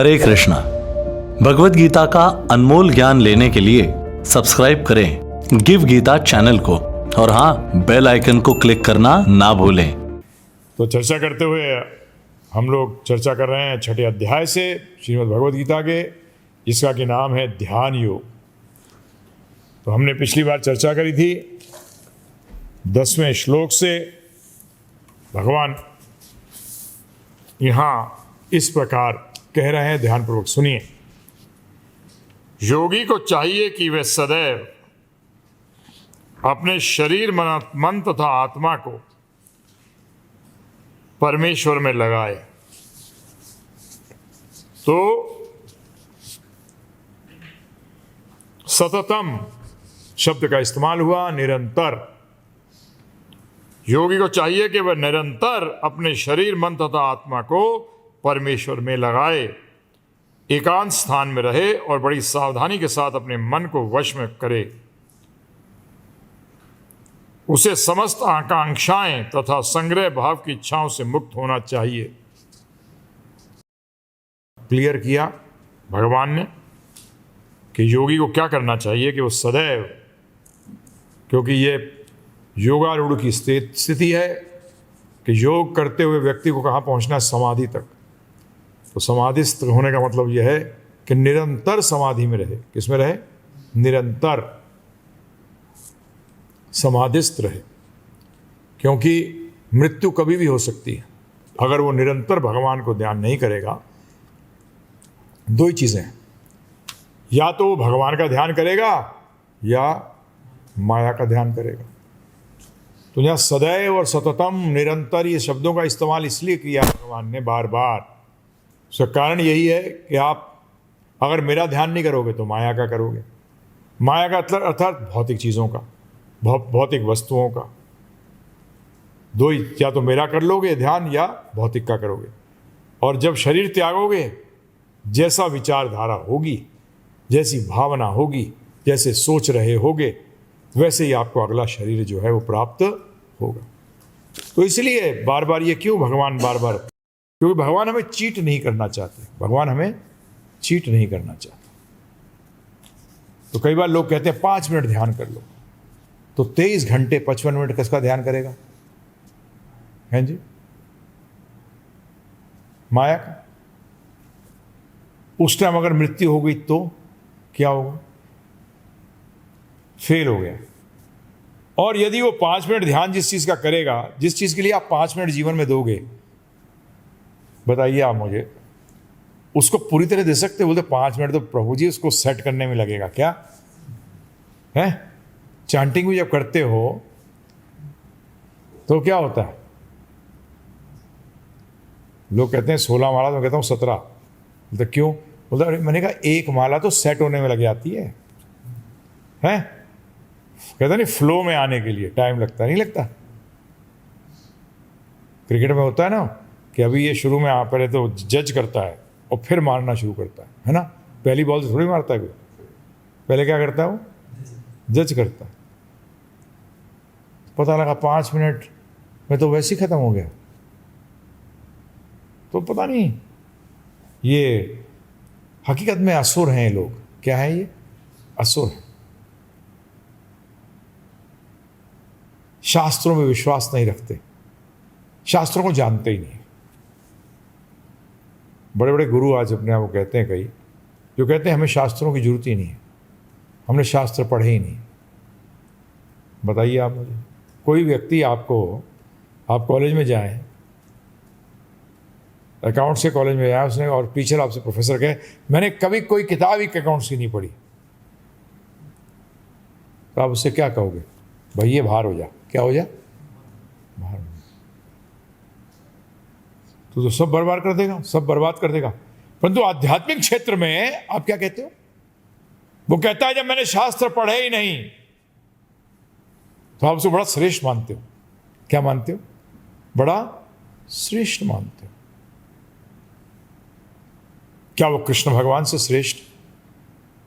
हरे कृष्णा। भगवत गीता का अनमोल ज्ञान लेने के लिए सब्सक्राइब करें गिव गीता चैनल को और हाँ, बेल आइकन को क्लिक करना ना भूलें। तो चर्चा करते हुए हम लोग चर्चा कर रहे हैं छठे अध्याय से श्रीमद् भगवत गीता के, जिसका कि नाम है ध्यान योग। तो हमने पिछली बार चर्चा करी थी 10वें श्लोक से। भगवान यहाँ इस प्रकार कह रहे हैं, ध्यानपूर्वक सुनिए। योगी को चाहिए कि वे सदैव अपने शरीर, मन तथा आत्मा को परमेश्वर में लगाए। तो सततम शब्द का इस्तेमाल हुआ, निरंतर। योगी को चाहिए कि वह निरंतर अपने शरीर, मन तथा आत्मा को परमेश्वर में लगाए, एकांत स्थान में रहे और बड़ी सावधानी के साथ अपने मन को वश में करे। उसे समस्त आकांक्षाएं तथा संग्रह भाव की इच्छाओं से मुक्त होना चाहिए। क्लियर किया भगवान ने कि योगी को क्या करना चाहिए, कि वो सदैव, क्योंकि ये योगारूढ़ की स्थिति है कि योग करते हुए व्यक्ति को कहाँ पहुँचना है, समाधि तक। तो समाधिस्थ होने का मतलब यह है कि निरंतर समाधि में रहे। किसमें रहे? निरंतर समाधिस्थ रहे, क्योंकि मृत्यु कभी भी हो सकती है अगर वो निरंतर भगवान को ध्यान नहीं करेगा। दो ही चीज़ें हैं, या तो वो भगवान का ध्यान करेगा या माया का ध्यान करेगा। तो यहाँ सदैव और सततम, निरंतर, ये शब्दों का इस्तेमाल इसलिए किया भगवान ने बार बार। उसका कारण यही है कि आप अगर मेरा ध्यान नहीं करोगे तो माया का करोगे। माया का अर्थात भौतिक चीज़ों का, भौतिक वस्तुओं का। दो ही, या तो मेरा कर लोगे ध्यान या भौतिक का करोगे। और जब शरीर त्यागोगे, जैसा विचारधारा होगी, जैसी भावना होगी, जैसे सोच रहे होगे, वैसे ही आपको अगला शरीर जो है वो प्राप्त होगा। तो इसलिए बार बार ये क्यों भगवान बार बार, क्योंकि भगवान हमें चीट नहीं करना चाहते। भगवान हमें चीट नहीं करना चाहते। तो कई बार लोग कहते हैं 5 मिनट ध्यान कर लो, तो 23 घंटे 55 मिनट किसका ध्यान करेगा? हैं जी? माया का। उस टाइम अगर मृत्यु हो गई तो क्या होगा? फेल हो गया। और यदि वो 5 मिनट ध्यान जिस चीज का करेगा, जिस चीज के लिए आप 5 मिनट जीवन में दोगे, बताइए आप मुझे, उसको पूरी तरह दे सकते? बोलते 5 मिनट तो प्रभु जी उसको सेट करने में लगेगा। क्या है? चांटिंग भी जब करते हो तो क्या होता है? लोग कहते हैं 16 माला, तो मैं कहता हूँ 17। बोलते क्यों? बोलते अरे मैंने कहा 1 माला तो सेट होने में लग जाती है। कहते नहीं, फ्लो में आने के लिए टाइम लगता नहीं लगता? क्रिकेट में होता है ना कि अभी ये शुरू में पहले तो जज करता है और फिर मारना शुरू करता है ना? पहली बॉल से थोड़ी मारता है कोई, पहले क्या करता है वो? जज करता है। पता लगा 5 मिनट में तो वैसे ही खत्म हो गया। तो पता नहीं, ये हकीकत में असुर हैं ये लोग। क्या है ये? असुर है। शास्त्रों में विश्वास नहीं रखते, शास्त्रों को जानते ही नहीं। बड़े बड़े गुरु आज अपने आप को कहते हैं, कई जो कहते हैं हमें शास्त्रों की जरूरत ही नहीं है, हमने शास्त्र पढ़े ही नहीं। बताइए आप मुझे, कोई व्यक्ति आपको, आप कॉलेज में जाएं, अकाउंट्स के कॉलेज में जाए उसने, और टीचर आपसे, प्रोफेसर कहे मैंने कभी कोई किताब ही अकाउंट्स की नहीं पढ़ी, तो आप उससे क्या कहोगे? भाई ये बाहर हो जा। क्या हो जा? बाहर हो जा। तो सब बर्बाद कर देगा, सब बर्बाद कर देगा। परंतु आध्यात्मिक क्षेत्र में आप क्या कहते हो? वो कहता है जब मैंने शास्त्र पढ़े ही नहीं, तो आप उसे बड़ा श्रेष्ठ मानते हो। क्या मानते हो? बड़ा श्रेष्ठ मानते हो। क्या वो कृष्ण भगवान से श्रेष्ठ?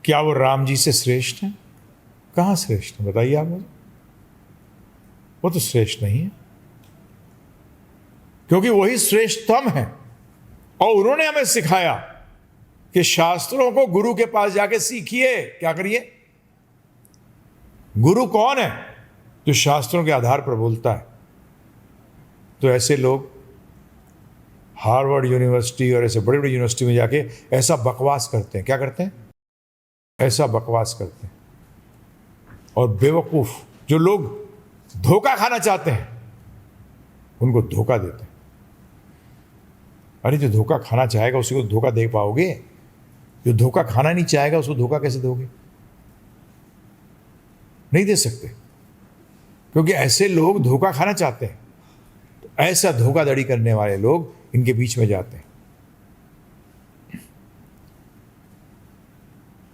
क्या वो राम जी से श्रेष्ठ है? कहां श्रेष्ठ है? बताइए आप मुझे। वो तो श्रेष्ठ नहीं है, क्योंकि वही श्रेष्ठतम है। और उन्होंने हमें सिखाया कि शास्त्रों को गुरु के पास जाके सीखिए। क्या करिए? गुरु कौन है? जो शास्त्रों के आधार पर बोलता है। तो ऐसे लोग हार्वर्ड यूनिवर्सिटी और ऐसे बड़ी बड़ी यूनिवर्सिटी में जाके ऐसा बकवास करते हैं। क्या करते हैं? ऐसा बकवास करते हैं। और बेवकूफ जो लोग धोखा खाना चाहते हैं उनको धोखा देते हैं। अरे जो धोखा खाना चाहेगा उसी को धोखा दे पाओगे? जो धोखा खाना नहीं चाहेगा उसको धोखा कैसे दोगे? नहीं दे सकते, क्योंकि ऐसे लोग धोखा खाना चाहते हैं। तो ऐसा धोखाधड़ी करने वाले लोग इनके बीच में जाते हैं।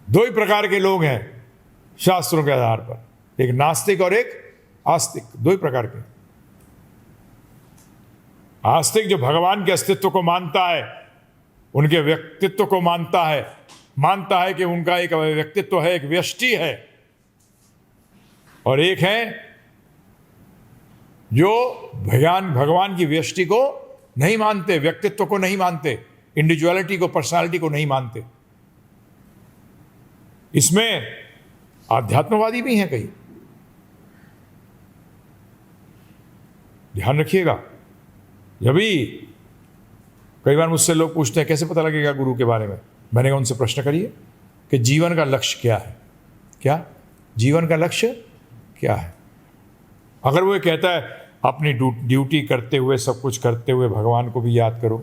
दो ही प्रकार के लोग हैं शास्त्रों के आधार पर, एक नास्तिक और एक आस्तिक। दो ही प्रकार के। आस्तिक जो भगवान के अस्तित्व को मानता है, उनके व्यक्तित्व को मानता है कि उनका एक व्यक्तित्व है, एक व्यष्टि है। और एक है जो भगवान की व्यष्टि को नहीं मानते, व्यक्तित्व को नहीं मानते, इंडिविजुअलिटी को, पर्सनालिटी को नहीं मानते। इसमें आध्यात्मवादी भी हैं कई। ध्यान रखिएगा। जब भी कई बार मुझसे लोग पूछते हैं कैसे पता लगेगा गुरु के बारे में, मैंने कहा उनसे प्रश्न करिए कि जीवन का लक्ष्य क्या है। क्या जीवन का लक्ष्य क्या है? अगर वो कहता है अपनी ड्यूटी करते हुए, सब कुछ करते हुए भगवान को भी याद करो,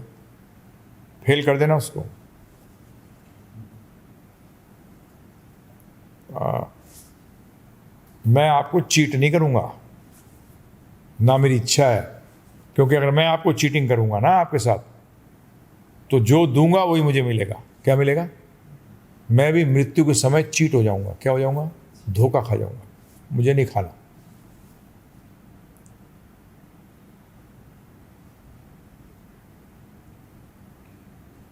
फेल कर देना उसको। मैं आपको चीट नहीं करूंगा, ना मेरी इच्छा है, क्योंकि अगर मैं आपको चीटिंग करूंगा ना आपके साथ, तो जो दूंगा वही मुझे मिलेगा। क्या मिलेगा? मैं भी मृत्यु के समय चीट हो जाऊंगा। क्या हो जाऊंगा? धोखा खा जाऊंगा। मुझे नहीं खाना।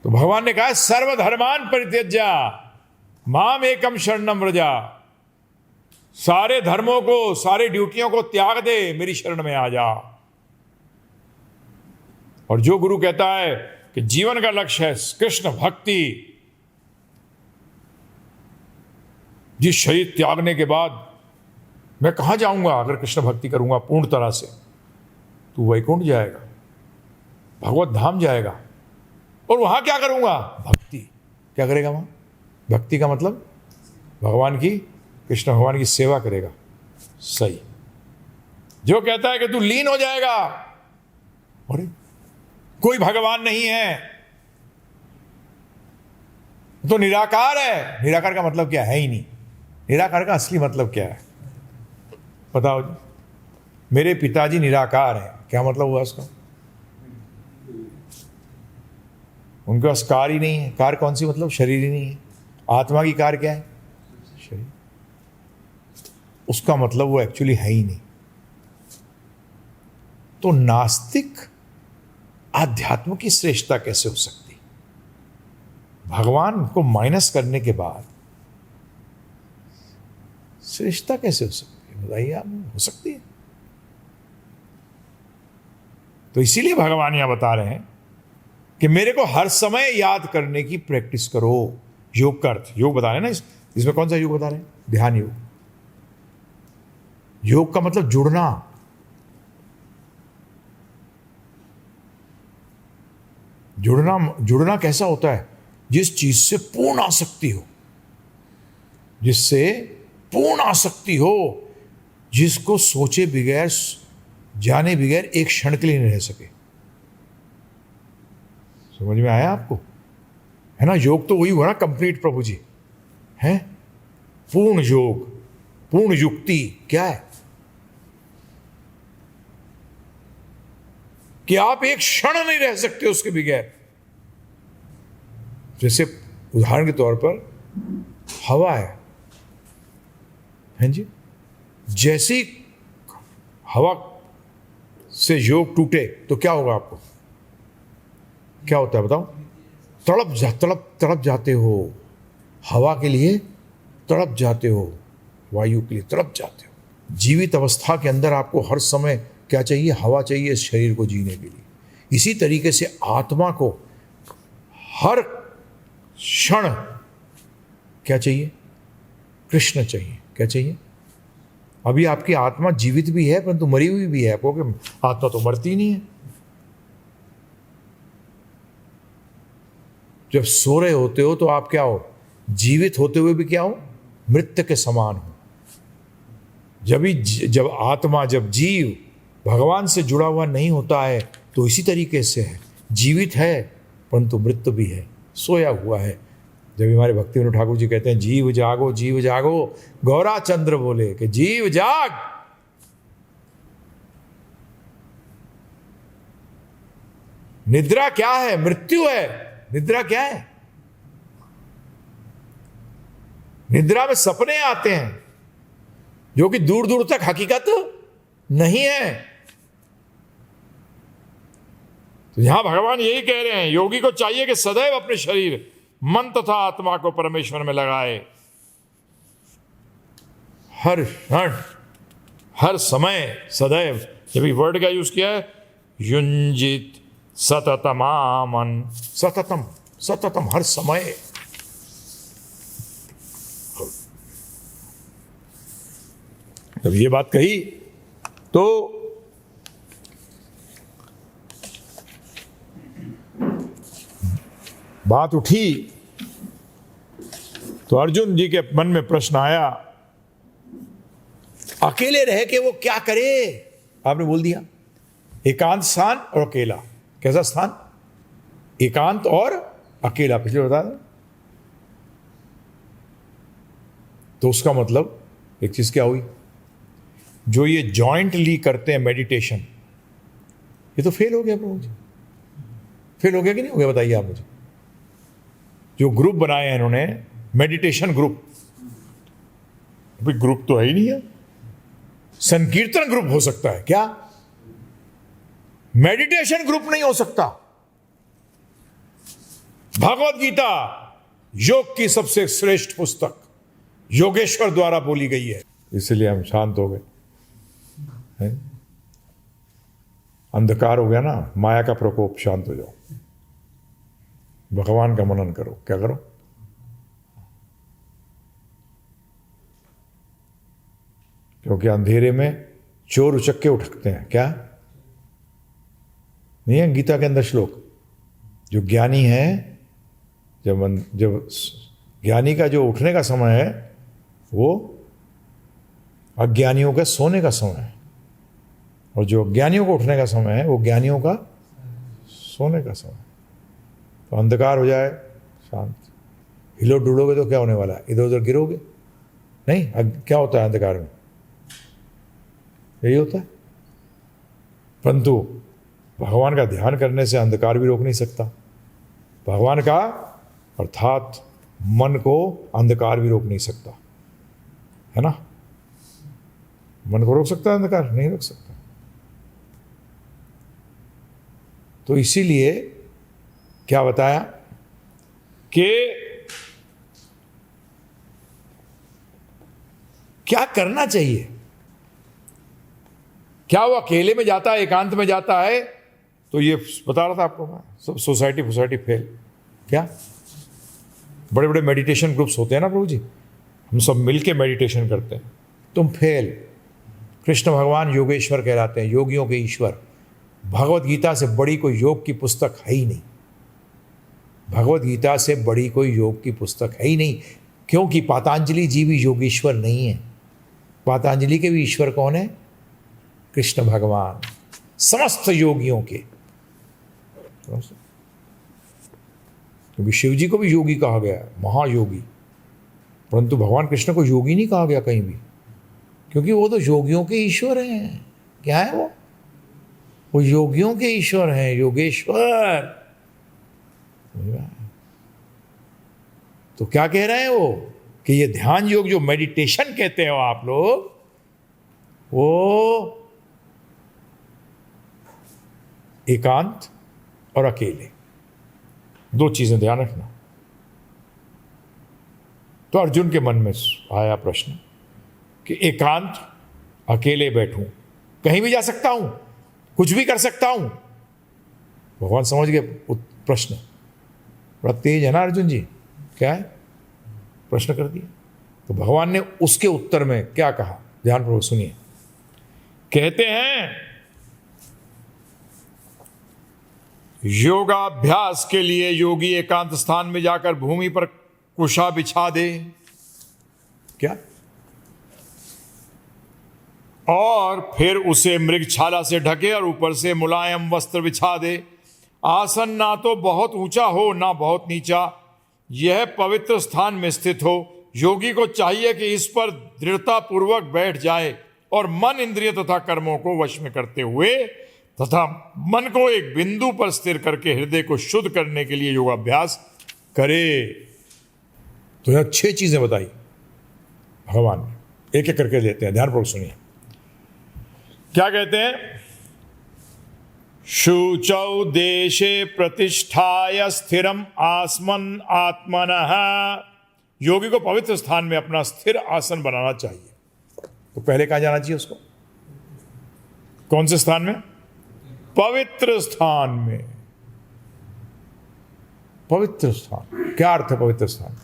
तो भगवान ने कहा सर्वधर्मान परित्यज्य माम एकम शरणम व्रजा। सारे धर्मों को, सारे ड्यूटियों को त्याग दे, मेरी शरण में आ जा। और जो गुरु कहता है कि जीवन का लक्ष्य है कृष्ण भक्ति, जिस शरीर त्यागने के बाद मैं कहां जाऊंगा अगर कृष्ण भक्ति करूंगा पूर्ण तरह से, तू वैकुंठ जाएगा, भगवत धाम जाएगा। और वहां क्या करूंगा? भक्ति। क्या करेगा वहां? भक्ति का मतलब भगवान की, कृष्ण भगवान की सेवा करेगा। सही। जो कहता है कि तू लीन हो जाएगा, अरे कोई भगवान नहीं है, तो निराकार है। निराकार का मतलब क्या है? ही नहीं। निराकार का असली मतलब क्या है बताओ जी? मेरे पिताजी निराकार हैं, क्या मतलब हुआ उसका? उनके पास कार ही नहीं है। कार कौन सी? मतलब शरीर ही नहीं है। आत्मा की कार क्या है? शरीर। उसका मतलब वो एक्चुअली है ही नहीं। तो नास्तिक आध्यात्म की श्रेष्ठता कैसे हो सकती? भगवान को माइनस करने के बाद श्रेष्ठता कैसे हो सकती है? बताइए आप। हो सकती है? तो इसीलिए भगवान यहां बता रहे हैं कि मेरे को हर समय याद करने की प्रैक्टिस करो। योग का अर्थ, योग बता रहे हैं ना, इसमें कौन सा योग बता रहे हैं? ध्यान योग। योग का मतलब जुड़ना। जुड़ना कैसा होता है? जिस चीज से पूर्ण आसक्ति हो, जिससे पूर्ण आसक्ति हो, जिसको सोचे बगैर, जाने बगैर एक क्षण के लिए नहीं रह सके। समझ में आया आपको? है ना? योग तो वही हुआ ना, कंप्लीट प्रभु जी है। पूर्ण योग, पूर्ण युक्ति क्या है? कि आप एक क्षण नहीं रह सकते उसके बगैर। जैसे उदाहरण के तौर पर हवा है जी। जैसी हवा से योग टूटे तो क्या होगा आपको? क्या होता है बताओ? तड़प जाते हो। हवा के लिए तड़प जाते हो, वायु के लिए तड़प जाते हो। जीवित अवस्था के अंदर आपको हर समय क्या चाहिए? हवा चाहिए इस शरीर को जीने के लिए। इसी तरीके से आत्मा को हर क्षण क्या चाहिए? कृष्ण चाहिए। क्या चाहिए? अभी आपकी आत्मा जीवित भी है परंतु मरी हुई भी है, क्योंकि आत्मा तो मरती नहीं है। जब सो रहे होते हो तो आप क्या हो? जीवित होते हुए भी क्या हो? मृत के समान हो। जब आत्मा, जब जीव भगवान से जुड़ा हुआ नहीं होता है तो इसी तरीके से है, जीवित है परंतु मृत भी है, सोया हुआ है। जब हमारे भक्ति विनोद ठाकुर जी कहते हैं जीव जागो जीव जागो, गौरा चंद्र बोले कि जीव जाग। निद्रा क्या है? मृत्यु है। निद्रा क्या है? निद्रा में सपने आते हैं जो कि दूर दूर तक हकीकत नहीं है। तो यहां भगवान यही कह रहे हैं, योगी को चाहिए कि सदैव अपने शरीर, मन तथा आत्मा को परमेश्वर में लगाए। हर क्षण, हर समय, सदैव। जब ये वर्ड का यूज किया है, युंजित सततमामन, सततम, सततम, हर समय। जब ये बात कही तो बात उठी तो अर्जुन जी के मन में प्रश्न आया, अकेले रह के वो क्या करे? आपने बोल दिया एकांत स्थान और अकेला। कैसा स्थान? एकांत और अकेला। पिछले बता दें तो उसका मतलब एक चीज क्या हुई? जो ये जॉइंटली करते हैं मेडिटेशन, ये तो फेल हो गया प्रभु जी। फेल हो गया कि नहीं हो गया? बताइए आप मुझे। जो ग्रुप बनाए हैं इन्होंने, मेडिटेशन ग्रुप, अभी ग्रुप तो है ही नहीं है। संकीर्तन ग्रुप हो सकता है क्या? मेडिटेशन ग्रुप नहीं हो सकता। भगवत गीता योग की सबसे श्रेष्ठ पुस्तक योगेश्वर द्वारा बोली गई है, इसलिए हम शांत हो गए। अंधकार हो गया ना, माया का प्रकोप, शांत हो जाओ, भगवान का मनन करो। क्या करो? क्योंकि अंधेरे में चोर उचक्के उठकते हैं। क्या नहीं है गीता के अंदर श्लोक? जो ज्ञानी है, जब ज्ञानी का जो उठने का समय है वो अज्ञानियों का सोने का समय है, और जो अज्ञानियों को उठने का समय है वो ज्ञानियों का सोने का समय। तो अंधकार हो जाए, शांत, हिलो डुलोगे तो क्या होने वाला है? इधर उधर गिरोगे नहीं। क्या होता है अंधकार में? यही होता है। परंतु भगवान का ध्यान करने से अंधकार भी रोक नहीं सकता। भगवान का अर्थात मन को अंधकार भी रोक नहीं सकता, है ना? मन को रोक सकता है अंधकार? नहीं रोक सकता। तो इसीलिए क्या बताया कि क्या करना चाहिए? क्या वो अकेले में जाता है, एकांत में जाता है? तो ये बता रहा था आपको मैं, सब सोसाइटी फेल। क्या बड़े बड़े मेडिटेशन ग्रुप्स होते हैं ना प्रभु जी, हम सब मिलके मेडिटेशन करते हैं, तुम फेल। कृष्ण भगवान योगेश्वर कहलाते हैं, योगियों के ईश्वर। भगवत गीता से बड़ी कोई योग की पुस्तक है ही नहीं। भगवत गीता से बड़ी कोई योग की पुस्तक है ही नहीं, क्योंकि पातंजलि जी भी योगेश्वर नहीं है। पातंजलि के भी ईश्वर कौन है? कृष्ण भगवान, समस्त योगियों के। क्योंकि शिव जी को भी योगी कहा गया है, महायोगी, परंतु भगवान कृष्ण को योगी नहीं कहा गया कहीं भी, क्योंकि वो तो योगियों के ईश्वर हैं। क्या है वो योगियों के ईश्वर हैं, योगेश्वर। तो क्या कह रहे हैं वो कि ये ध्यान योग जो मेडिटेशन कहते हो आप लोग, वो एकांत और अकेले, दो चीजें ध्यान रखना। तो अर्जुन के मन में आया प्रश्न कि एकांत, अकेले बैठूं, कहीं भी जा सकता हूं, कुछ भी कर सकता हूं। भगवान समझ गए प्रश्न, बड़ा तेज है ना अर्जुन जी, क्या है, प्रश्न कर दिया। तो भगवान ने उसके उत्तर में क्या कहा, ध्यानपूर्वक सुनिए। कहते हैं योगाभ्यास के लिए योगी एकांत स्थान में जाकर भूमि पर कुशा बिछा दे, क्या, और फिर उसे मृगछाला से ढके और ऊपर से मुलायम वस्त्र बिछा दे। आसन ना तो बहुत ऊंचा हो ना बहुत नीचा, यह पवित्र स्थान में स्थित हो। योगी को चाहिए कि इस पर दृढ़ता पूर्वक बैठ जाए और मन, इंद्रिय तथा कर्मों को वश में करते हुए तथा मन को एक बिंदु पर स्थिर करके हृदय को शुद्ध करने के लिए योगाभ्यास करे। तो यह 6 चीजें बताई भगवान ने, एक एक करके लेते हैं, ध्यानपूर्वक सुनिए। क्या कहते हैं? शुचौ देशे प्रतिष्ठाय स्थिरम आसमन आत्मनः। योगी को पवित्र स्थान में अपना स्थिर आसन बनाना चाहिए। तो पहले कहाँ जाना चाहिए उसको? कौन से स्थान में? पवित्र स्थान में। पवित्र स्थान, क्या अर्थ है पवित्र स्थान?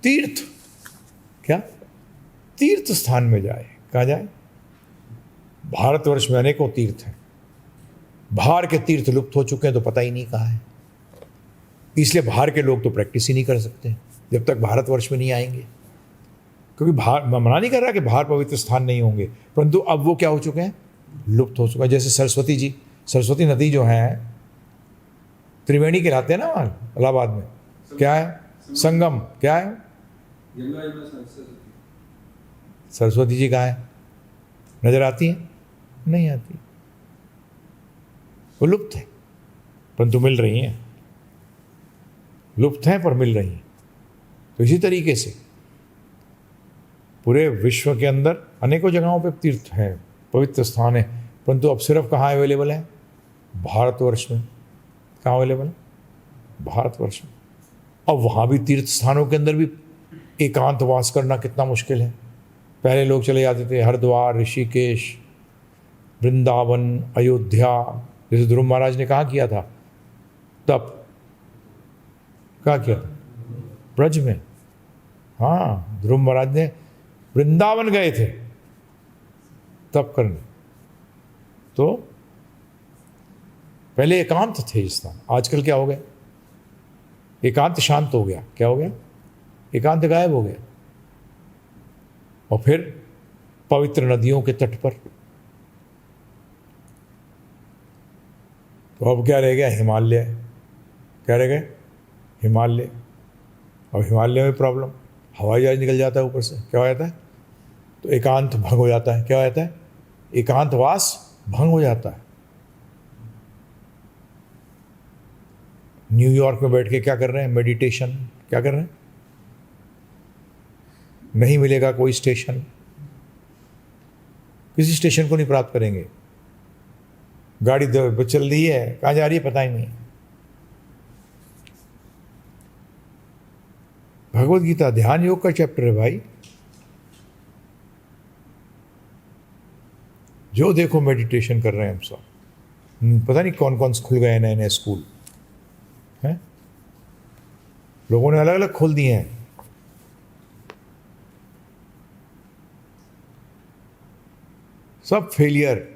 तीर्थ, क्या? तीर्थ स्थान में जाए। कहाँ जाए? भारतवर्ष में अनेकों तीर्थ हैं, बाहर के तीर्थ लुप्त हो चुके हैं तो पता ही नहीं कहाँ है। इसलिए बाहर के लोग तो प्रैक्टिस ही नहीं कर सकते जब तक भारतवर्ष में नहीं आएंगे, क्योंकि बाहर, मैं मना नहीं कर रहा कि बाहर पवित्र स्थान नहीं होंगे, परंतु अब वो क्या हो चुके हैं? लुप्त हो चुका है। जैसे सरस्वती जी, सरस्वती नदी जो है त्रिवेणी कहलाते हैं ना वहाँ इलाहाबाद में, क्या है? संगम, क्या है? सरस्वती जी कहाँ है? नजर आती है? नहीं आती, वो लुप्त है, परंतु मिल रही हैं। लुप्त हैं पर मिल रही हैं। तो इसी तरीके से पूरे विश्व के अंदर अनेकों जगहों पे तीर्थ हैं, पवित्र स्थान है, परंतु अब सिर्फ कहाँ अवेलेबल है? भारतवर्ष में। कहाँ अवेलेबल है? भारतवर्ष में। अब वहाँ भी तीर्थ स्थानों के अंदर भी एकांतवास करना कितना मुश्किल है। पहले लोग चले जाते थे हरिद्वार, ऋषिकेश, वृंदावन, अयोध्या, जैसे ध्रुव महाराज ने कहाँ किया था तप? कहाँ किया था? ब्रज में। हाँ, ध्रुव महाराज ने वृंदावन गए थे तप करने। तो पहले एकांत थे स्थान, आजकल क्या हो गया? एकांत शांत हो गया। क्या हो गया? एकांत गायब हो गया। और फिर पवित्र नदियों के तट पर। तो अब क्या रह गया? हिमालय। क्या रह गया? हिमालय। अब हिमालय में प्रॉब्लम, हवाई जहाज निकल जाता है ऊपर से, क्या हो जाता है? तो एकांत भंग हो जाता है। क्या हो जाता है? एकांतवास भंग हो जाता है। न्यूयॉर्क में बैठ के क्या कर रहे हैं? मेडिटेशन। क्या कर रहे हैं? नहीं मिलेगा कोई स्टेशन, किसी स्टेशन को नहीं प्राप्त करेंगे। गाड़ी चल रही है, कहाँ जा रही है पता ही नहीं। भगवत गीता ध्यान योग का चैप्टर है भाई। जो देखो मेडिटेशन कर रहे हैं हम सब। पता नहीं कौन कौन से खुल गए नए नए स्कूल हैं, लोगों ने अलग अलग खोल दिए हैं। सब फेलियर।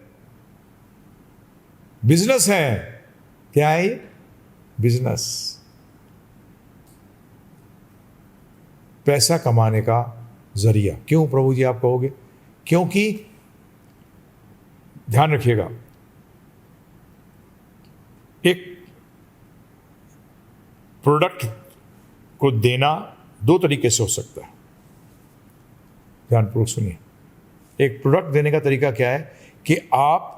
बिजनेस है। क्या है ये? बिजनेस। पैसा कमाने का जरिया। क्यों प्रभु जी आप कहोगे? क्योंकि ध्यान रखिएगा, एक प्रोडक्ट को देना 2 तरीके से हो सकता है। ध्यानपूर्वक सुनिए। एक प्रोडक्ट देने का तरीका क्या है कि आप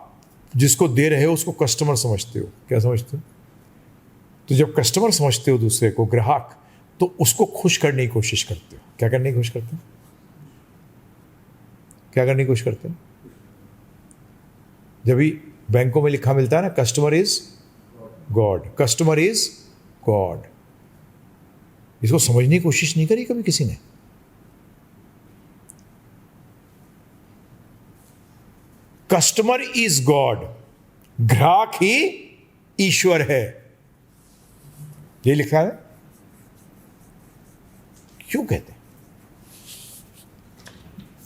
जिसको दे रहे हो उसको कस्टमर समझते हो। क्या समझते हो? तो जब कस्टमर समझते हो दूसरे को, ग्राहक, तो उसको खुश करने की कोशिश करते हो। क्या करने की कोशिश करते हो? क्या करने की कोशिश करते हो? जब भी बैंकों में लिखा मिलता है ना, customer is God, customer is God, इसको समझने की कोशिश नहीं करी कभी किसी ने। कस्टमर इज गॉड, ग्राहक ही ईश्वर है, ये लिखा है। क्यों कहते हैं?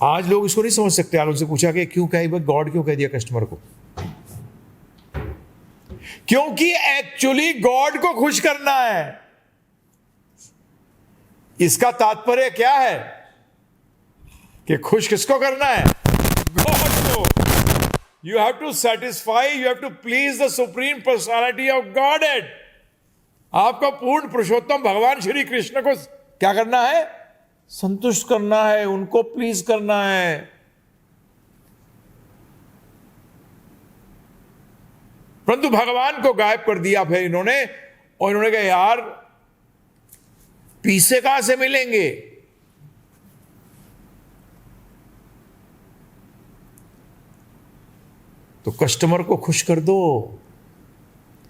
आज लोग इसको नहीं समझ सकते। आलोक से पूछा कि क्यों कही, गॉड क्यों कह दिया कस्टमर को? क्योंकि एक्चुअली गॉड को खुश करना है। इसका तात्पर्य क्या है कि खुश किसको करना है? गॉड को। You have to satisfy, you have to please the supreme personality of Godhead. आपको पूर्ण पुरुषोत्तम भगवान श्री कृष्ण को क्या करना है? संतुष्ट करना है, उनको प्लीज करना है। परंतु भगवान को गायब कर दिया फिर इन्होंने, और इन्होंने कहा यार पीसे कहां से मिलेंगे? तो कस्टमर को खुश कर दो।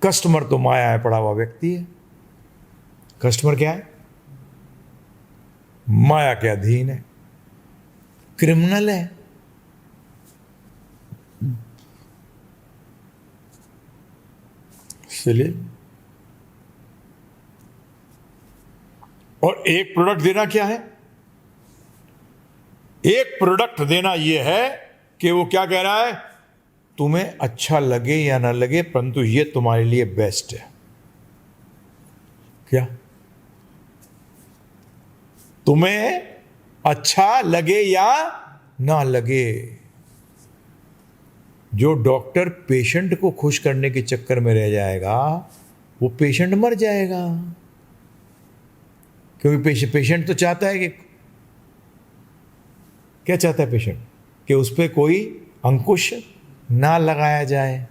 कस्टमर तो माया है पड़ा हुआ व्यक्ति है। कस्टमर क्या है? माया के अधीन है, क्रिमिनल है। इसलिए और एक प्रोडक्ट देना क्या है? एक प्रोडक्ट देना यह है कि वो क्या कह रहा है? तुम्हें अच्छा लगे या ना लगे, परंतु ये तुम्हारे लिए बेस्ट है। क्या? तुम्हें अच्छा लगे या ना लगे। जो डॉक्टर पेशेंट को खुश करने के चक्कर में रह जाएगा, वो पेशेंट मर जाएगा। क्योंकि पेशेंट तो चाहता है कि, क्या चाहता है पेशेंट? कि उस पर कोई अंकुश ना लगाया जाए।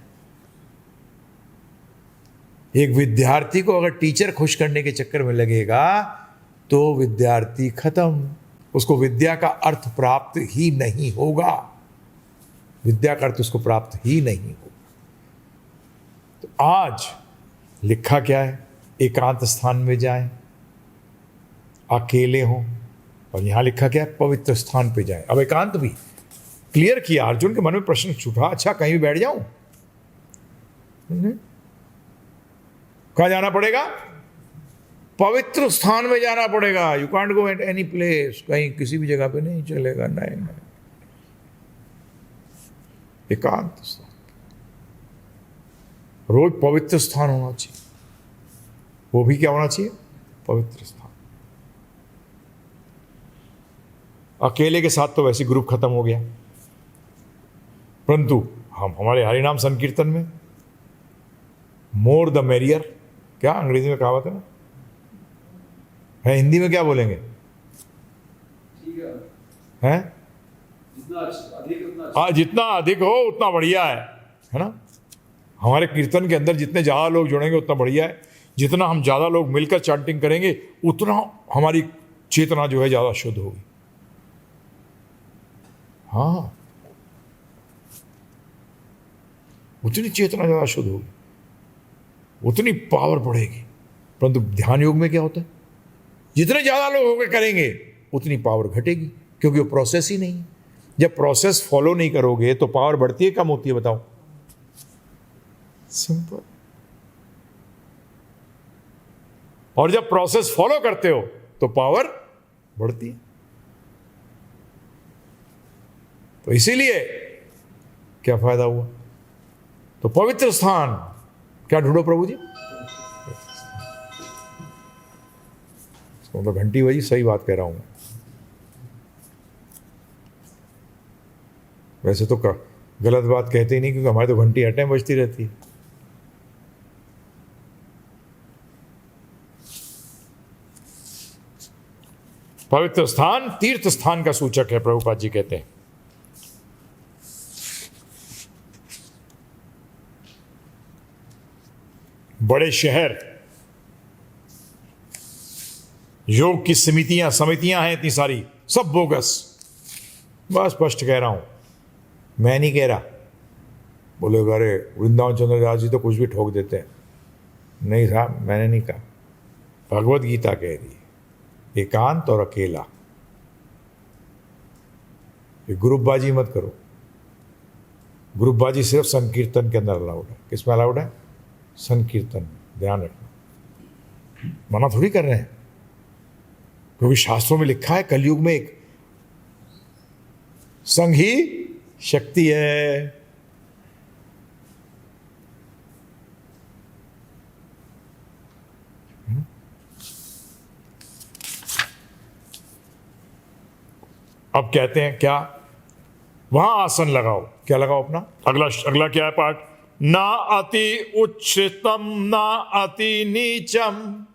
एक विद्यार्थी को अगर टीचर खुश करने के चक्कर में लगेगा तो विद्यार्थी खत्म, उसको विद्या का अर्थ प्राप्त ही नहीं होगा। विद्या का अर्थ उसको प्राप्त ही नहीं होगा। तो आज लिखा क्या है? एकांत स्थान में जाएं, अकेले हों, और यहां लिखा क्या है? पवित्र स्थान पे जाएं। अब एकांत भी क्लियर किया। अर्जुन के मन में प्रश्न उठा, अच्छा कहीं भी बैठ जाऊं? कहां जाना पड़ेगा? पवित्र स्थान में जाना पड़ेगा। You can't go at any place, कहीं किसी भी जगह पे नहीं चलेगा। नहीं, एकांत स्थान, रोज पवित्र स्थान होना चाहिए। वो भी क्या होना चाहिए? पवित्र स्थान। अकेले के साथ तो वैसे ग्रुप खत्म हो गया, परंतु हम हमारे हरिनाम संकीर्तन में मोर द मेरियर, क्या अंग्रेजी में कहावत है ना, है हिंदी में क्या बोलेंगे? हैं? जितना अधिक हो उतना बढ़िया है ना। हमारे कीर्तन के अंदर जितने ज्यादा लोग जुड़ेंगे उतना बढ़िया है। जितना हम ज्यादा लोग मिलकर चैंटिंग करेंगे उतना हमारी चेतना जो है ज्यादा शुद्ध होगी। हाँ, उतनी चेतना ज्यादा शुद्ध होगी, उतनी पावर बढ़ेगी। परंतु ध्यान योग में क्या होता है? जितने ज्यादा लोग होकर करेंगे उतनी पावर घटेगी, क्योंकि वो प्रोसेस ही नहीं है। जब प्रोसेस फॉलो नहीं करोगे तो पावर बढ़ती है कम होती है? बताओ। सिंपल। और जब प्रोसेस फॉलो करते हो तो पावर बढ़ती है। तो इसीलिए क्या फायदा हुआ? तो पवित्र स्थान क्या ढूंढो प्रभु जी? तो घंटी बजी, सही बात कह रहा हूं मैं। वैसे तो गलत बात कहते ही नहीं, क्योंकि हमारी तो घंटी हर टाइम बजती रहती है। पवित्र स्थान तीर्थ स्थान का सूचक है, प्रभुपाद जी कहते हैं। बड़े शहर, योग की समितियां हैं इतनी सारी, सब बोगस। बस स्पष्ट कह रहा हूं, मैं नहीं कह रहा। बोले अरे वृंदावन चंद्र दास जी तो कुछ भी ठोक देते हैं। नहीं साहब, मैंने नहीं कहा, भगवत गीता कह रही है। एकांत और अकेला, ये ग्रुपबाजी मत करो। ग्रुपबाजी सिर्फ संकीर्तन के अंदर अलाउड है। किसमें अलाउड है? संकीर्तन में। ध्यान रखना, मना थोड़ी कर रहे हैं। क्योंकि शास्त्रों में लिखा है कलयुग में एक संघ ही शक्ति है। अब कहते हैं क्या, वहां आसन लगाओ। क्या लगाओ अपना? अगला अगला क्या है पाठ? ना अति उच्चतम ना अति नीचम।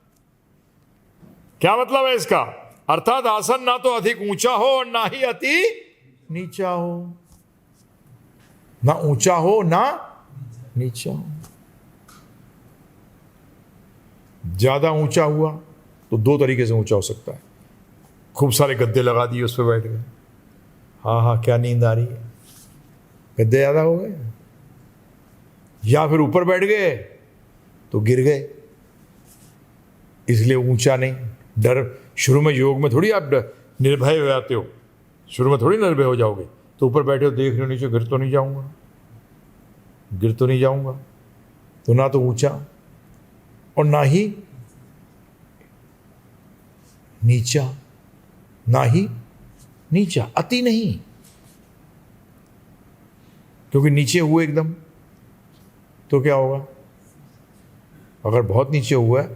क्या मतलब है इसका? अर्थात आसन ना तो अधिक ऊंचा हो और ना ही अति नीचा हो। ना ऊंचा हो ना नीचा हो। ज्यादा ऊंचा हुआ तो दो तरीके से ऊंचा हो सकता है। खूब सारे गद्दे लगा दिए, उस पर बैठ गए, हाँ हाँ क्या नींद आ रही है, गद्दे ज्यादा हो गए। या फिर ऊपर बैठ गए तो गिर गए, इसलिए ऊंचा नहीं। डर, शुरू में योग में थोड़ी आप निर्भय हो जाते हो, शुरू में थोड़ी निर्भय हो जाओगे। तो ऊपर बैठे हो, देख रहे हो नीचे, गिर तो नहीं जाऊंगा, गिर तो नहीं जाऊंगा। तो ना तो ऊंचा और ना ही नीचा, ना ही नीचा, अति नहीं। क्योंकि नीचे हुए एकदम तो क्या होगा? अगर बहुत नीचे हुआ है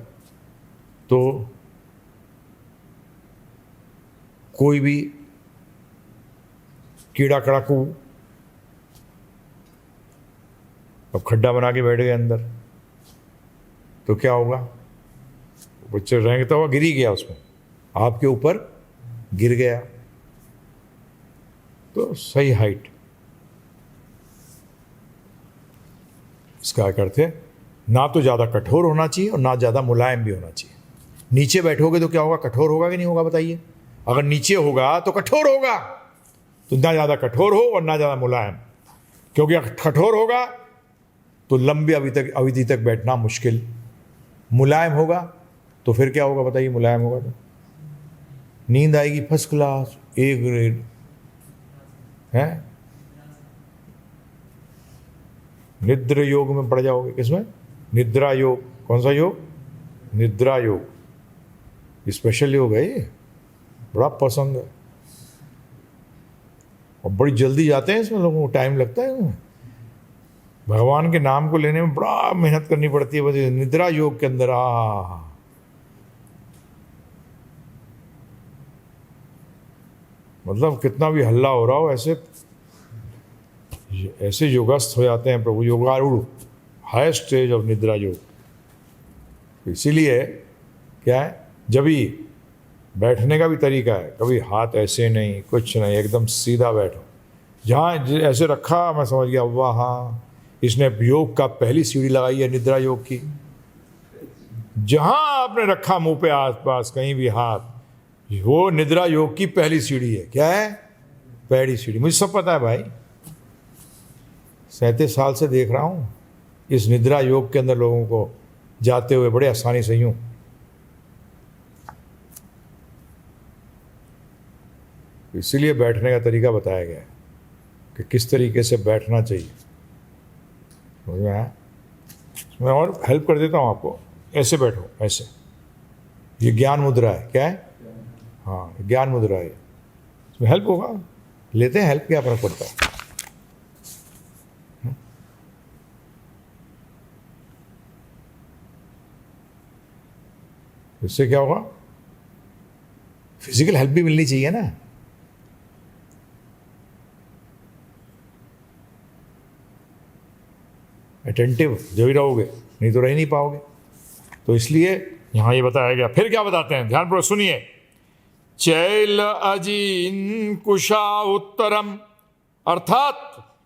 तो कोई भी कीड़ा कड़ाकू अब खड्डा बना के बैठ गए अंदर, तो क्या होगा? बच्चे रेंगता हुआ गिर ही गया, उसमें आपके ऊपर गिर गया। तो सही हाइट, इसका करते ना तो ज्यादा कठोर होना चाहिए और ना ज्यादा मुलायम भी होना चाहिए। नीचे बैठोगे तो क्या होगा? कठोर होगा कि नहीं होगा बताइए? अगर नीचे होगा तो कठोर होगा, तो ना ज्यादा कठोर हो और ना ज्यादा मुलायम। क्योंकि अगर कठोर होगा तो लंबी अवधि तक बैठना मुश्किल, मुलायम होगा तो फिर क्या होगा बताइए? मुलायम होगा तो नींद आएगी फर्स्ट क्लास, ए ग्रेड है। निद्रा योग में पड़ जाओगे। किसमें? निद्रा योग। कौन सा योग? निद्रा योग। स्पेशल योग है ये, बड़ा पसंद है और बड़ी जल्दी जाते हैं इसमें, लोगों को टाइम लगता है। भगवान के नाम को लेने में बड़ा मेहनत करनी पड़ती है। बस निद्रा योग के अंदर मतलब कितना भी हल्ला हो रहा हो, ऐसे योगस्थ हो जाते हैं प्रभु। योगारूढ़, हाईएस्ट स्टेज ऑफ निद्रा योग। इसीलिए क्या है, जब भी बैठने का भी तरीका है, कभी हाथ ऐसे नहीं, कुछ नहीं, एकदम सीधा बैठो। जहाँ ऐसे रखा मैं समझ गया वाह, हाँ इसने योग का पहली सीढ़ी लगाई है निद्रा योग की। जहाँ आपने रखा मुंह पे आसपास कहीं भी हाथ, वो निद्रा योग की पहली सीढ़ी है। क्या है? पहली सीढ़ी। मुझे सब पता है भाई, 37 साल से देख रहा हूँ इस निद्रा योग के अंदर लोगों को जाते हुए बड़े आसानी से। यूं इसीलिए बैठने का तरीका बताया गया है कि किस तरीके से बैठना चाहिए। समझ में आया? मैं और हेल्प कर देता हूँ आपको। ऐसे बैठो, ऐसे। ये ज्ञान मुद्रा है। क्या है? हाँ, ज्ञान मुद्रा है। इसमें हेल्प होगा, लेते हैं हेल्प, क्या फर्क पड़ता है। इससे क्या होगा? फिजिकल हेल्प भी मिलनी चाहिए ना। अटेंटिव जो ही रहोगे, नहीं तो रह नहीं पाओगे। तो इसलिए यहां ये बताया गया। फिर क्या बताते हैं, ध्यानपूर्वक सुनिए। चैल अजीन कुशा उत्तरम, अर्थात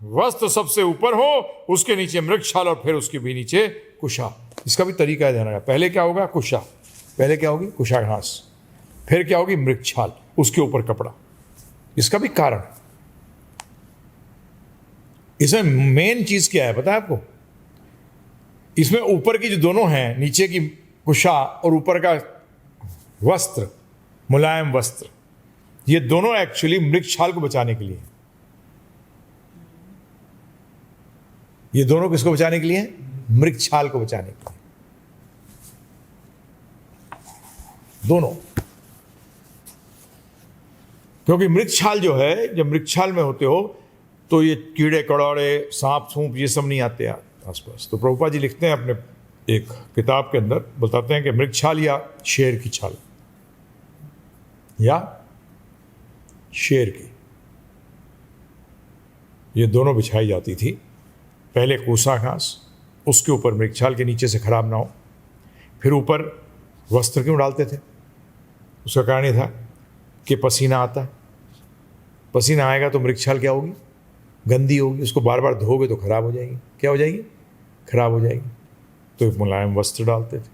वस्त्र सबसे ऊपर हो, उसके नीचे मृगछाल और फिर उसके भी नीचे कुशा। इसका भी तरीका है ध्यान रखना। पहले क्या होगा? कुशा। पहले क्या होगी? कुशा घास। फिर क्या होगी? मृगछाल, उसके ऊपर कपड़ा। इसका भी कारण, इसमें मेन चीज क्या है पता है आपको? इसमें ऊपर की जो दोनों हैं, नीचे की कुशा और ऊपर का वस्त्र, मुलायम वस्त्र, ये दोनों एक्चुअली मृगछाल को बचाने के लिए। ये दोनों किसको बचाने के लिए? मृगछाल को बचाने के लिए। दोनों। क्योंकि मृगछाल जो है, जब मृगछाल में होते हो तो ये कीड़े कड़ौड़े, सांप सूप ये सब नहीं आते आसपास। तो प्रभुपाद जी लिखते हैं अपने एक किताब के अंदर, बताते हैं कि मृगछाल या शेर की छाल, या शेर की, ये दोनों बिछाई जाती थी। पहले कूसा घास, उसके ऊपर मृगछाल के नीचे से खराब ना हो, फिर ऊपर वस्त्र क्यों डालते थे? उसका कारण ये था कि पसीना आता, पसीना आएगा तो मृगछाल क्या होगी? गंदी होगी, उसको बार बार धोगे तो खराब हो जाएगी। क्या हो जाएगी? खराब हो जाएगी। तो एक मुलायम वस्त्र डालते थे।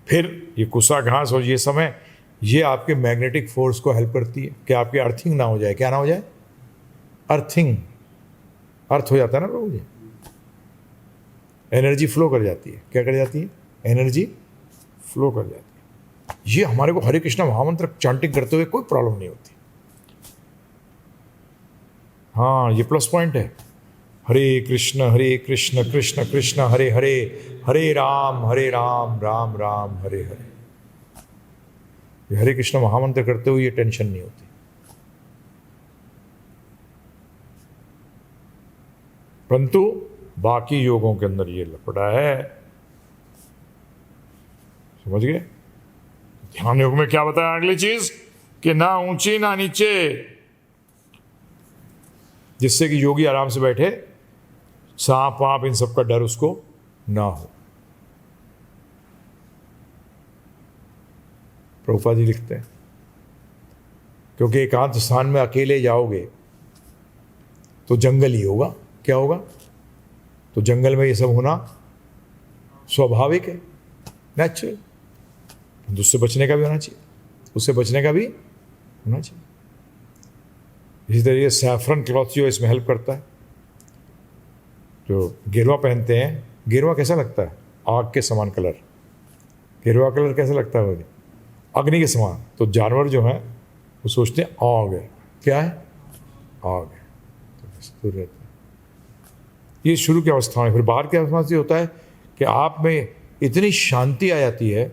फिर ये कुसा घास और ये समय, ये आपके मैग्नेटिक फोर्स को हेल्प करती है कि आपकी अर्थिंग ना हो जाए। क्या ना हो जाए? अर्थिंग, अर्थ हो जाता है ना प्रभु जी, एनर्जी फ्लो कर जाती है। क्या कर जाती है? एनर्जी फ्लो कर जाती है। ये हमारे को हरे कृष्णा महामंत्र चांटिंग करते हुए कोई प्रॉब्लम नहीं होती। हाँ, ये प्लस पॉइंट है। हरे कृष्ण कृष्ण कृष्ण हरे हरे, हरे राम राम राम हरे हरे। ये हरे कृष्ण महामंत्र करते हुए ये टेंशन नहीं होती। परंतु बाकी योगों के अंदर ये लपड़ा है, समझ गए? ध्यान योग में क्या बताया अगली चीज? कि ना ऊंची ना नीचे, जिससे कि योगी आराम से बैठे, सांप वाप इन सब का डर उसको ना हो। प्रभुपाद जी लिखते हैं, क्योंकि एकांत स्थान में अकेले जाओगे तो जंगल ही होगा। क्या होगा? तो जंगल में ये सब होना स्वाभाविक है, नेचुरल। उससे बचने का भी होना चाहिए, उससे बचने का भी होना चाहिए। इसी तरीके सैफरन क्लॉथ जो इसमें हेल्प करता है। जो गेरुआ पहनते हैं, गेरुआ कैसा लगता है? आग के समान कलर। गेरुआ कलर कैसा लगता है मुझे? अग्नि के समान। तो जानवर जो हैं वो सोचते हैं आग है। क्या है? आग है, तो बस दूर रहते हैं। ये शुरू की अवस्था में। फिर बाहर की अवस्था से होता है कि आप में इतनी शांति आ जाती है,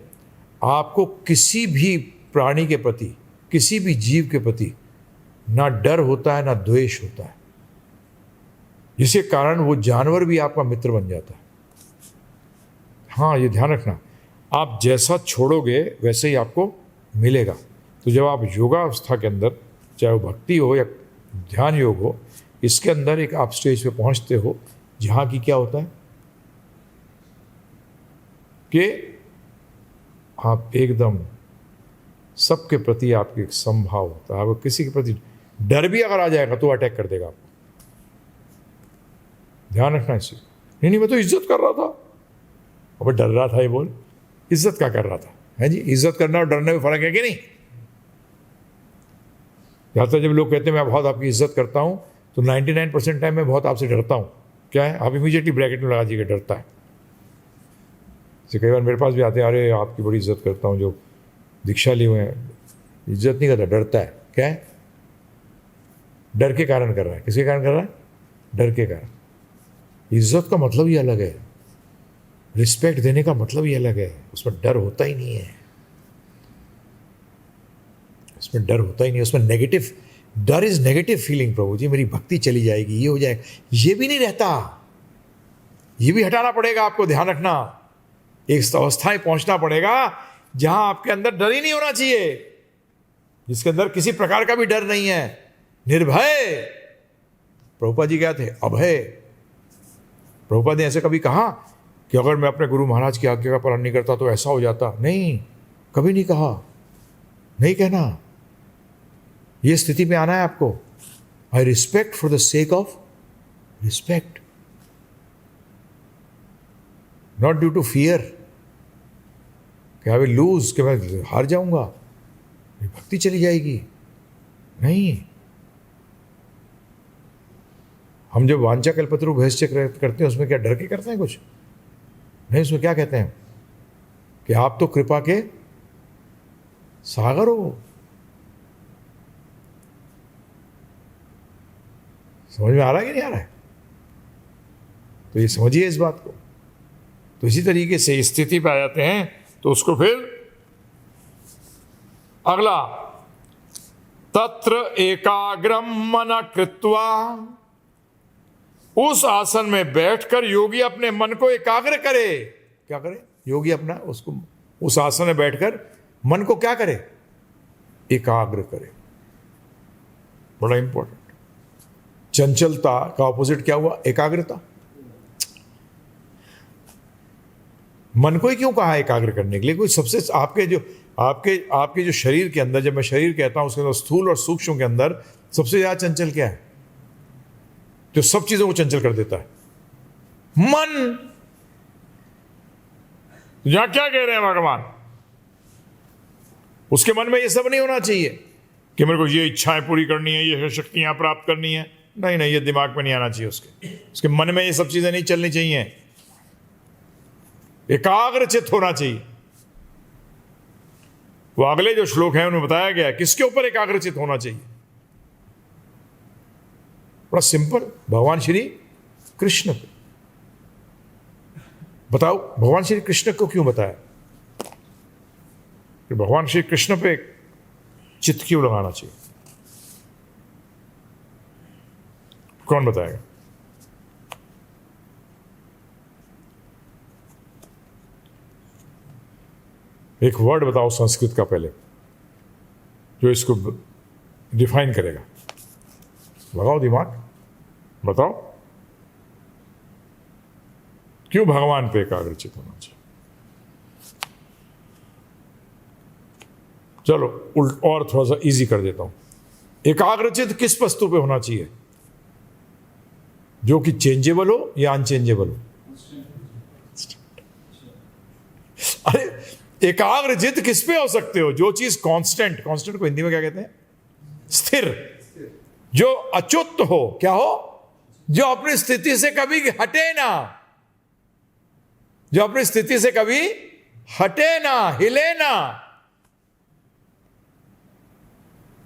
आपको किसी भी प्राणी के प्रति, किसी भी जीव के प्रति ना डर होता है ना द्वेष होता है, जिसके कारण वो जानवर भी आपका मित्र बन जाता है। हाँ, ये ध्यान रखना, आप जैसा छोड़ोगे वैसे ही आपको मिलेगा। तो जब आप योगावस्था के अंदर, चाहे वो भक्ति हो या ध्यान योग हो, इसके अंदर एक आप स्टेज पे पहुंचते हो जहाँ की क्या होता है कि आप एकदम सबके प्रति आपके एक संभाव होता है। आपको किसी के प्रति डर भी अगर आ जाएगा तो अटैक कर देगा आपको। ध्यान रखना इसे। नहीं, मैं तो इज्जत कर रहा था। अब डर रहा था, ये बोल, इज्जत क्या कर रहा था? है जी, इज्जत करना और डरने में फर्क है कि नहीं? ज़्यादातर जब लोग कहते हैं मैं बहुत आपकी इज्जत करता हूं, तो 99% टाइम मैं बहुत आपसे डरता हूं। क्या है? आप इमीडिएटली ब्रैकेट में लगा दीजिए डरता है। जैसे कई बार मेरे पास भी आते हैं, अरे आपकी बड़ी इज्जत करता हूँ, जो दीक्षा लिए हुए हैं। इज्जत नहीं करता, डरता है। क्या है? डर के कारण कर रहा है। किसके कारण कर रहा है? डर के कारण। इज्जत का मतलब ही अलग है, रिस्पेक्ट देने का मतलब ही अलग है। उसमें डर होता ही नहीं है, उसमें डर होता ही नहीं। उसमें नेगेटिव, डर इज नेगेटिव फीलिंग। प्रभु जी मेरी भक्ति चली जाएगी, ये हो जाएगा, ये भी नहीं रहता। ये भी हटाना पड़ेगा आपको। ध्यान रखना, एक अवस्थाएं पहुंचना पड़ेगा जहां आपके अंदर डर ही नहीं होना चाहिए, जिसके अंदर किसी प्रकार का भी डर नहीं है, निर्भय। प्रभुपाद जी क्या थे? अभय। प्रभुपाद ने ऐसे कभी कहा कि अगर मैं अपने गुरु महाराज की आज्ञा का पालन नहीं करता तो ऐसा हो जाता? नहीं, कभी नहीं कहा, नहीं कहना। ये स्थिति में आना है आपको। I respect for the sake of respect, not due to fear कि आई विल लूज, कि मैं हार जाऊंगा, मेरी भक्ति चली जाएगी। नहीं, हम जब वांछा कल्पतरु भैंस करते हैं उसमें क्या डर के करते हैं? कुछ नहीं। उसमें क्या कहते हैं कि आप तो कृपा के सागर हो। समझ में आ रहा है कि नहीं आ रहा है? तो ये समझिए इस बात को। तो इसी तरीके से स्थिति पे आ जाते हैं तो उसको फिर अगला, तत्र एकाग्रम मन कृत्वा, उस आसन में बैठकर योगी अपने मन को एकाग्र करे। क्या करे योगी? अपना उसको उस आसन में बैठकर मन को क्या करे? एकाग्र करे। बड़ा इंपॉर्टेंट। चंचलता का ऑपोजिट क्या हुआ? एकाग्रता। मन को ही क्यों कहा एकाग्र करने के लिए? कोई सबसे आपके जो शरीर के अंदर, जब मैं शरीर कहता हूं उसके अंदर स्थूल और सूक्ष्म के अंदर सबसे ज्यादा चंचल क्या है? जो सब चीजों को चंचल कर देता है, मन। यहां क्या कह रहे हैं भगवान? उसके मन में ये सब नहीं होना चाहिए कि मेरे को ये इच्छाएं पूरी करनी है, ये शक्तियां प्राप्त करनी है। नहीं, ये दिमाग में नहीं आना चाहिए उसके मन में ये सब चीजें नहीं चलनी चाहिए। एकाग्रचित होना चाहिए। वो अगले जो श्लोक है उन्हें बताया गया किसके ऊपर एकाग्रचित होना चाहिए। बड़ा सिंपल, भगवान श्री कृष्ण पे। बताओ भगवान श्री कृष्ण को क्यों बताया? कि भगवान श्री कृष्ण पे चित्त क्यों लगाना चाहिए? कौन बताएगा? एक वर्ड बताओ संस्कृत का पहले जो इसको डिफाइन करेगा। लगाओ दिमाग, बताओ क्यों भगवान पे एकाग्रचित होना चाहिए? चलो और थोड़ा सा इजी कर देता हूं। एकाग्रचित किस वस्तु पे होना चाहिए? जो कि चेंजेबल हो या अनचेंजेबल हो? अरे एकाग्रचित किस पे हो सकते हो? जो चीज कांस्टेंट को हिंदी में क्या कहते हैं? स्थिर। जो अच्युत हो, क्या हो? जो अपनी स्थिति से कभी हटे ना, जो अपनी स्थिति से कभी हटे ना, हिले ना।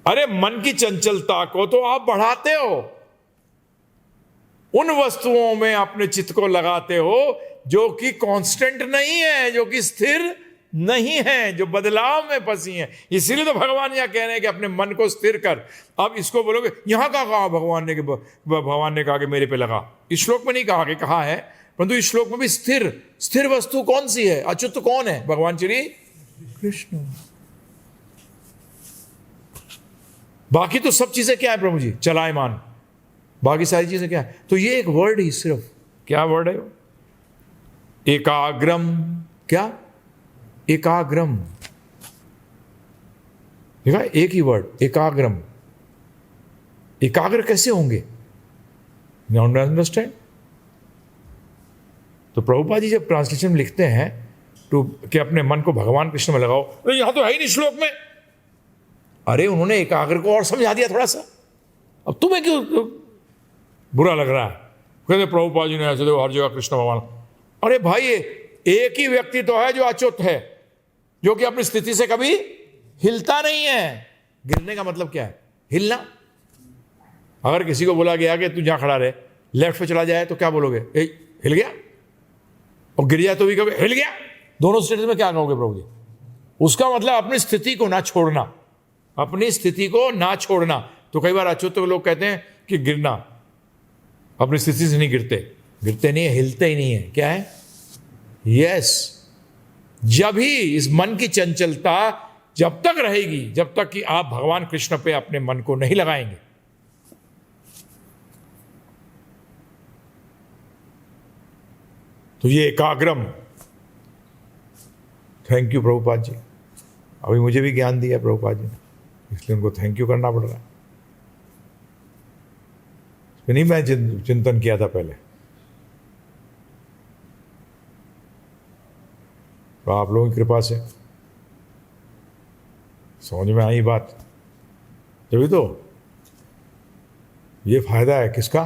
अरे मन की चंचलता को तो आप बढ़ाते हो, उन वस्तुओं में अपने चित्त को लगाते हो जो कि कांस्टेंट नहीं है, जो कि स्थिर नहीं है, जो बदलाव में फंसी है। इसीलिए तो भगवान यहां कह रहे हैं कि अपने मन को स्थिर कर। अब इसको बोलोगे यहां का कहा भगवान ने कहा कि मेरे पे लगा। इस श्लोक में नहीं कहा कि कहा है, परंतु इस श्लोक में भी स्थिर वस्तु कौन सी है? अच्युत कौन है? भगवान श्री कृष्ण। बाकी तो सब चीजें क्या है प्रभु जी? चलायमान। बाकी सारी चीजें क्या है? तो ये एक वर्ड ही सिर्फ, क्या वर्ड है? एकाग्रम। क्या? एकाग्रम। देखा, एक ही वर्ड, एकाग्रम। एकाग्र कैसे होंगे? Don't understand. तो प्रभुपाद जी जब ट्रांसलेशन में लिखते हैं तो कि अपने मन को भगवान कृष्ण में लगाओ, तो यहां तो है ही नहीं श्लोक में। अरे उन्होंने एकाग्र को और समझा दिया थोड़ा सा। अब तुम्हें क्यों बुरा लग रहा है? कहते प्रभुपाद जी ने ऐसे देखो हर जगह कृष्ण भगवान। अरे भाई एक ही व्यक्ति तो है जो अच्युत है, जो कि अपनी स्थिति से कभी हिलता नहीं है। गिरने का मतलब क्या है? हिलना। अगर किसी को बोला गया कि तू जहां खड़ा रहे, लेफ्ट पे चला जाए तो क्या बोलोगे? हिल गया। और गिर जाए तो भी कहोगे हिल गया। दोनों स्टेटस में क्या कहोगे प्रभु जी? उसका मतलब अपनी स्थिति को ना छोड़ना, अपनी स्थिति को ना छोड़ना। तो कई बार अच्युत लोग कहते हैं कि गिरना, अपनी स्थिति से नहीं गिरते नहीं है, हिलते ही नहीं है। क्या है? यस। जब ही इस मन की चंचलता जब तक रहेगी, जब तक कि आप भगवान कृष्ण पे अपने मन को नहीं लगाएंगे। तो ये एकाग्रम। Thank you Prabhupada ji. अभी मुझे भी ज्ञान दिया प्रभुपाद जी ने, इसलिए उनको थैंक यू करना पड़ रहा है। नहीं मैं चिंतन किया था पहले, तो आप लोगों की कृपा से समझ में आई बात। तभी तो ये फायदा है किसका?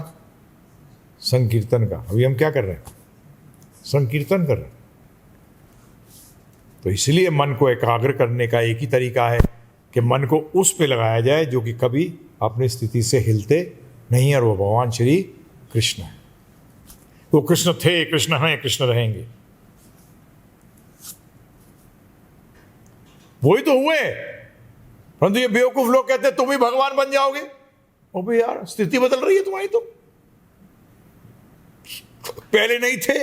संकीर्तन का। अभी हम क्या कर रहे हैं? संकीर्तन कर रहे हैं। तो इसलिए मन को एकाग्र करने का एक ही तरीका है कि मन को उस पे लगाया जाए जो कि कभी अपनी स्थिति से हिलते नहीं है, और वो भगवान श्री कृष्ण है। वो कृष्ण थे, कृष्ण हैं, कृष्ण रहेंगे। वही तो हुए। परंतु ये बेवकूफ लोग कहते हैं तुम ही भगवान बन जाओगे। ओ भाई यार, स्थिति बदल रही है तुम्हारी। तो पहले नहीं थे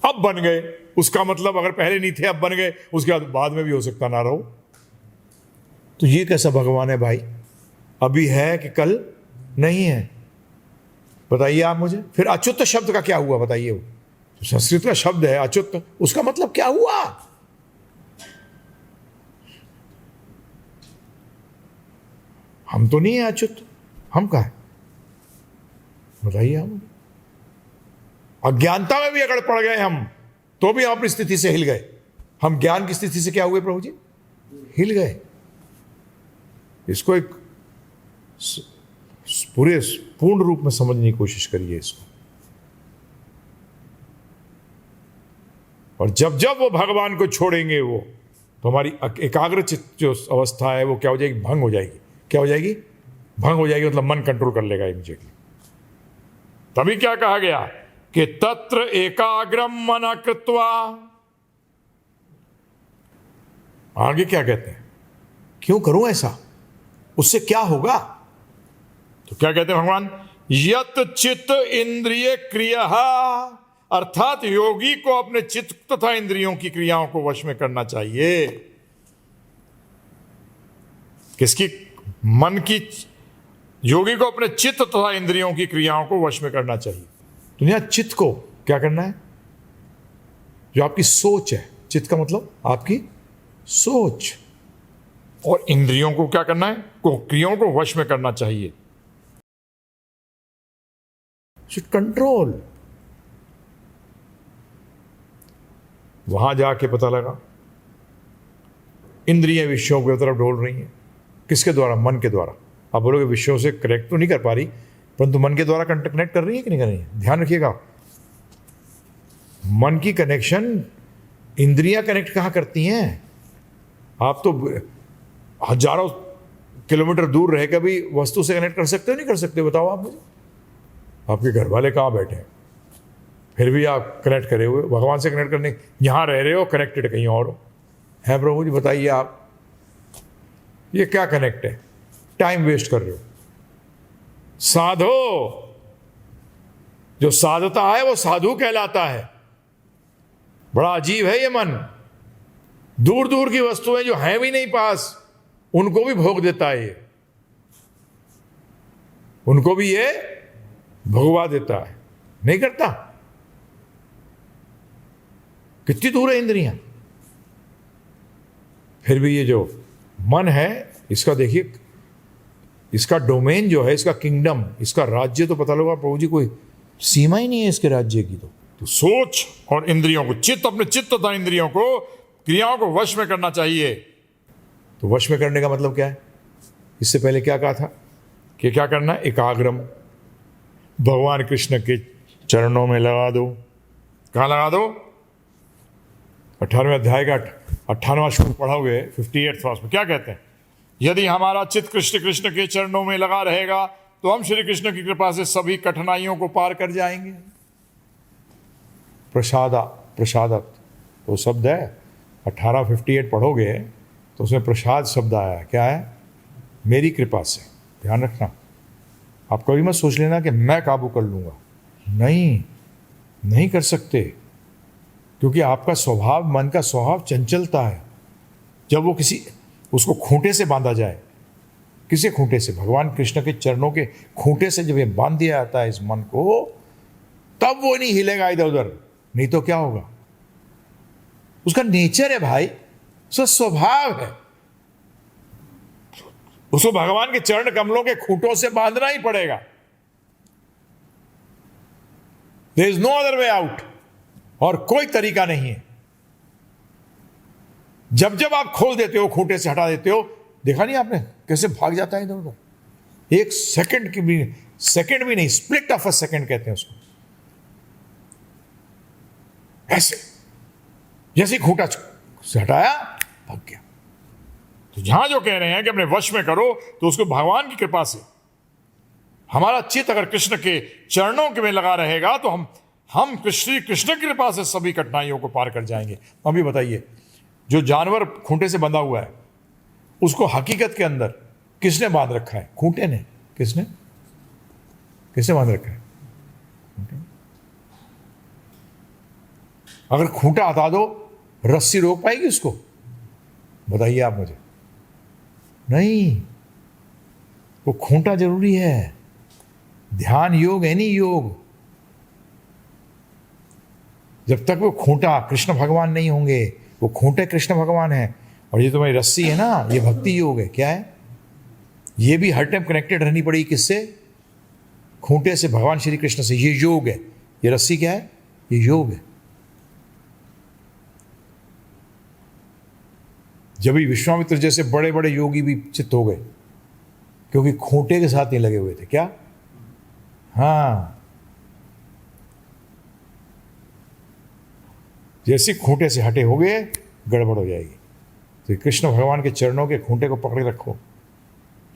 अब बन गए, उसका मतलब अगर पहले नहीं थे अब बन गए, उसके बाद में भी हो सकता ना रहो। तो ये कैसा भगवान है भाई? अभी है कि कल नहीं है? बताइए आप मुझे। फिर अच्युत शब्द का क्या हुआ बताइए? वो तो संस्कृत का शब्द है अच्युत, उसका मतलब क्या हुआ? हम तो नहीं है अच्युत, हम कहाँ है बताइए आप। अज्ञानता में भी अगर पड़ गए हम, तो भी हम अपनी स्थिति से हिल गए। हम ज्ञान की स्थिति से क्या हुए प्रभु जी? हिल गए। इसको एक पूर्ण रूप में समझने की कोशिश करिए इसको। और जब जब वो भगवान को छोड़ेंगे वो, तो हमारी एकाग्रचित्त जो अवस्था है वो क्या हो जाएगी? भंग हो जाएगी। क्या हो जाएगी? भंग हो जाएगी, मतलब मन कंट्रोल कर लेगा इमीडिएटली। तभी क्या कहा गया कि तत्र एकाग्रम मन कृत्वा। आगे क्या कहते हैं? क्यों करूं ऐसा? उससे क्या होगा? तो क्या कहते हैं भगवान? यत चित्त इंद्रिय क्रिया, अर्थात योगी को अपने चित्त तथा इंद्रियों की क्रियाओं को वश में करना चाहिए। किसकी? मन की। योगी को अपने चित्त तथा इंद्रियों की क्रियाओं को वश में करना चाहिए। तो यहां चित्त को क्या करना है? जो आपकी सोच है। चित्त का मतलब आपकी सोच। और इंद्रियों को क्या करना है? क्रियाओं को वश में करना चाहिए। Should control. वहां जाके पता लगा इंद्रियां विषयों की तरफ डोल रही हैं। किसके द्वारा? मन के द्वारा। आप बोलोगे विषयों से कनेक्ट तो नहीं कर पा रही, परंतु मन के द्वारा कनेक्ट कर रही है कि नहीं कर रही है? ध्यान रखिएगा, मन की कनेक्शन इंद्रियां कनेक्ट कहां करती हैं? आप तो हजारों किलोमीटर दूर रह के भी वस्तु से कनेक्ट कर सकते हो नहीं कर सकते? बताओ आप मुझे। आपके घर वाले कहाँ बैठे हैं, फिर भी आप कनेक्ट करे हुए भगवान से कनेक्ट करने, यहां रह रहे हो कनेक्टेड कहीं और हो। है प्रभु जी बताइए आप, ये क्या कनेक्ट है? टाइम वेस्ट कर रहे हो। साधो, जो साधता है वो साधु कहलाता है। बड़ा अजीब है ये मन। दूर दूर की वस्तुएं जो हैं भी नहीं पास, उनको भी भोग देता है ये, उनको भी ये भोगवा देता है। नहीं करता? कितनी दूर है इंद्रियां। फिर भी ये जो मन है, इसका देखिए, इसका डोमेन जो है, इसका किंगडम, इसका राज्य तो पता लगा प्रभु जी कोई सीमा ही नहीं है इसके राज्य की। तो सोच और इंद्रियों को, चित्त, अपने चित्त तथा इंद्रियों को, क्रियाओं को वश में करना चाहिए। तो वश में करने का मतलब क्या है? इससे पहले क्या कहा था कि क्या करना है? एकाग्रम। भगवान कृष्ण के चरणों में लगा दो। कहां लगा दो? 18वें अध्याय का 98वां श्लोक पढ़ोगे 58 वर्ष में क्या कहते हैं? यदि हमारा चित्त कृष्ण कृष्ण के चरणों में लगा रहेगा तो हम श्री कृष्ण की कृपा से सभी कठिनाइयों को पार कर जाएंगे। प्रसादत तो शब्द है। 1858 पढ़ोगे तो उसमें प्रसाद शब्द आया है। क्या है? मेरी कृपा से। ध्यान रखना, आप कभी मत सोच लेना कि मैं काबू कर लूंगा। नहीं कर सकते, क्योंकि आपका स्वभाव, मन का स्वभाव चंचलता है। जब वो उसको खूंटे से बांधा जाए, किसी खूंटे से? भगवान कृष्ण के चरणों के खूंटे से जब ये बांध दिया जाता है इस मन को, तब वो नहीं हिलेगा इधर उधर। नहीं तो क्या होगा? उसका नेचर है भाई, उसका स्वभाव है। उसको भगवान के चरण कमलों के खूंटों से बांधना ही पड़ेगा। There is no other way out. और कोई तरीका नहीं है। जब जब आप खोल देते हो, खूंटे से हटा देते हो, देखा नहीं आपने कैसे भाग जाता है इधर उधर? एक सेकंड भी नहीं, स्प्लिट ऑफ अ सेकंड कहते हैं उसको। ऐसे जैसे खूंटा से हटाया, भाग गया। तो यहां जो कह रहे हैं कि अपने वश में करो, तो उसको भगवान की कृपा से, हमारा चित्त अगर कृष्ण के चरणों के में लगा रहेगा तो हम कृष्ण की कृपा से सभी कठिनाइयों को पार कर जाएंगे। अभी बताइए, जो जानवर खूंटे से बंधा हुआ है, उसको हकीकत के अंदर किसने बांध रखा है? खूंटे ने। किसने बांध रखा है? अगर खूंटा हटा दो, रस्सी रोक पाएगी उसको? बताइए आप मुझे। नहीं, वो खूंटा जरूरी है। ध्यान योग है नहीं योग। जब तक वो खूंटा कृष्ण भगवान नहीं होंगे, वो खूंटे कृष्ण भगवान है। और ये तुम्हारी रस्सी है ना, ये भक्ति योग है। क्या है? ये भी हर टाइम कनेक्टेड रहनी पड़ेगी। किससे? खूंटे से, भगवान श्री कृष्ण से। ये योग है। ये रस्सी क्या है? ये योग है। जब भी विश्वामित्र जैसे बड़े बड़े योगी भी चित्त हो गए, क्योंकि खूंटे के साथ नहीं लगे हुए थे। क्या? हाँ, जैसे खूंटे से हटे हो गए, गड़बड़ हो जाएगी। तो कृष्ण भगवान के चरणों के खूंटे को पकड़े रखो,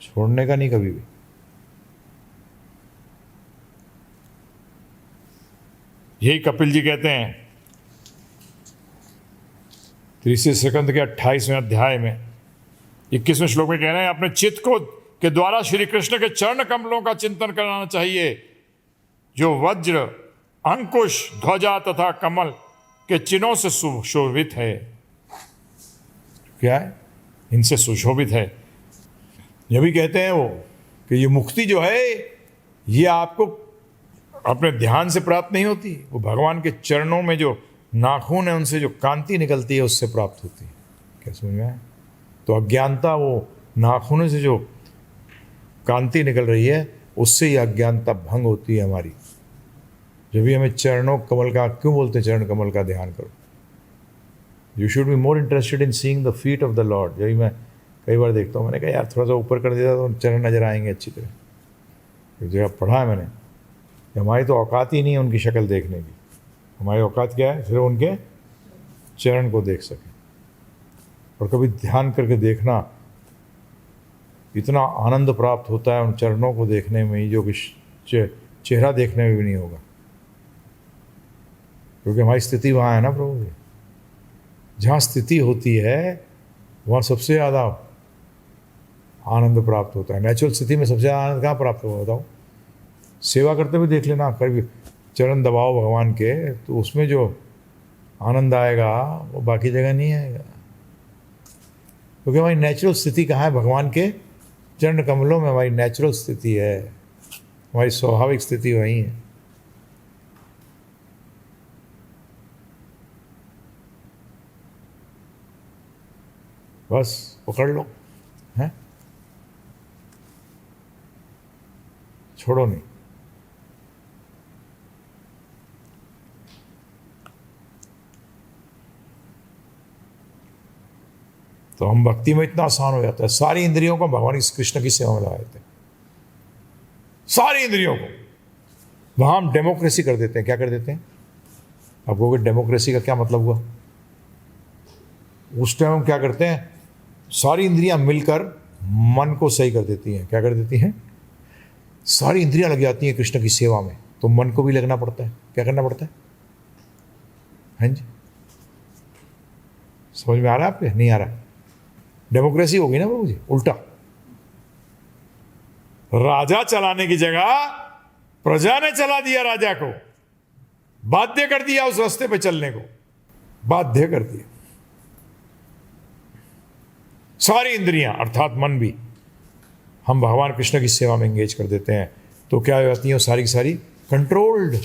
छोड़ने का नहीं कभी भी। यही कपिल जी कहते हैं 30 सेकंड के 28वें अध्याय में 21वें श्लोक में कह रहे हैं, अपने चित्त को के द्वारा श्री कृष्ण के चरण कमलों का चिंतन कराना चाहिए, जो वज्र, अंकुश, ध्वजा तथा कमल के चिन्हों से सुशोभित है। क्या है? इनसे सुशोभित है। यह भी कहते हैं वो कि ये मुक्ति जो है, ये आपको अपने ध्यान से प्राप्त नहीं होती, वो भगवान के चरणों में जो नाखून है उनसे जो कांति निकलती है उससे प्राप्त होती है। क्या समझ में आया? तो अज्ञानता, वो नाखूनों से जो कांति निकल रही है उससे ही अज्ञानता भंग होती है हमारी। जब भी हमें चरणों कमल का, क्यों बोलते हैं चरण कमल का ध्यान करो? You should be more interested in seeing the feet of the Lord. जब भी मैं कई बार देखता हूँ, मैंने कहा यार थोड़ा सा ऊपर कर दिया तो चरण नजर आएंगे अच्छी तरह। एक जगह पढ़ा है मैंने, हमारी तो औकात ही नहीं है उनकी शक्ल देखने की। हमारी औकात क्या है? सिर्फ उनके चरण को देख सकें। और कभी ध्यान करके देखना, इतना आनंद प्राप्त होता है उन चरणों को देखने में ही, जो कि चेहरा देखने में भी नहीं होगा। क्योंकि हमारी स्थिति वहाँ है ना प्रभु जी। जहाँ स्थिति होती है वहाँ सबसे ज़्यादा आनंद प्राप्त होता है। नेचुरल स्थिति में सबसे ज़्यादा आनंद कहाँ प्राप्त होगा बताओ? सेवा करते हुए देख लेना, कभी चरण दबाओ भगवान के, तो उसमें जो आनंद आएगा वो बाकी जगह नहीं आएगा। क्योंकि हमारी नेचुरल स्थिति कहाँ है? भगवान के चरण कमलों में हमारी नेचुरल स्थिति है, हमारी स्वाभाविक स्थिति वहीं है। बस पकड़ लो, हैं? छोड़ो नहीं। तो हम भक्ति में इतना आसान हो जाता है। सारी इंद्रियों को भगवान कृष्ण की सेवा में लगा देते हैं, सारी इंद्रियों को। वहां हम डेमोक्रेसी कर देते हैं। क्या कर देते हैं? आप कहोगे डेमोक्रेसी का क्या मतलब हुआ? उस टाइम हम क्या करते हैं? सारी इंद्रियां मिलकर मन को सही कर देती हैं। क्या कर देती हैं? सारी इंद्रियां लग जाती हैं कृष्ण की सेवा में, तो मन को भी लगना पड़ता है। क्या करना पड़ता है? हाँ जी, समझ में आ रहा है आपके? नहीं आ रहा? डेमोक्रेसी होगी ना प्रभु जी, उल्टा। राजा चलाने की जगह प्रजा ने चला दिया राजा को, बाध्य कर दिया उस रास्ते पे चलने को, बाध्य कर दिया। सारी इंद्रियां अर्थात मन भी हम भगवान कृष्ण की सेवा में एंगेज कर देते हैं, तो क्या हो जाती है सारी की सारी कंट्रोल्ड।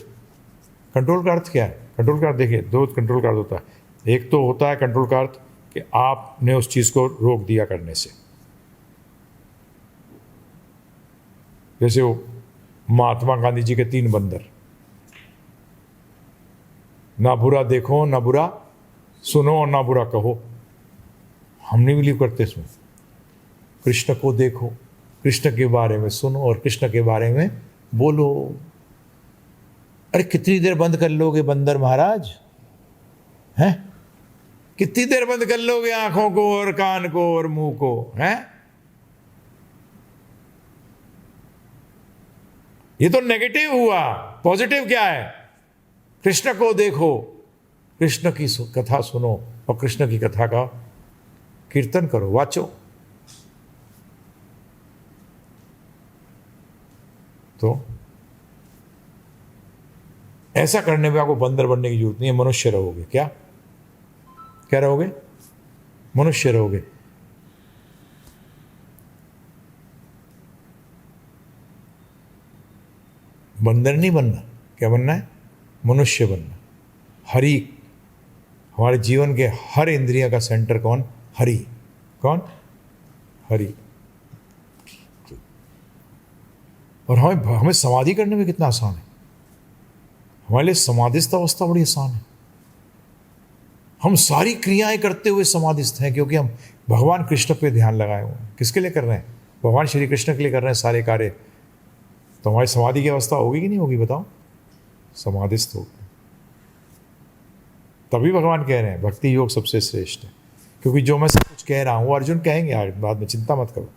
कंट्रोल का अर्थ क्या है? कंट्रोल का अर्थ देखिए, दो कंट्रोल का अर्थ होता है। एक तो होता है कंट्रोल का अर्थ कि आपने उस चीज को रोक दिया करने से। जैसे वो महात्मा गांधी जी के 3 बंदर, ना बुरा देखो, ना बुरा सुनो और ना बुरा कहो। हम नहीं बिलीव करते इसमें। कृष्ण को देखो, कृष्ण के बारे में सुनो और कृष्ण के बारे में बोलो। अरे कितनी देर बंद कर लोगे बंदर महाराज? हैं? कितनी देर बंद कर लोगे आंखों को और कान को और मुंह को? हैं? ये तो नेगेटिव हुआ। पॉजिटिव क्या है? कृष्ण को देखो, कृष्ण की कथा सुनो और कृष्ण की कथा का कीर्तन करो, वाचो। तो ऐसा करने में आपको बंदर बनने की जरूरत नहीं है, मनुष्य रहोगे। क्या क्या रहोगे? मनुष्य रहोगे। बंदर नहीं बनना। क्या बनना है? मनुष्य बनना। हरि, हमारे जीवन के हर इंद्रिय का सेंटर कौन? हरि। कौन? हरि। और हमें समाधि करने में कितना आसान है। हमारे लिए समाधिस्थ अवस्था बड़ी आसान है। हम सारी क्रियाएं करते हुए समाधिस्थ हैं, क्योंकि हम भगवान कृष्ण पे ध्यान लगाए हुए हैं। किसके लिए कर रहे हैं? भगवान श्री कृष्ण के लिए कर रहे हैं सारे कार्य। तो हमारी समाधि की अवस्था होगी कि नहीं होगी? बताओ। समाधिस्थ होगी। तभी भगवान कह रहे हैं भक्ति योग सबसे श्रेष्ठ है। क्योंकि जो मैं सब कुछ कह रहा हूं, अर्जुन कहेंगे आज बाद में, चिंता मत करो।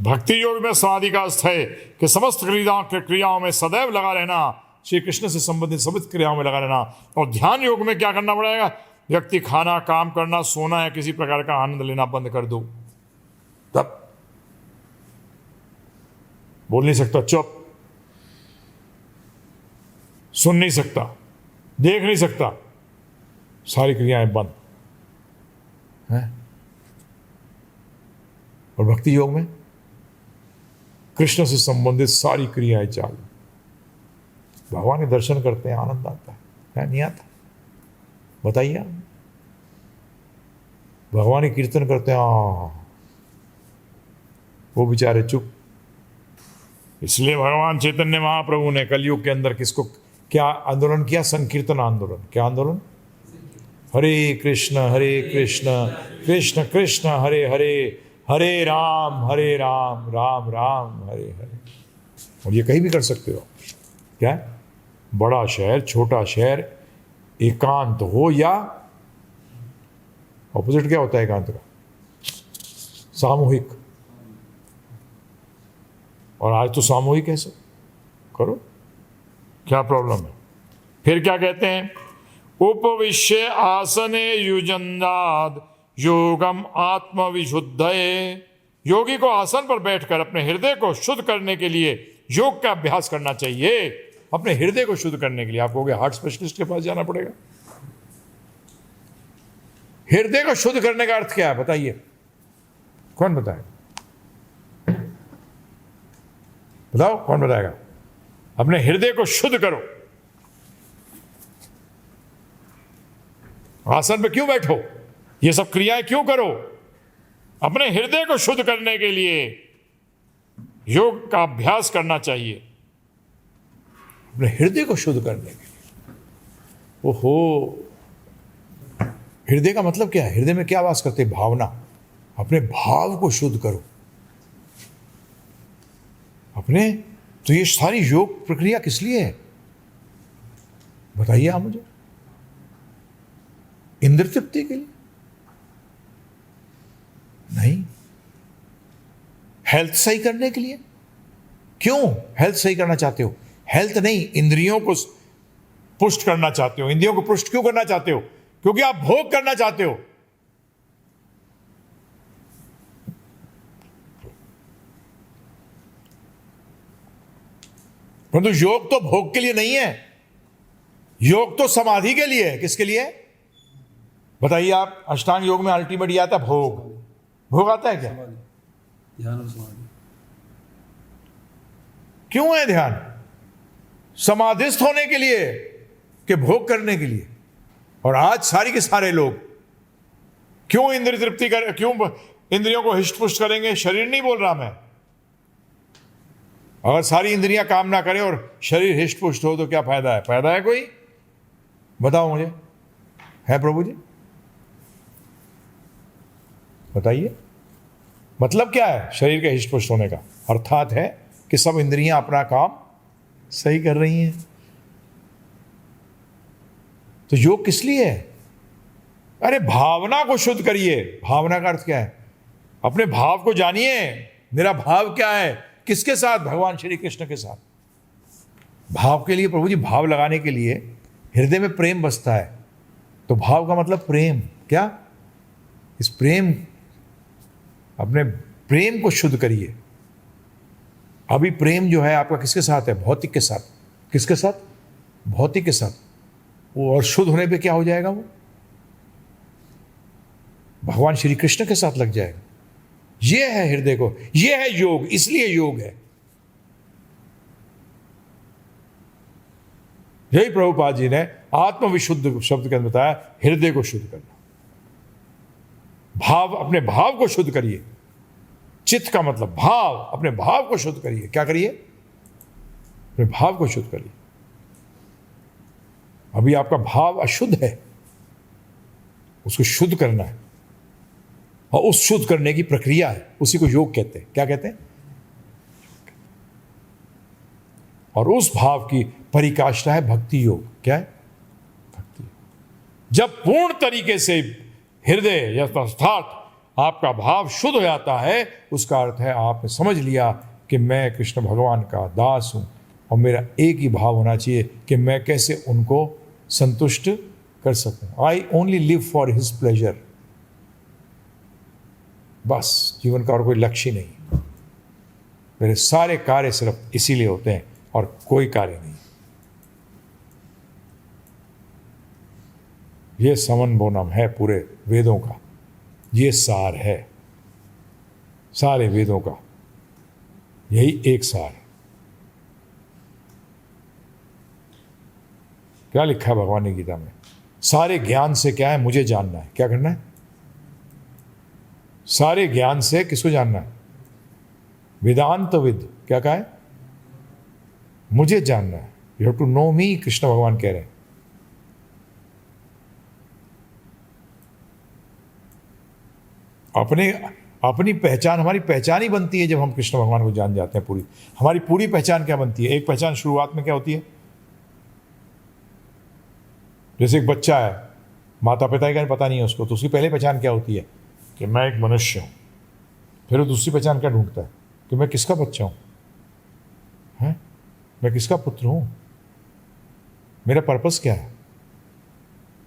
भक्ति योग में समाधि का अर्थ है कि समस्त क्रियाओं में सदैव लगा रहना, श्री कृष्ण से संबंधित समस्त क्रियाओं में लगा रहना। और ध्यान योग में क्या करना पड़ेगा? व्यक्ति खाना, काम करना, सोना या किसी प्रकार का आनंद लेना बंद कर दो। तब बोल नहीं सकता, चुप, सुन नहीं सकता, देख नहीं सकता, सारी क्रियाएं बंद है। और भक्ति योग में कृष्ण से संबंधित सारी क्रियाएं चालू। भगवान के दर्शन करते हैं, आनंद आता है नहीं आता? बताइए। भगवान के कीर्तन करते हैं, वो बेचारे चुप। इसलिए भगवान चैतन्य महाप्रभु ने कलयुग के अंदर किसको क्या आंदोलन किया? संकीर्तन आंदोलन। क्या आंदोलन? हरे कृष्ण कृष्ण कृष्ण हरे हरे, हरे राम राम राम हरे हरे। और ये कहीं भी कर सकते हो। क्या? बड़ा शहर, छोटा शहर, एकांत हो या ऑपोजिट क्या होता है एकांत का? सामूहिक। और आज तो सामूहिक है, सब करो, क्या प्रॉब्लम है? फिर क्या कहते हैं? उपविश्य आसने युजन्नाद योगम आत्मविशुद्धये। योगी को आसन पर बैठकर अपने हृदय को शुद्ध करने के लिए योग का अभ्यास करना चाहिए। अपने हृदय को शुद्ध करने के लिए आप कहोगे हार्ट स्पेशलिस्ट के पास जाना पड़ेगा। हृदय को शुद्ध करने का अर्थ क्या है? बताइए, कौन बताएगा? बताओ, कौन बताएगा? अपने हृदय को शुद्ध करो। आसन पे क्यों बैठो? ये सब क्रियाएं क्यों करो? अपने हृदय को शुद्ध करने के लिए योग का अभ्यास करना चाहिए। अपने हृदय को शुद्ध करने के लिए। ओहो, हृदय का मतलब क्या है? हृदय में क्या वास करते? भावना। अपने भाव को शुद्ध करो अपने। तो ये सारी योग प्रक्रिया किस लिए है? बताइए आप मुझे। इंद्र तृप्ति के लिए नहीं, हेल्थ सही करने के लिए। क्यों हेल्थ सही करना चाहते हो? हेल्थ नहीं, इंद्रियों को पुष्ट करना चाहते हो। इंद्रियों को पुष्ट क्यों करना चाहते हो? क्योंकि आप भोग करना चाहते हो। परंतु योग तो भोग के लिए नहीं है, योग तो समाधि के लिए है। किसके लिए? बताइए आप। अष्टांग योग में अल्टीमेट ये आता है भोग। भोग आता है क्या? ध्यान और समाधि। क्यों है ध्यान? समाधिस्थ होने के लिए कि भोग करने के लिए? और आज सारी के सारे लोग क्यों इंद्रिय तृप्ति कर, क्यों इंद्रियों को हिष्ट पुष्ट करेंगे? शरीर नहीं बोल रहा मैं। अगर सारी इंद्रियां काम ना करें और शरीर हिष्ट पुष्ट हो तो क्या फायदा है? फायदा है कोई? बताओ मुझे, है प्रभु जी? बताइए। मतलब क्या है शरीर के हिष्ट पुष्ट होने का? अर्थात है कि सब इंद्रियां अपना काम सही कर रही हैं। तो योग किस लिए है? अरे भावना को शुद्ध करिए। भावना का अर्थ क्या है? अपने भाव को जानिए। मेरा भाव क्या है? किसके साथ? भगवान श्री कृष्ण के साथ। भाव के लिए प्रभु जी, भाव लगाने के लिए हृदय में प्रेम बसता है। तो भाव का मतलब प्रेम। क्या? इस प्रेम, अपने प्रेम को शुद्ध करिए। अभी प्रेम जो है आपका किसके साथ है? भौतिक के साथ। किसके साथ? भौतिक के साथ। वो और शुद्ध होने पे क्या हो जाएगा? वो भगवान श्री कृष्ण के साथ लग जाएगा। ये है हृदय को, ये है योग, इसलिए योग है। यही प्रभुपाद जी ने आत्मविशुद्ध शब्द के अंदर बताया, हृदय को शुद्ध करना। भाव, अपने भाव को शुद्ध करिए। चित्त का मतलब भाव, अपने भाव को शुद्ध करिए। क्या करिए? अपने भाव को शुद्ध करिए। अभी आपका भाव अशुद्ध है, उसको शुद्ध करना है, और उस शुद्ध करने की प्रक्रिया है, उसी को योग कहते हैं। क्या कहते हैं? और उस भाव की परिकाष्ठा है भक्ति योग। क्या है? भक्ति। जब पूर्ण तरीके से हृदय या अर्थात आपका भाव शुद्ध हो जाता है, उसका अर्थ है आपने समझ लिया कि मैं कृष्ण भगवान का दास हूं और मेरा एक ही भाव होना चाहिए कि मैं कैसे उनको संतुष्ट कर सकूं। I only live for his pleasure. बस जीवन का और कोई लक्ष्य नहीं। मेरे सारे कार्य सिर्फ इसीलिए होते हैं और कोई कार्य नहीं। ये समन बोनम है पूरे वेदों का, ये सार है सारे वेदों का, यही एक सार है। क्या लिखा है भगवान ने गीता में? सारे ज्ञान से क्या है? मुझे जानना है। क्या करना है? सारे ज्ञान से किसको जानना है? वेदांत विद। क्या कहा है? मुझे जानना है। यू हैव टू नो मी, कृष्ण भगवान कह रहे हैं। अपनी पहचान, हमारी पहचान ही बनती है जब हम कृष्ण भगवान को जान जाते हैं पूरी। हमारी पूरी पहचान क्या बनती है? एक पहचान शुरुआत में क्या होती है? जैसे एक बच्चा है, माता पिता का पता नहीं है उसको, तो उसकी पहली पहचान क्या होती है? कि मैं एक मनुष्य हूं। फिर वो दूसरी पहचान क्या ढूंढता है? कि मैं किसका बच्चा हूं, है? मैं किसका पुत्र हूं, मेरा पर्पस क्या है,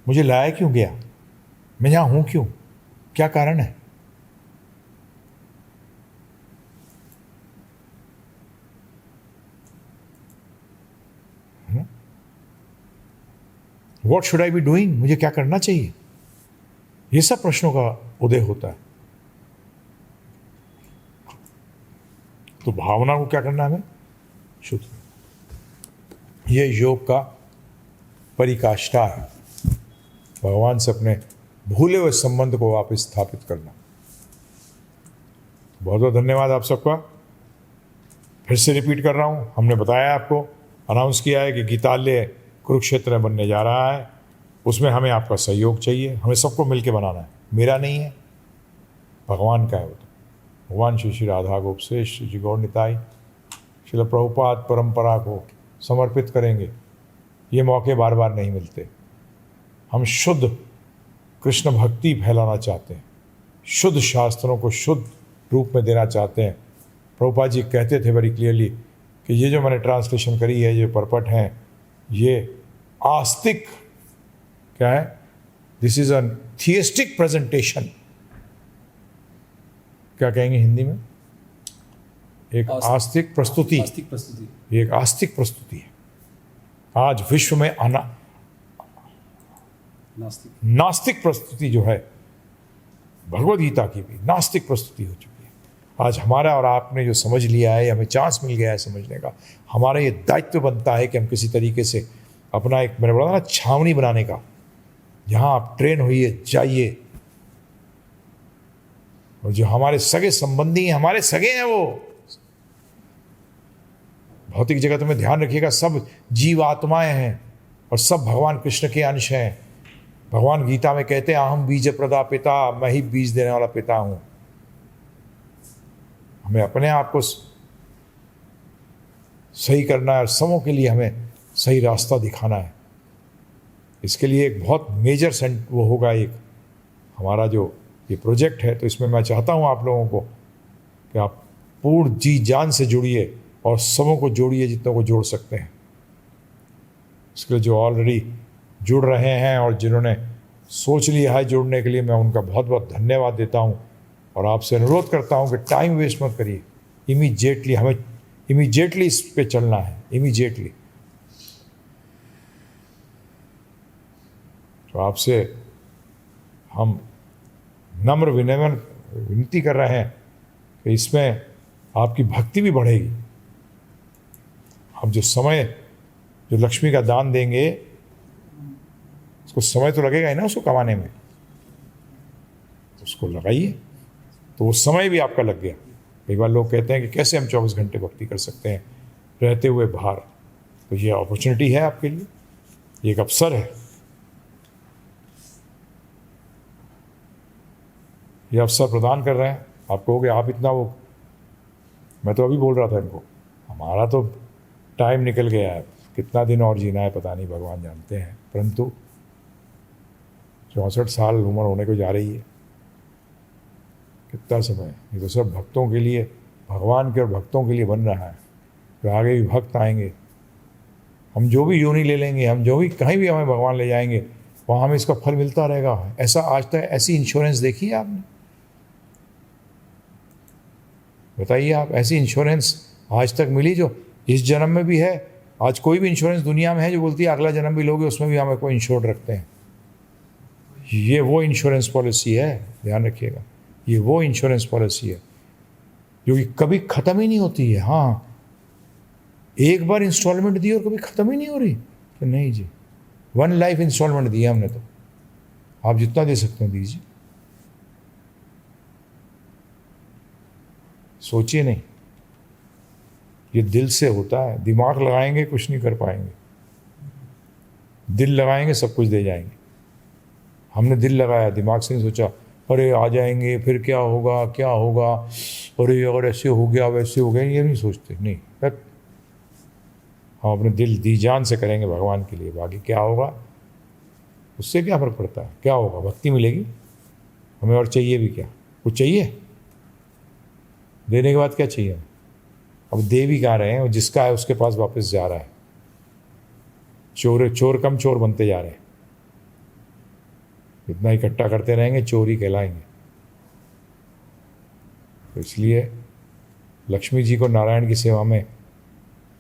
मुझे लाया क्यों गया, मैं यहां हूं क्यों, क्या कारण है? What should I be doing? मुझे क्या करना चाहिए? ये सब प्रश्नों का उदय होता है। तो भावना को क्या करना है? हमें शुद्ध। ये योग का परिकाष्ठा है, भगवान से अपने भूले हुए संबंध को वापस स्थापित करना। बहुत बहुत धन्यवाद आप सबका। फिर से रिपीट कर रहा हूं, हमने बताया आपको, अनाउंस किया है कि गीतालय कुरुक्षेत्र बनने जा रहा है। उसमें हमें आपका सहयोग चाहिए, हमें सबको मिलकर बनाना है। मेरा नहीं है, भगवान का है। वो तो भगवान श्री श्री राधा गोप से श्री जी गौर निताई श्रील प्रभुपाद परंपरा को समर्पित करेंगे। ये मौके बार बार नहीं मिलते। हम शुद्ध कृष्ण भक्ति फैलाना चाहते हैं, शुद्ध शास्त्रों को शुद्ध रूप में देना चाहते हैं। प्रभुपाद जी कहते थे वेरी क्लियरली कि ये जो मैंने ट्रांसलेशन करी है, ये परपट हैं, ये आस्तिक क्या है? This is a theistic presentation. क्या कहेंगे हिंदी में? एक आस्तिक प्रस्तुति। आस्तिक प्रस्तुति। ये एक आस्तिक प्रस्तुति है। आज विश्व में नास्तिक प्रस्तुति जो है, भगवद गीता की भी नास्तिक प्रस्तुति हो चुकी है। आज हमारा और आपने जो समझ लिया है, हमें चांस मिल गया है समझने का, हमारा ये दायित्व बनता है कि हम किसी तरीके से अपना एक, मैंने बोला ना, छावनी बनाने का, जहां आप ट्रेन होइए, जाइए, और जो हमारे सगे संबंधी हैं, हमारे सगे हैं, वो भौतिक जगत में ध्यान रखिएगा, सब जीव आत्माएं हैं और सब भगवान कृष्ण के अंश हैं। भगवान गीता में कहते हैं, अहम बीज प्रदा पिता, मैं ही बीज देने वाला पिता हूं। हमें अपने आप को सही करना है और सबों के लिए हमें सही रास्ता दिखाना है। इसके लिए एक बहुत मेजर वो होगा, एक हमारा जो ये प्रोजेक्ट है। तो इसमें मैं चाहता हूँ आप लोगों को कि आप पूर्ण जी जान से जुड़िए और सबों को जोड़िए जितनों को जोड़ सकते हैं। इसके लिए जो ऑलरेडी जुड़ रहे हैं और जिन्होंने सोच लिया है जुड़ने के लिए, मैं उनका बहुत बहुत धन्यवाद देता हूँ। और आपसे अनुरोध करता हूँ कि टाइम वेस्ट मत करिए, इमीडिएटली हमें इमीडिएटली इस पे चलना है, इमीडिएटली। तो आपसे हम नम्र विनती कर रहे हैं कि इसमें आपकी भक्ति भी बढ़ेगी। आप जो लक्ष्मी का दान देंगे, उसको समय तो लगेगा ही ना उसको कमाने में, तो उसको लगाइए, तो वो समय भी आपका लग गया। कई बार लोग कहते हैं कि कैसे हम 24 घंटे भक्ति कर सकते हैं रहते हुए बाहर। तो ये अपॉर्चुनिटी है आपके लिए, ये एक अवसर है, ये अवसर प्रदान कर रहे हैं। आप कहोगे आप इतना वो, मैं तो अभी बोल रहा था इनको, हमारा तो टाइम निकल गया है, कितना दिन और जीना है पता नहीं, भगवान जानते हैं। परंतु 64 साल उम्र होने को जा रही है, कितना समय, ये तो सब भक्तों के लिए, भगवान के और भक्तों के लिए बन रहा है। तो आगे भी भक्त आएंगे, हम जो भी योनि ले लेंगे, हम जो भी कहीं भी हमें भगवान ले जाएंगे, वहाँ हमें इसका फल मिलता रहेगा। ऐसा आज तक ऐसी इंश्योरेंस देखी है आपने? बताइए आप, ऐसी इंश्योरेंस आज तक मिली जो इस जन्म में भी है? आज कोई भी इंश्योरेंस दुनिया में है जो बोलती है अगला जन्म भी लोगे, उसमें भी हमें कोई इंश्योर्ड रखते हैं? ये वो इंश्योरेंस पॉलिसी है, ध्यान रखिएगा, ये वो इंश्योरेंस पॉलिसी है जो कि कभी ख़त्म ही नहीं होती है। हाँ, एक बार इंस्टॉलमेंट दी और कभी ख़त्म ही नहीं हो रही, तो नहीं जी, 1 लाइफ इंस्टॉलमेंट दिया हमने, तो आप जितना दे सकते हैं दीजिए। सोचिए नहीं, ये दिल से होता है। दिमाग लगाएंगे कुछ नहीं कर पाएंगे, दिल लगाएंगे सब कुछ दे जाएंगे। हमने दिल लगाया, दिमाग से नहीं सोचा अरे आ जाएंगे फिर क्या होगा क्या होगा, अरे अगर ऐसे हो गया वैसे हो गया, ये नहीं सोचते। नहीं, हम अपने दिल दी जान से करेंगे भगवान के लिए, बाकी क्या होगा उससे क्या फ़र्क पड़ता है। क्या होगा, भक्ति मिलेगी हमें, और चाहिए भी क्या, कुछ चाहिए? देने के बाद क्या चाहिए? अब दे भी कहाँ रहे हैं, जिसका है उसके पास वापस जा रहा है। चोर कम चोर बनते जा रहे हैं, इतना इकट्ठा करते रहेंगे चोर ही कहलाएंगे। तो इसलिए लक्ष्मी जी को नारायण की सेवा में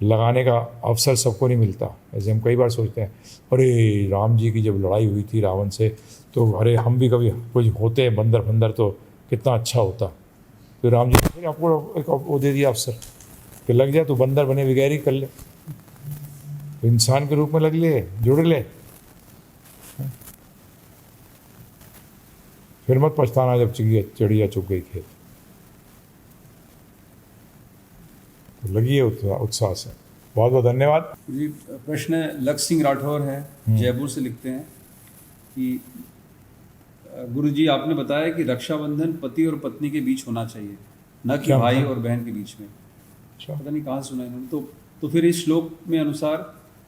लगाने का अवसर सबको नहीं मिलता। ऐसे हम कई बार सोचते हैं अरे राम जी की जब लड़ाई हुई थी रावण से, तो अरे हम भी कभी कुछ होते बंदर फंदर तो कितना अच्छा होता। तो राम जी ने आपको एक वो दे दिया अवसर कि लग जाए, तो बंदर बने बिगैरी कर ले, तो इंसान के रूप में लग ले, जुड़ ले, फिर मत पछताना जब चिड़िया चुग गई खेत। तो लगिए उत्साह से। बहुत बहुत धन्यवाद जी। प्रश्न लक्ष्य सिंह राठौर है, जयपुर से, लिखते हैं कि गुरुजी आपने बताया कि रक्षाबंधन पति और पत्नी के बीच होना चाहिए, न कि भाई और बहन के बीच में। पता नहीं कहाँ सुना इन्होंने। तो फिर इस श्लोक में अनुसार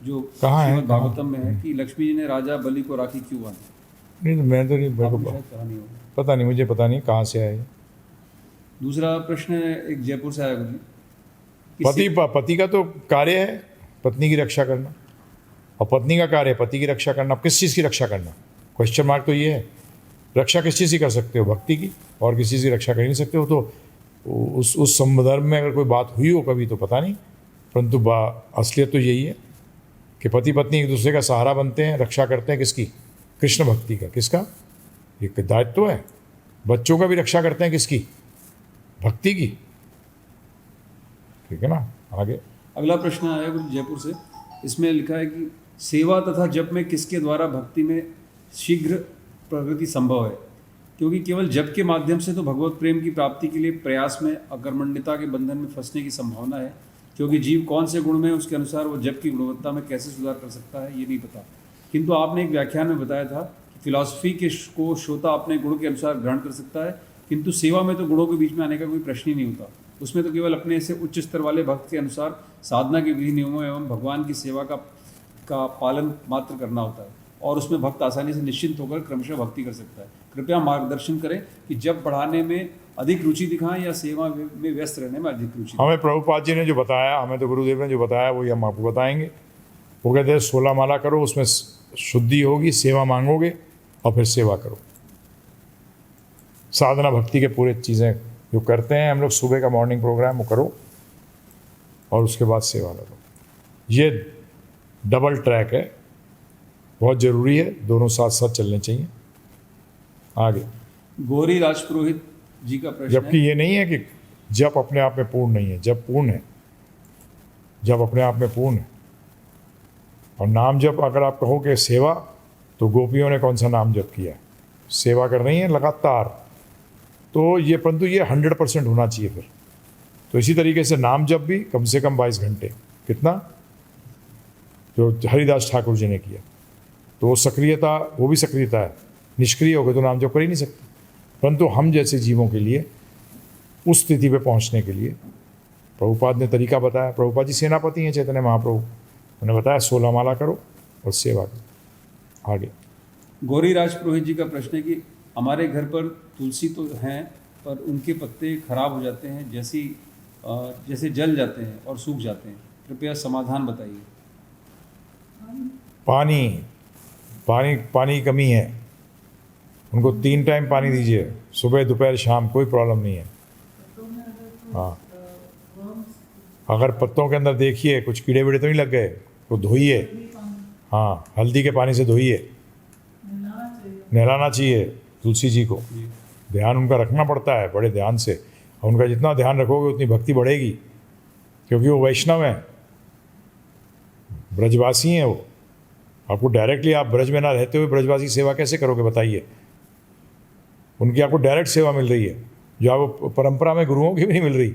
जो श्रीमद् भागवतम में है कि लक्ष्मी जी ने राजा बलि को राखी क्यों बांधी? नहीं, मैं तो नहीं, पता नहीं, मुझे पता नहीं कहाँ से आया। दूसरा प्रश्न एक जयपुर से आया गुरुजी। पति का तो कार्य है पत्नी की रक्षा करना, और पत्नी का कार्य है पति की रक्षा करना। किस चीज़ की रक्षा करना? क्वेश्चन मार्क तो ये है। रक्षा किस चीज़ की कर सकते हो? भक्ति की, और किसी चीज़ की रक्षा कर नहीं सकते हो। तो उस संदर्भ में अगर कोई बात हुई हो कभी तो पता नहीं, परंतु असलियत तो यही है कि पति पत्नी एक दूसरे का सहारा बनते हैं, रक्षा करते हैं। किसकी? कृष्ण भक्ति का। किसका? एक दायित्व है। बच्चों का भी रक्षा करते हैं, किसकी? भक्ति की। ठीक है ना। आगे अगला प्रश्न आया गुरु जयपुर से। इसमें लिखा है कि सेवा तथा जप में किसके द्वारा भक्ति में शीघ्र प्रगति संभव है, क्योंकि केवल जप के माध्यम से तो भगवत प्रेम की प्राप्ति के लिए प्रयास में अकर्मण्यता के बंधन में फंसने की संभावना है, क्योंकि जीव कौन से गुण में उसके अनुसार वो जप की गुणवत्ता में कैसे सुधार कर सकता है ये नहीं पता। किंतु आपने एक व्याख्यान में बताया था कि फिलॉसफी को श्रोता अपने गुण के अनुसार ग्रहण कर सकता है, किंतु सेवा में तो गुणों के बीच में आने का कोई प्रश्न ही नहीं होता। उसमें तो केवल अपने से उच्च स्तर वाले भक्त के अनुसार साधना के विधि नियमों एवं भगवान की सेवा का पालन मात्र करना होता है, और उसमें भक्त आसानी से निश्चिंत होकर क्रमशः भक्ति कर सकता है। कृपया मार्गदर्शन करें कि जब बढ़ाने में अधिक रुचि दिखाएं या सेवा में व्यस्त रहने में अधिक रुचि। हमें प्रभुपाद जी ने जो बताया, हमें तो गुरुदेव ने जो बताया वही हम आपको बताएंगे। वो कहते हैं 16 माला करो, उसमें शुद्धि होगी, सेवा मांगोगे और फिर सेवा करो। साधना भक्ति के पूरे चीज़ें जो करते हैं हम लोग, सुबह का मॉर्निंग प्रोग्राम वो करो, और उसके बाद सेवा करो। ये डबल ट्रैक है, बहुत ज़रूरी है, दोनों साथ साथ चलने चाहिए। आगे गौरी राजपुरोहित जी का प्रश्न जबकि है। ये नहीं है कि जप अपने आप में पूर्ण नहीं है, जप पूर्ण है, जप अपने आप में पूर्ण है। और नाम जप अगर आप कहो कि सेवा, तो गोपियों ने कौन सा नाम जप किया है? सेवा कर रही हैं लगातार, तो ये परंतु ये 100% होना चाहिए फिर। तो इसी तरीके से नाम जप भी कम से कम 22 घंटे, कितना जो हरिदास ठाकुर जी ने किया, तो वो सक्रियता, वो भी सक्रियता है। निष्क्रिय हो गए तो नाम जप कर ही नहीं सकते। परंतु हम जैसे जीवों के लिए उस स्थिति पे पहुंचने के लिए प्रभुपाद ने तरीका बताया। प्रभुपाद जी सेनापति हैं चैतन्य महाप्रभु, उन्होंने बताया 16 माला करो और सेवा करो। आगे गौरी राजपुरोहित जी का प्रश्न है कि हमारे घर पर तुलसी तो हैं, पर उनके पत्ते खराब हो जाते हैं, जैसे जल जाते हैं और सूख जाते हैं, कृपया समाधान बताइए। पानी की कमी है, उनको 3 टाइम पानी दीजिए, सुबह दोपहर शाम, कोई प्रॉब्लम नहीं है। हाँ, अगर पत्तों के अंदर देखिए कुछ कीड़े वीड़े तो नहीं लग गए, तो धोइए। हाँ, हल्दी के पानी से धोइए, नहलाना चाहिए तुलसी जी को। ध्यान उनका रखना पड़ता है बड़े ध्यान से, और उनका जितना ध्यान रखोगे उतनी भक्ति बढ़ेगी, क्योंकि वो वैष्णव हैं, ब्रजवासी हैं वो। आपको डायरेक्टली, आप ब्रज में ना रहते हुए ब्रजवासी सेवा कैसे करोगे बताइए? उनकी आपको डायरेक्ट सेवा मिल रही है, जो आपको परंपरा में गुरुओं की भी नहीं मिल रही।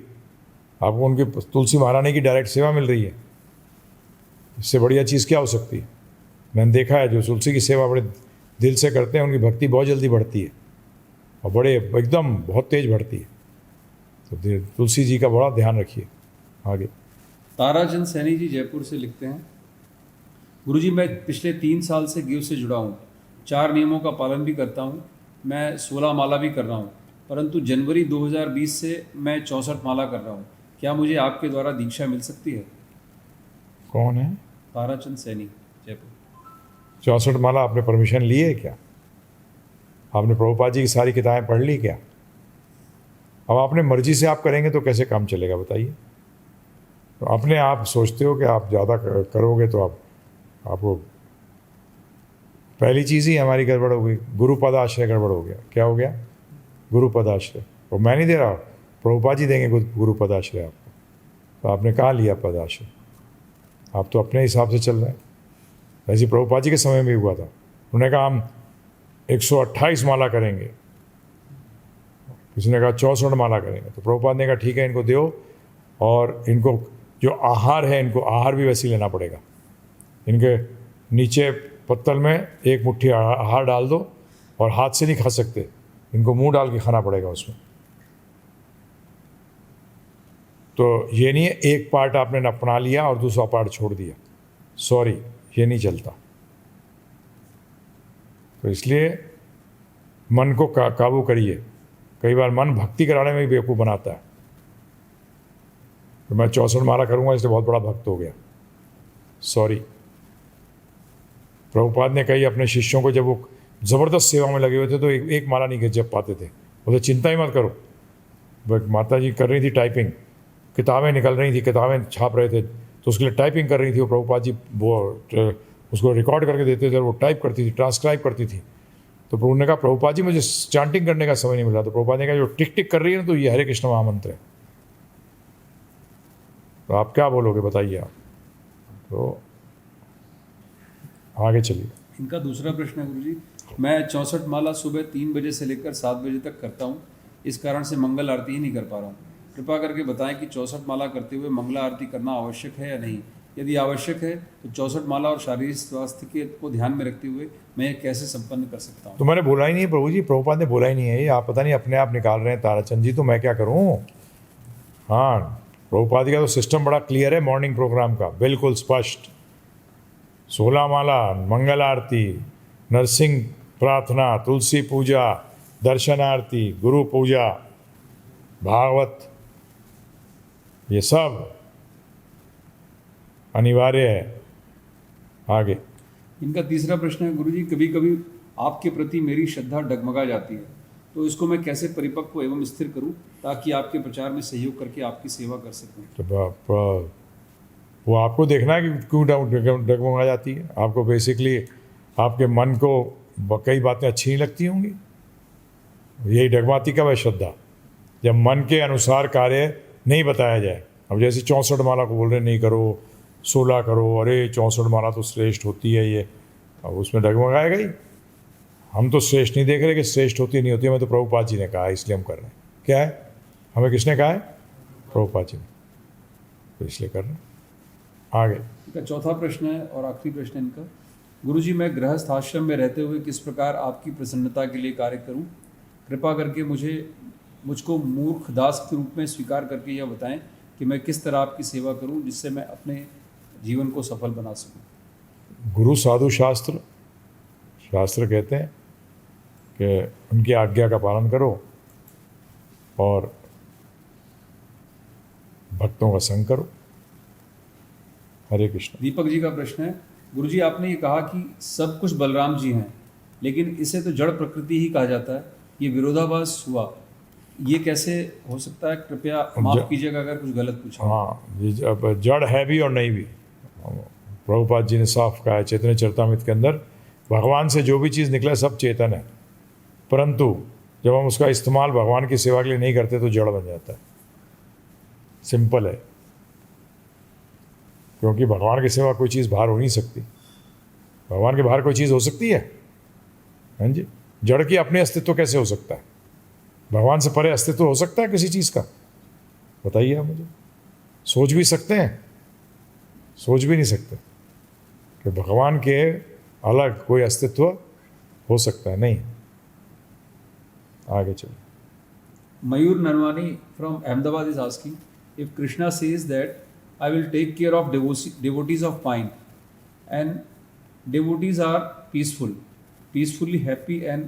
आपको उनकी तुलसी महारानी की डायरेक्ट सेवा मिल रही है। इससे बढ़िया चीज़ क्या हो सकती है? मैंने देखा है जो तुलसी की सेवा बड़े दिल से करते हैं, उनकी भक्ति बहुत जल्दी बढ़ती है और बड़े एकदम बहुत तेज बढ़ती है। तो तुलसी जी का बड़ा ध्यान रखिए। आगे ताराचंद सैनी जी जयपुर से लिखते हैं, गुरुजी मैं पिछले 3 साल से गिव से जुड़ा हूँ, 4 नियमों का पालन भी करता हूँ, मैं 16 माला भी कर रहा हूँ, परंतु जनवरी 2020 से मैं 64 माला कर रहा हूँ। क्या मुझे आपके द्वारा दीक्षा मिल सकती है? कौन है? ताराचंद सैनी जयपुर। 64 माला आपने परमिशन ली है क्या? आपने प्रभुपाद जी की सारी किताबें पढ़ ली क्या? अब अपने मर्जी से आप करेंगे तो कैसे काम चलेगा बताइए? तो अपने आप सोचते हो कि आप ज़्यादा करोगे तो आपको पहली चीज़ ही हमारी गड़बड़ हो गई, गुरुपद आश्रय गड़बड़ हो गया। क्या हो गया? गुरुपद आश्रय। और मैं नहीं दे रहा, प्रभुपाद जी देंगे गुरुपद आश्रय आपको। तो आपने कहाँ लिया पद आश्रय? आप तो अपने हिसाब से चल रहे हैं। वैसे प्रभुपाद जी के समय में हुआ था, उन्होंने कहा हम 128 माला करेंगे, किसी ने कहा 64 माला करेंगे। तो प्रभुपाद ने कहा ठीक है, इनको दो, और इनको जो आहार है, इनको आहार भी वैसे ही लेना पड़ेगा। इनके नीचे पत्तल में 1 मुट्ठी आहार डाल दो, और हाथ से नहीं खा सकते, इनको मुंह डाल के खाना पड़ेगा उसमें। तो ये नहीं है एक पार्ट आपने अपना लिया और दूसरा पार्ट छोड़ दिया, सॉरी, ये नहीं चलता। तो इसलिए मन को काबू करिए। कई बार मन भक्ति कराने में भी बेवकूफ़ बनाता है। तो मैं 64 माला करूँगा इसलिए बहुत बड़ा भक्त हो गया, सॉरी। प्रभुपाद ने कही अपने शिष्यों को, जब वो ज़बरदस्त सेवा में लगे हुए थे तो एक माला नहीं जप पाते थे, बोले चिंता ही मत करो। माता जी कर रही थी टाइपिंग, किताबें निकल रही थी, किताबें छाप रहे थे, तो उसके लिए टाइपिंग कर रही थी। वो प्रभुपाद जी वो उसको रिकॉर्ड करके देते थे और वो टाइप करती थी, ट्रांसक्राइब करती थी। तो प्रभु ने कहा प्रभुपाद जी मुझे चांटिंग करने का समय नहीं मिला। तो प्रभुपाद ने कहा जो टिक टिक कर रही है ना, तो ये हरे कृष्ण महामंत्र है। तो आप क्या बोलोगे बताइए आप? तो आगे चलिए। इनका दूसरा प्रश्न है गुरुजी, मैं 64 माला सुबह 3 बजे से लेकर 7 बजे तक करता हूँ, इस कारण से मंगल आरती ही नहीं कर पा रहा हूँ। कृपा करके बताएं कि 64 माला करते हुए मंगला आरती करना आवश्यक है या नहीं? यदि आवश्यक है तो 64 माला और शारीरिक स्वास्थ्य को ध्यान में रखते हुए मैं ये कैसे संपन्न कर सकता हूँ? तो मैंने बोला ही नहीं प्रभु जी, प्रभुपाद ने बोला ही नहीं है ये, आप पता नहीं अपने आप निकाल रहे हैं ताराचंद जी, तो मैं क्या करूँ? हाँ, प्रभुपाद का तो सिस्टम बड़ा क्लियर है मॉर्निंग प्रोग्राम का, बिल्कुल स्पष्ट। 16 माला, मंगल आरती, नरसिंह प्रार्थना, तुलसी पूजा, दर्शन आरती, गुरु पूजा, भागवत, ये सब अनिवार्य है। आगे इनका तीसरा प्रश्न है गुरुजी, कभी कभी आपके प्रति मेरी श्रद्धा डगमगा जाती है, तो इसको मैं कैसे परिपक्व एवं स्थिर करूं ताकि आपके प्रचार में सहयोग करके आपकी सेवा कर सकूं? तो वो आपको देखना है कि क्यों डगमगा जाती है। आपको बेसिकली आपके मन को कई बातें अच्छी नहीं लगती होंगी, यही डगमाती कब है श्रद्धा, जब मन के अनुसार कार्य नहीं बताया जाए। अब जैसे 64 माला को बोल रहे नहीं करो, 16 करो, अरे 64 माला तो श्रेष्ठ होती है ये, अब उसमें डगमगाएगा ही। हम तो श्रेष्ठ नहीं देख रहे कि श्रेष्ठ होती नहीं होती, हमें तो प्रभुपाद जी ने कहा है इसलिए हम कर रहे हैं। क्या है, हमें किसने कहा है? प्रभुपाद जी ने, तो इसलिए कर रहे हैं। आगे इनका चौथा प्रश्न है और आखिरी प्रश्न है इनका। गुरुजी, मैं गृहस्थ आश्रम में रहते हुए किस प्रकार आपकी प्रसन्नता के लिए कार्य करूं? कृपा करके मुझको मूर्ख दास के रूप में स्वीकार करके यह बताएं कि मैं किस तरह आपकी सेवा करूं जिससे मैं अपने जीवन को सफल बना सकूं। गुरु साधु शास्त्र कहते हैं कि उनकी आज्ञा का पालन करो और भक्तों का संग करो। हरे कृष्ण। दीपक जी का प्रश्न है, गुरुजी आपने ये कहा कि सब कुछ बलराम जी हैं, लेकिन इसे तो जड़ प्रकृति ही कहा जाता है, ये विरोधाभास हुआ, ये कैसे हो सकता है? कृपया माफ कीजिएगा अगर कुछ गलत पूछा। हाँ, अब जड़ है भी और नहीं भी। प्रभुपाद जी ने साफ कहा है चैतन्य चरितामृत के अंदर, भगवान से जो भी चीज़ निकले सब चेतन है, परंतु जब हम उसका इस्तेमाल भगवान की सेवा के लिए नहीं करते तो जड़ बन जाता है। सिंपल है, क्योंकि भगवान की सेवा कोई चीज़ बाहर हो नहीं सकती। भगवान के बाहर कोई चीज़ हो सकती है? हाँ जी। जड़ की अपने अस्तित्व कैसे हो सकता है? भगवान से परे अस्तित्व हो सकता है किसी चीज़ का? बताइए आप मुझे। सोच भी सकते हैं? सोच भी नहीं सकते कि भगवान के अलग कोई अस्तित्व हो सकता है, नहीं। आगे चलिए। Mayur Narwani from Ahmedabad is asking, if Krishna says that I will take care of devotees of mine, and devotees are peacefully happy, and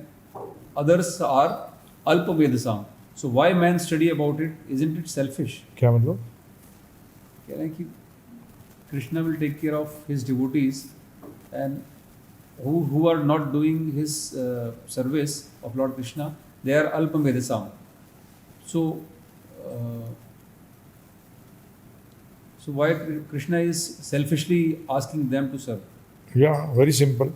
others are alpavedasam. So why man study about it? Isn't it selfish? क्या मतलब? कह रहे हैं कि Krishna will take care of his devotees, and who are not doing his service of Lord Krishna, they are alpavedasam. So why Krishna is selfishly asking them to serve? Yeah, very simple.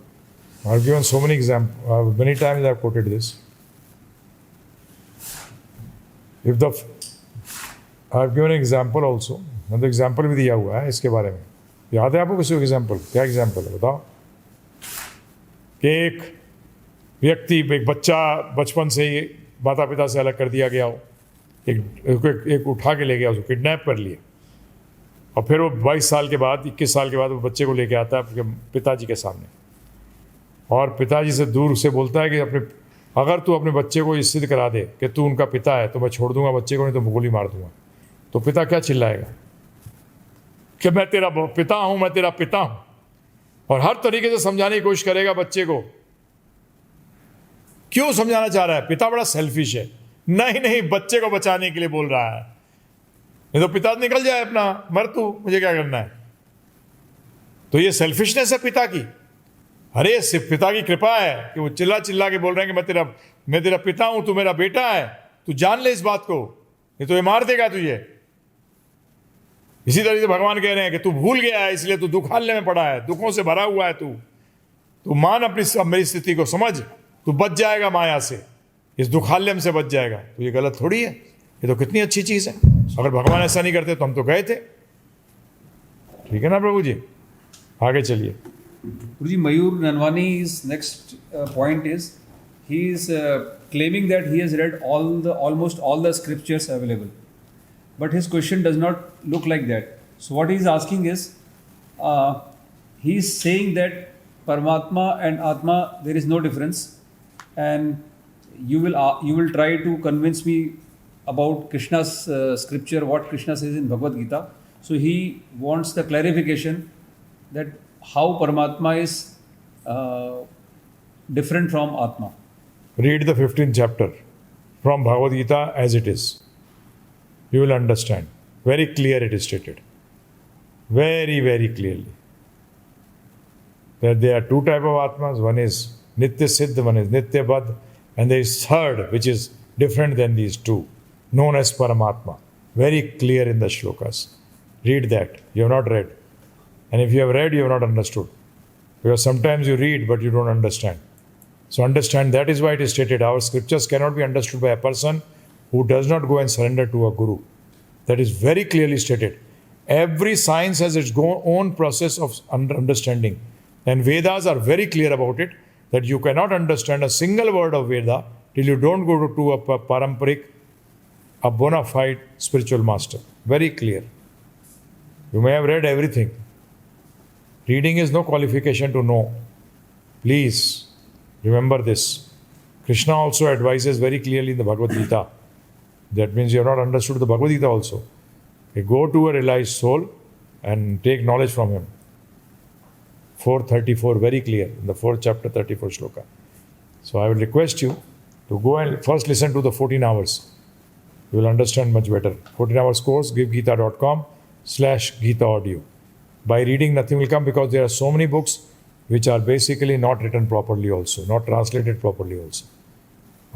I've given so many examples. Many times I've quoted this. I've given an example also. मतलब example भी दिया हुआ है इसके बारे में। याद है आपको किसी को एग्जाम्पल? क्या एग्जाम्पल है बताओ? कि एक व्यक्ति, एक बच्चा बचपन से ही माता पिता से अलग कर दिया गया हो, एक उठा के ले गया, उसको किडनैप कर लिया, और फिर वो 22 साल के बाद, 21 साल के बाद वो बच्चे को लेके आता है पिताजी के सामने, और पिताजी से दूर से बोलता है कि अगर तू अपने बच्चे को ये सिद्ध करा दे कि तू उनका पिता है तो मैं छोड़ दूंगा बच्चे को, नहीं तो गोली मार दूंगा। तो पिता क्या चिल्लाएगा कि मैं तेरा पिता हूं, मैं तेरा पिता हूं, और हर तरीके से समझाने की कोशिश करेगा बच्चे को। क्यों समझाना चाह रहा है? पिता बड़ा सेल्फिश है। नहीं, बच्चे को बचाने के लिए बोल रहा है, नहीं तो पिता निकल जाए अपना, मर तू, मुझे क्या करना है। तो ये सेल्फिशनेस है पिता की। अरे सिर्फ पिता की कृपा है कि वो चिल्ला के बोल रहे हैं कि मैं तेरा पिता हूं, तू मेरा बेटा है, तू जान ले इस बात को, नहीं तो ये मार देगा तुझे। इसी तरह से भगवान कह रहे हैं कि तू भूल गया है, इसलिए तू दुखालने में पड़ा है, दुखों से भरा हुआ है, तू मान मेरी स्थिति को समझ, तू बच जाएगा माया से, इस दुखालय से बच जाएगा। तो ये गलत थोड़ी है, ये तो कितनी अच्छी चीज है। अगर भगवान ऐसा नहीं करते तो हम तो गए थे। ठीक है ना प्रभु जी? आगे चलिए। Guruji, Mayur Nanwani's next point is, he is claiming that he has read almost all the scriptures available, but his question does not look like that. So what he is asking is, he is saying that Paramatma and Atma, there is no difference, and you will try to convince me about Krishna's scripture, what Krishna says in Bhagavad Gita. So he wants the clarification that how Paramatma is different from Atma. Read the 15th chapter from Bhagavad Gita as it is. You will understand. Very clear it is stated. Very, very clearly. That there are two types of Atmas. One is Nitya Siddha, one is Nitya Bad, and there is third which is different than these two, known as Paramatma. Very clear in the shlokas. Read that. You have not read. And if you have read, you have not understood. Because sometimes you read, but you don't understand. So understand, that is why it is stated, our scriptures cannot be understood by a person who does not go and surrender to a guru. That is very clearly stated. Every science has its own process of understanding. And Vedas are very clear about it, that you cannot understand a single word of Veda till you don't go to a paramparik, a bona fide spiritual master. Very clear. You may have read everything. Reading is no qualification to know. Please remember this. Krishna also advises very clearly in the Bhagavad Gita. That means you have not understood the Bhagavad Gita also. Okay, go to a realized soul and take knowledge from him. 434, very clear, in the 4th chapter, 34 shloka. So I will request you to go and first listen to the 14 hours. You will understand much better. 14 hours course, givegita.com/Gita audio. By reading, nothing will come, because there are so many books which are basically not written properly also, not translated properly also.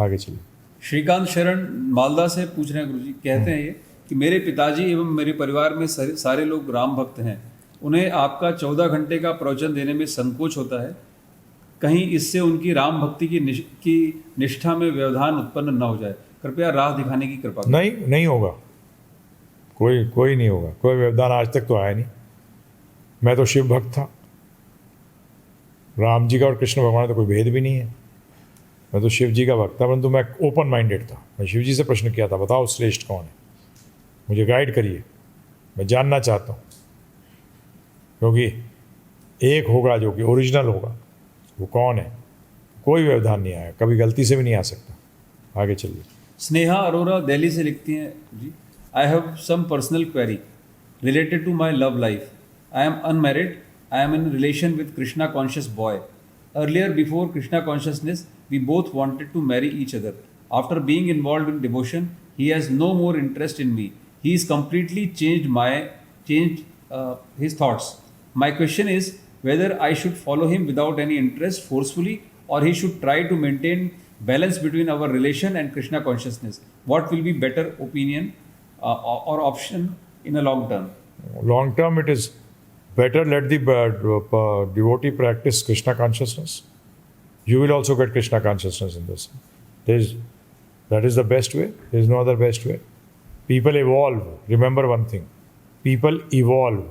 आगे चलिए. श्रीकांत शरण मालदा से पूछ रहे हैं गुरुजी, कहते हैं ये कि मेरे पिताजी एवं मेरे परिवार में सारे लोग राम भक्त हैं. उन्हें आपका 14 घंटे का प्रवचन देने में संकोच होता है. कहीं इससे उनकी राम भक्ति की निष्ठा में व्यवधान उत्पन्न न हो जाए. कृपया राह दिखाने की कृपा करें. नहीं होगा. कोई नहीं होगा. कोई व्यवधान आज तक तो आया नहीं. मैं तो शिव भक्त था. राम जी का और कृष्ण भगवान का कोई भेद भी नहीं है. मैं तो शिव जी का भक्त था, परंतु मैं ओपन माइंडेड था. मैं शिव जी से प्रश्न किया था, बताओ श्रेष्ठ कौन है, मुझे गाइड करिए, मैं जानना चाहता हूँ. क्योंकि एक होगा जो कि ओरिजिनल होगा, वो कौन है. कोई व्यवधान नहीं आया, कभी गलती से भी नहीं आ सकता. आगे चलिए. स्नेहा अरोरा दिल्ली से लिखती हैं जी, I have some personal query related to my love life. I am unmarried. I am in relation with Krishna conscious boy. Earlier before Krishna consciousness we both wanted to marry each other. After being involved in devotion, he has no more interest in me. He is completely changed his thoughts. My question is whether I should follow him without any interest forcefully, or he should try to maintain balance between our relation and Krishna consciousness. What will be better opinion or option in a long term? Long term, it is better let the devotee practice Krishna consciousness. You will also get Krishna consciousness in this. That is the best way. There is no other best way. People evolve. Remember one thing. People evolve.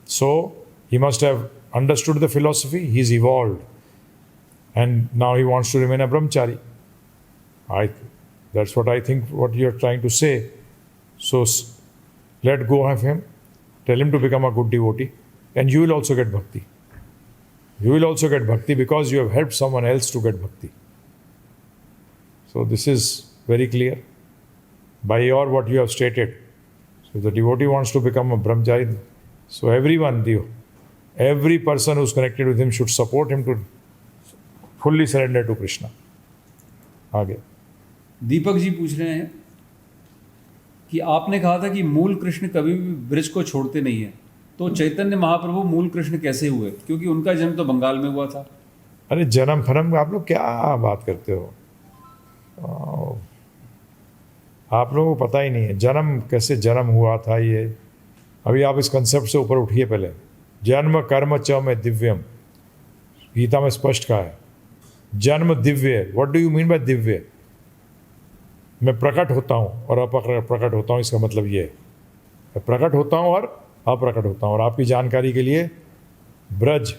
So he must have understood the philosophy. He's evolved. And now he wants to remain a brahmachari. That's what I think, what you're trying to say. So let go of him. Tell him to become a good devotee. And you will also get bhakti. You will also get bhakti because you have helped someone else to get bhakti. So this is very clear. By what you have stated. So if the devotee wants to become a brahmachari, so every person who's connected with him should support him to fully surrender to Krishna. आगे. दीपक जी पूछ रहे हैं कि आपने कहा था कि मूल कृष्ण कभी भी ब्रज को छोड़ते नहीं है, तो चैतन्य महाप्रभु मूल कृष्ण कैसे हुए? क्योंकि उनका जन्म तो बंगाल में हुआ था. अरे जन्म फरम आप लोग क्या बात करते हो? आप लोगों को पता ही नहीं है जन्म कैसे जन्म हुआ था. ये अभी आप इस कंसेप्ट से ऊपर उठिए. पहले जन्म कर्म च में दिव्यम, गीता में स्पष्ट कहा है. जन्म Divya. What do you mean by Divya? मैं प्रकट होता हूँ और अप्रकट होता हूँ. इसका मतलब ये है मैं प्रकट होता हूँ और अप्रकट होता हूँ. और आपकी जानकारी के लिए ब्रज,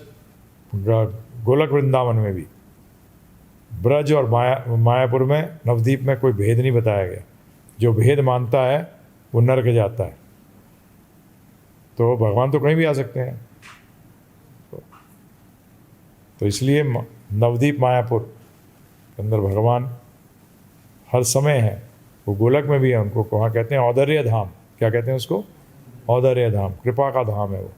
गोलक वृंदावन में भी ब्रज और मायापुर में, नवद्वीप में कोई भेद नहीं बताया गया. जो भेद मानता है वो नरक जाता है. तो भगवान तो कहीं भी आ सकते हैं. तो इसलिए नवद्वीप मायापुर के अंदर भगवान हर समय है. वो गोलक में भी है. उनको वहाँ कहते हैं औदर्य धाम. क्या कहते हैं उसको? औदर्य धाम. कृपा का धाम है वो.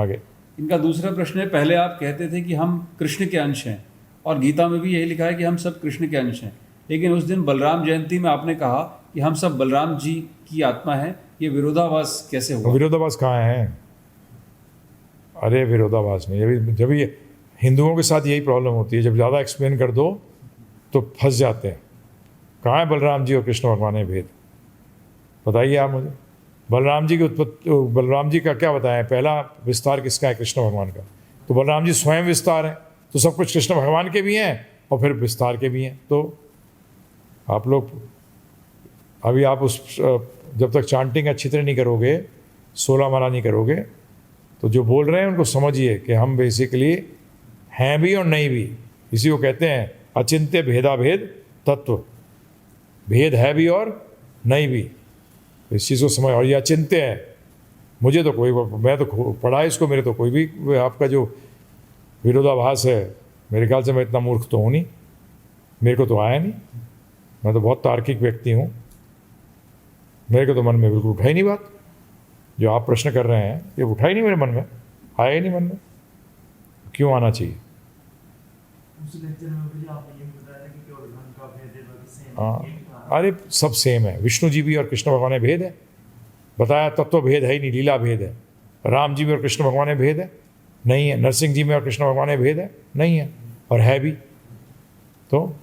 आगे. इनका दूसरा प्रश्न है, पहले आप कहते थे कि हम कृष्ण के अंश हैं, और गीता में भी यही लिखा है कि हम सब कृष्ण के अंश हैं, लेकिन उस दिन बलराम जयंती में आपने कहा कि हम सब बलराम जी की आत्मा हैं. ये विरोधाभास कैसे हुआ? विरोधाभास कहाँ है? अरे विरोधाभास नहीं. जब ये हिंदुओं के साथ यही प्रॉब्लम होती है, जब ज़्यादा एक्सप्लेन कर दो तो फंस जाते हैं. कहाँ है बलराम जी और कृष्ण भगवान में भेद? बताइए आप मुझे. बलराम जी की उत्पत्ति, बलराम जी का क्या बताएं, पहला विस्तार किसका है? कृष्ण भगवान का। तो बलराम जी स्वयं विस्तार है, तो सब कुछ कृष्ण भगवान के भी हैं और फिर विस्तार के भी हैं। तो आप लोग अभी आप उस जब तक चांटिंग अच्छी तरह नहीं करोगे, 16 माला नहीं करोगे, तो जो बोल रहे हैं उनको समझिए कि हम बेसिकली हैं भी और नहीं भी। इसी को कहते हैं अचिंत्य भेदाभेद तत्व। भेद है भी और नहीं भी, इस चीज़ को समझ। और ये अचिंत्य है, मुझे तो कोई, मैं तो पढ़ा इसको, मेरे तो कोई भी आपका जो विरोधाभास है, मेरे ख्याल से मैं इतना मूर्ख तो हूँ नहीं, मेरे को तो आया नहीं। मैं तो बहुत तार्किक व्यक्ति हूँ, मेरे को तो मन में बिल्कुल उठा ही नहीं बात। जो आप प्रश्न कर रहे हैं ये उठा ही नहीं मेरे मन में, आया ही नहीं मन में। क्यों आना चाहिए? हाँ, अरे सब सेम है। विष्णु जी भी और कृष्ण भगवान में भेद है, बताया तत्व भेद है ही नहीं, लीला भेद है। राम जी में और कृष्ण भगवान में भेद है? नहीं है। नरसिंह जी में और कृष्ण भगवान में भेद है? नहीं है। और है भी। तो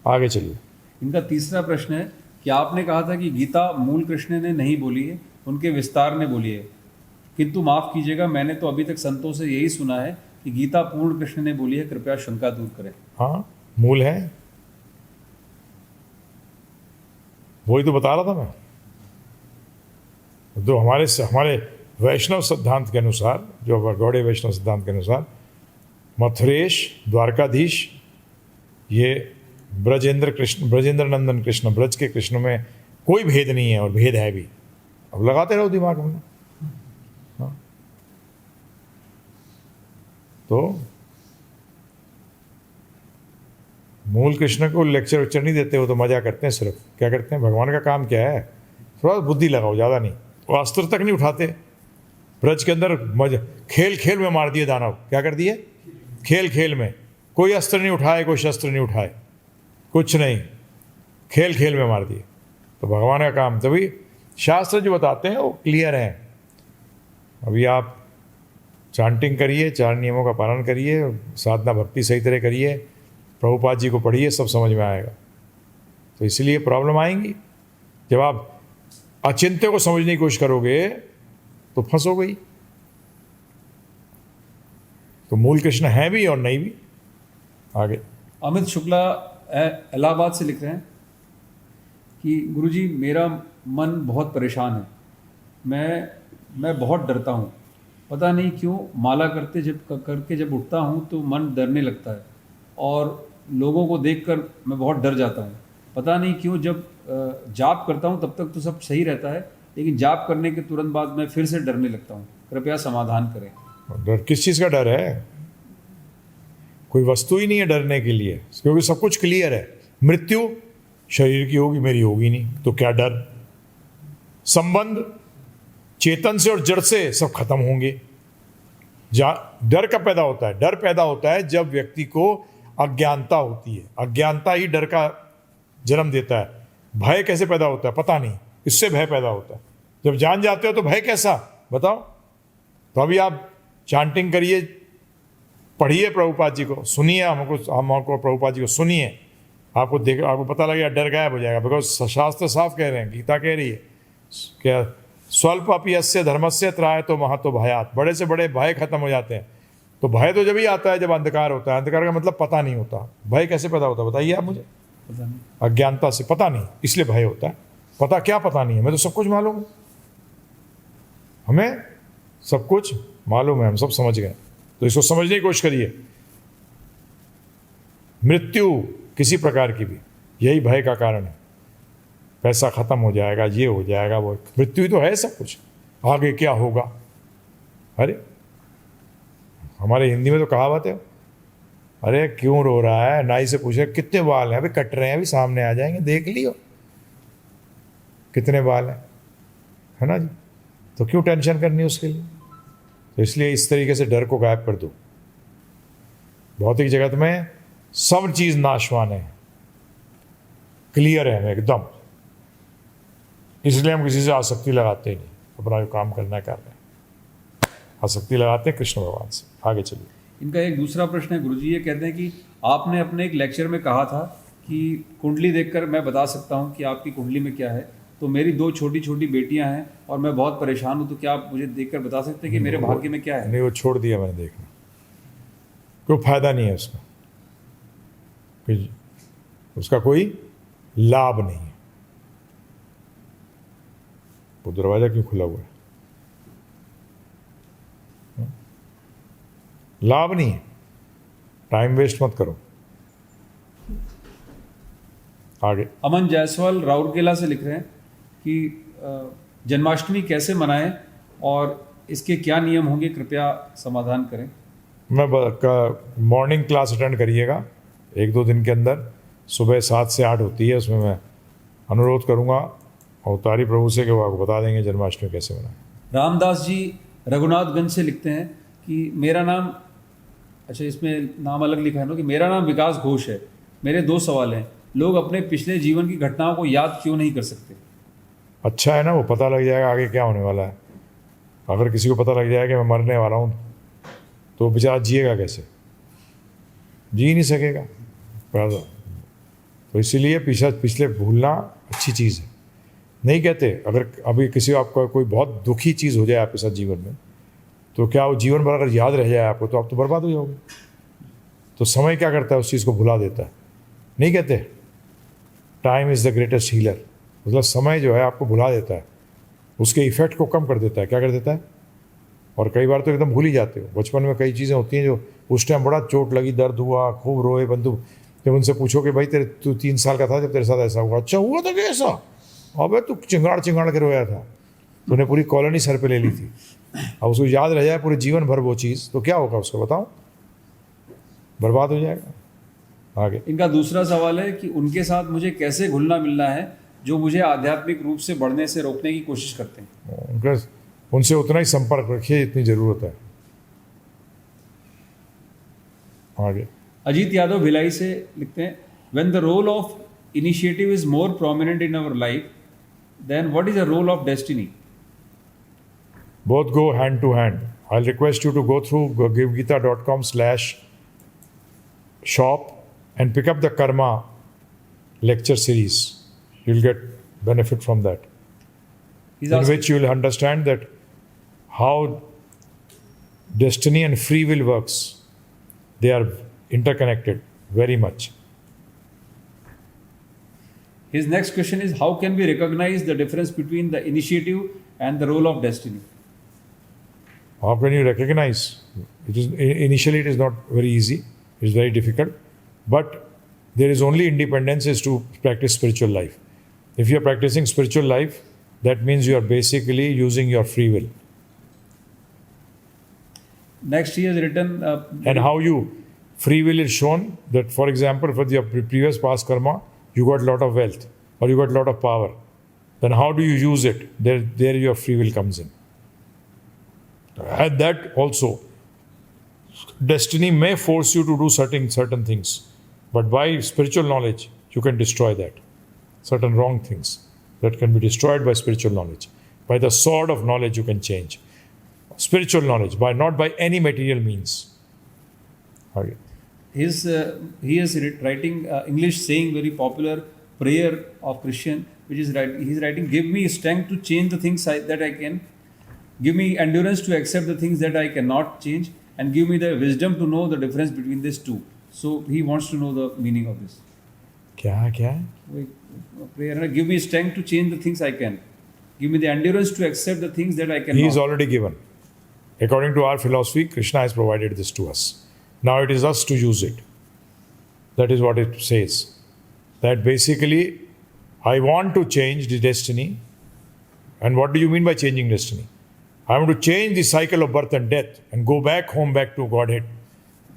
आगे चलिए। इनका तीसरा प्रश्न है कि आपने कहा था कि गीता मूल कृष्ण ने नहीं बोली है, उनके विस्तार ने बोली है, किंतु माफ़ कीजिएगा, मैंने तो अभी तक संतों से यही सुना है कि गीता पूर्ण कृष्ण ने बोली है, कृपया शंका दूर करें। हाँ, मूल है, वही तो बता रहा था मैं। तो हमारे वैष्णव सिद्धांत के अनुसार, जो गौड़े वैष्णव सिद्धांत के अनुसार, मथुरेश, द्वारकाधीश, ये ब्रजेंद्र नंदन कृष्ण, ब्रज के कृष्ण में कोई भेद नहीं है और भेद है भी। अब लगाते रहो दिमाग में। हाँ। तो मूल कृष्ण को लेक्चर नहीं देते हो, तो मजा करते हैं। सिर्फ क्या करते हैं, भगवान का काम क्या है, थोड़ा बुद्धि लगाओ, ज़्यादा नहीं। वो अस्त्र तक नहीं उठाते। ब्रज के अंदर खेल खेल में मार दिए दानव। क्या कर दिए? खेल खेल में। कोई अस्त्र नहीं उठाए, कोई शस्त्र नहीं उठाए, कुछ नहीं, खेल खेल में मार दिए। तो भगवान का काम, तभी शास्त्र जो बताते हैं वो क्लियर है। अभी आप चांटिंग करिए, 4 नियमों का पालन करिए, साधना भक्ति सही तरह करिए, प्रभुपाद जी को पढ़िए, सब समझ में आएगा। तो इसलिए प्रॉब्लम आएंगी। जब आप अचिंत्य को समझने की कोशिश करोगे तो फंसोगे ही। तो मूल कृष्ण है भी और नहीं भी। आगे अमित शुक्ला इलाहाबाद से लिख रहे हैं कि गुरुजी, मेरा मन बहुत परेशान है, मैं बहुत डरता हूँ। पता नहीं क्यों माला करके जब उठता हूँ तो मन डरने लगता है और लोगों को देखकर मैं बहुत डर जाता हूँ। पता नहीं क्यों जब जाप करता हूँ तब तक तो सब सही रहता है, लेकिन जाप करने के तुरंत बाद मैं फिर से डरने लगता हूँ। कृपया समाधान करें। डर किस चीज़ का डर है? कोई वस्तु ही नहीं है डरने के लिए, क्योंकि सब कुछ क्लियर है। मृत्यु शरीर की होगी, मेरी होगी नहीं, तो क्या डर? संबंध चेतन से और जड़ से सब खत्म होंगे। डर कब पैदा होता है? डर पैदा होता है जब व्यक्ति को अज्ञानता होती है। अज्ञानता ही डर का जन्म देता है। भय कैसे पैदा होता है? पता नहीं, इससे भय पैदा होता है। जब जान जाते हो तो भय कैसा, बताओ? तो अभी आप चांटिंग करिए, पढ़िए प्रभुपाद जी को, सुनिए, हमको प्रभुपाद जी को सुनिए, आपको पता लगेगा, डर गायब हो जाएगा। बिकॉज शास्त्र साफ कह रहे हैं, गीता कह रही है क्या, स्वल्प अपि यस्य धर्मस्य त्रायतो महतो भयात्। बड़े से बड़े भय खत्म हो जाते हैं। तो भय तो जब ही आता है जब अंधकार होता है। अंधकार का मतलब पता नहीं होता। भय कैसे पैदा होता है बताइए आप मुझे? पता नहीं। अज्ञानता से, पता नहीं, इसलिए भय होता है। पता क्या? पता नहीं है। मैं तो सब कुछ मालूम है, हमें सब कुछ मालूम है, हम सब समझ गए। तो इसको समझने की कोशिश करिए। मृत्यु किसी प्रकार की भी, यही भय का कारण है। पैसा खत्म हो जाएगा, ये हो जाएगा, वो, मृत्यु ही तो है सब कुछ। आगे क्या होगा? अरे हमारे हिंदी में तो कहावत है, अरे क्यों रो रहा है, नाई से पूछे कितने बाल हैं, अभी कट रहे हैं, अभी सामने आ जाएंगे, देख लियो कितने बाल हैं, है ना जी? तो क्यों टेंशन करनी उसके लिए? तो इसलिए इस तरीके से डर को गायब कर दो। भौतिक जगत में सब चीज नाशवान है, क्लियर है हमें एकदम। इसलिए हम किसी से आसक्ति लगाते ही नहीं, अपना जो काम करना है कर रहे हैं, आसक्ति लगाते हैं कृष्ण भगवान से। आगे चलिए। इनका एक दूसरा प्रश्न है गुरुजी, ये कहते हैं कि आपने अपने एक लेक्चर में कहा था कि कुंडली देखकर मैं बता सकता हूँ कि आपकी कुंडली में क्या है। तो मेरी 2 छोटी छोटी बेटियां हैं और मैं बहुत परेशान हूँ, तो क्या आप मुझे देखकर बता सकते हैं कि मेरे भाग्य में क्या है? नहीं, वो छोड़ दिया मैंने देखना, कोई फायदा नहीं है उसका, उसका कोई लाभ नहीं है। वो दरवाजा क्यों खुला हुआ है? लाभ नहीं है, टाइम वेस्ट मत करो। आगे अमन जायसवाल राउरकेला से लिख रहे हैं कि जन्माष्टमी कैसे मनाएं और इसके क्या नियम होंगे, कृपया समाधान करें। मॉर्निंग क्लास अटेंड करिएगा 1-2 दिन के अंदर, सुबह 7 से 8 होती है, उसमें मैं अनुरोध करूंगा अवतारी प्रभु से कि वो आपको बता देंगे जन्माष्टमी कैसे मनाएं। रामदास जी रघुनाथगंज से लिखते हैं कि मेरा नाम, अच्छा इसमें नाम अलग लिखा है ना, कि मेरा नाम विकास घोष है। मेरे 2 सवाल हैं। लोग अपने पिछले जीवन की घटनाओं को याद क्यों नहीं कर सकते? अच्छा है ना, वो पता लग जाएगा आगे क्या होने वाला है। अगर किसी को पता लग जाएगा कि मैं मरने वाला हूँ तो बेचारा जिएगा कैसे? जी नहीं सकेगा। तो इसीलिए पिछले भूलना अच्छी चीज़ है। नहीं कहते अगर अभी किसी आपका कोई बहुत दुखी चीज़ हो जाए आपके साथ जीवन में, तो क्या वो जीवन भर अगर याद रह जाए आपको तो आप तो बर्बाद हो जाओगे। तो समय क्या करता है, उस चीज़ को भुला देता है। नहीं कहते time is the greatest healer, मतलब समय जो है आपको भुला देता है, उसके इफेक्ट को कम कर देता है। क्या कर देता है? और कई बार तो एकदम भूल ही जाते हो। बचपन में कई चीज़ें होती हैं जो उस टाइम बड़ा चोट लगी, दर्द हुआ, खूब रोए बंधु, जब उनसे पूछो कि भाई तू 3 साल का था जब तेरे साथ ऐसा हुआ? अच्छा हुआ था कि ऐसा? अबे तू चिंगाड़ के रोया था, तूने पूरी कॉलोनी सर पे ले ली थी। अब उसको याद रह जाए पूरे जीवन भर वो चीज़, तो क्या होगा उसका बताओ? बर्बाद हो जाएगा। आगे इनका दूसरा सवाल है कि उनके साथ मुझे कैसे घुलना मिलना है जो मुझे आध्यात्मिक रूप से बढ़ने से रोकने की कोशिश करते हैं। उनसे उतना ही संपर्क रखिए, इतनी ज़रूरत है। आगे अजीत यादव भिलाई से लिखते हैं, when the role of initiative is more prominent in our life then what is the role of destiny? Both go hand to hand. I'll request you to go through givegita.com/shop and pick up the Karma lecture series. You'll get benefit from that. He's In asking, which you'll understand that how destiny and free will works. They are interconnected very much. his next question is, how can we recognize the difference between the initiative and the role of destiny? How can you recognize? Initially it is not very easy. It is very difficult. But there is only independence is to practice spiritual life. If you are practicing spiritual life, that means you are basically using your free will. Next he has written And how you free will is shown that, for example, for your previous past karma, you got a lot of wealth or you got a lot of power. Then how do you use it? There your free will comes in. And that also, destiny may force you to do certain things, but by spiritual knowledge, you can destroy that. Certain wrong things that can be destroyed by spiritual knowledge. By the sword of knowledge, you can change. Spiritual knowledge, not by any material means. Okay. he is writing English saying, very popular prayer of Christian, which is he's writing, give me strength to change the things that I can, give me endurance to accept the things that I cannot change, and give me the wisdom to know the difference between these two. So he wants to know the meaning of this. क्या? Prayer, give me strength to change the things I can, give me the endurance to accept the things that I cannot. He is already given. According to our philosophy, Krishna has provided this to us. Now it is us to use it. That is what it says. That basically, I want to change the destiny. And what do you mean by changing destiny? I want to change the cycle of birth and death and go back home, back to Godhead.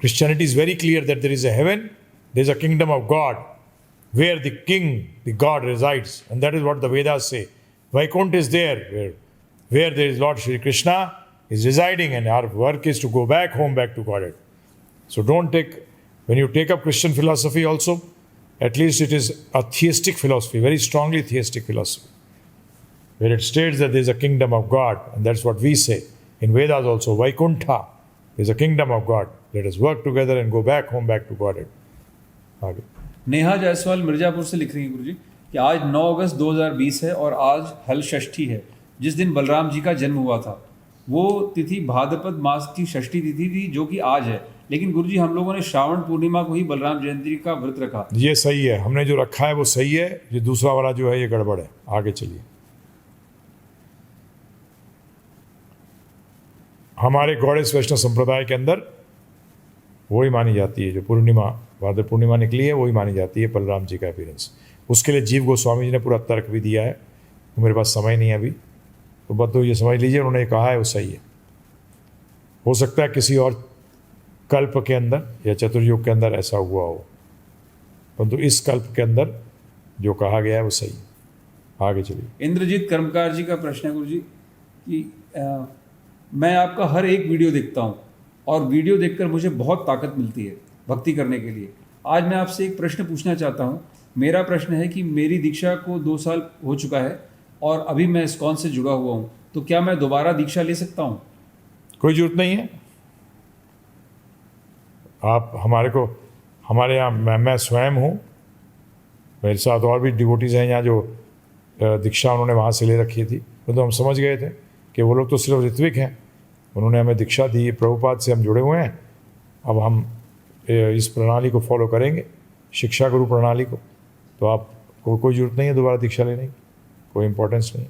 Christianity is very clear that there is a heaven, there is a kingdom of God, where the king, the God resides. And that is what the Vedas say. Vaikuntha is there, where there is Lord Shri Krishna is residing, and our work is to go back home, back to Godhead. So when you take up Christian philosophy also, at least it is a theistic philosophy, very strongly theistic philosophy, where it states that there is a kingdom of God, and that's what we say. In Vedas also, Vaikuntha is a kingdom of God. Let us work together and go back home, back to Godhead. आगे नेहा जायसवाल मिर्जापुर से लिख रही हैं, गुरुजी, कि आज 9 अगस्त 2020 है और आज हल षष्ठी है, जिस दिन बलराम जी का जन्म हुआ था। वो तिथि भाद्रपद मास की षष्ठी तिथि थी, जो कि आज है। लेकिन गुरुजी, हम लोगों ने श्रावण पूर्णिमा को ही बलराम जयंती का व्रत रखा। ये सही है, हमने जो रखा है वो सही है, ये दूसरा वाला जो है ये गड़बड़ है। आगे चलिए। हमारे गौड़ेश वैष्णव संप्रदाय के अंदर वही मानी जाती है, जो पूर्णिमा भाद्र पूर्णिमा निकली है वही मानी जाती है बलराम जी का अपीयरेंस। उसके लिए जीव गोस्वामी जी ने पूरा तर्क भी दिया है, तो मेरे पास समय नहीं है अभी, तो बस तो ये समझ लीजिए उन्होंने कहा है वो सही है। हो सकता है किसी और कल्प के अंदर या चतुर्युग के अंदर ऐसा हुआ हो, परंतु इस कल्प के अंदर जो कहा गया है वो सही है। आगे चलिए। इंद्रजीत कर्मकार जी का प्रश्न है गुरुजी कि मैं आपका हर एक वीडियो देखता हूँ और वीडियो देखकर मुझे बहुत ताकत मिलती है भक्ति करने के लिए। आज मैं आपसे एक प्रश्न पूछना चाहता हूँ। मेरा प्रश्न है कि मेरी दीक्षा को 2 साल हो चुका है और अभी मैं इस्कॉन से जुड़ा हुआ हूँ, तो क्या मैं दोबारा दीक्षा ले सकता हूँ? कोई जरूरत नहीं है। आप हमारे यहाँ मैं स्वयं हूँ, मेरे साथ और भी डिवोटीज़ हैं यहाँ जो दीक्षा उन्होंने वहाँ से ले रखी थी, तो हम समझ गए थे कि वो लोग तो सिर्फ ऋत्विक हैं, उन्होंने हमें दीक्षा दी, प्रभुपाद से हम जुड़े हुए हैं। अब हम इस प्रणाली को फॉलो करेंगे, शिक्षा गुरु प्रणाली को, तो आपको कोई ज़रूरत नहीं है दोबारा दीक्षा लेने की, कोई इम्पोर्टेंस नहीं।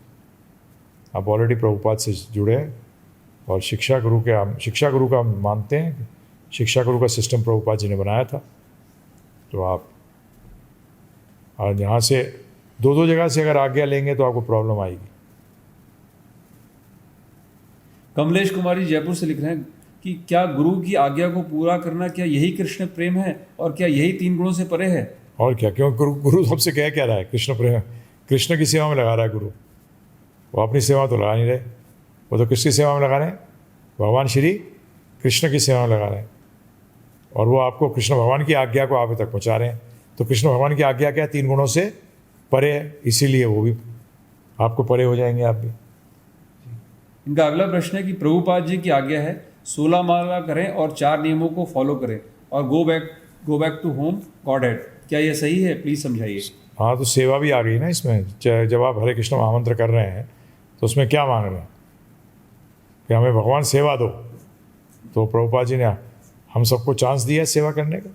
आप ऑलरेडी प्रभुपाद से जुड़े हैं और शिक्षा गुरु का हम मानते हैं। शिक्षा गुरु का सिस्टम प्रभुपाद जी ने बनाया था, तो आप और यहाँ से 2 जगह से अगर आज्ञा लेंगे तो आपको प्रॉब्लम आएगी। कमलेश कुमारी जयपुर से लिख रहे हैं कि क्या गुरु की आज्ञा को पूरा करना, क्या यही कृष्ण प्रेम है और क्या यही 3 गुणों से परे है? और क्या, क्यों गुरु सबसे कह क्या रहा है? कृष्ण प्रेम, कृष्ण की सेवा में लगा रहा है गुरु। वो अपनी सेवा तो लगा नहीं रहे, वो तो किसकी सेवा में लगा रहे हैं? भगवान श्री कृष्ण की सेवा में लगा रहे हैं, और वो आपको कृष्ण भगवान की आज्ञा को आप तक पहुँचा रहे हैं। तो कृष्ण भगवान की आज्ञा क्या? 3 गुणों से परे है, इसीलिए वो भी आपको परे हो जाएंगे आप भी। इनका अगला प्रश्न है कि प्रभुपाद जी की आज्ञा है 16 माला करें और 4 नियमों को फॉलो करें और go back to home Godhead, क्या यह सही है? प्लीज़ समझाइए। हाँ, तो सेवा भी आ गई ना इसमें। जब आप हरे कृष्ण महामंत्र कर रहे हैं तो उसमें क्या मांग रहे हैं कि हमें भगवान सेवा दो। तो प्रभुपाद जी ने हम सबको चांस दिया है सेवा करने का,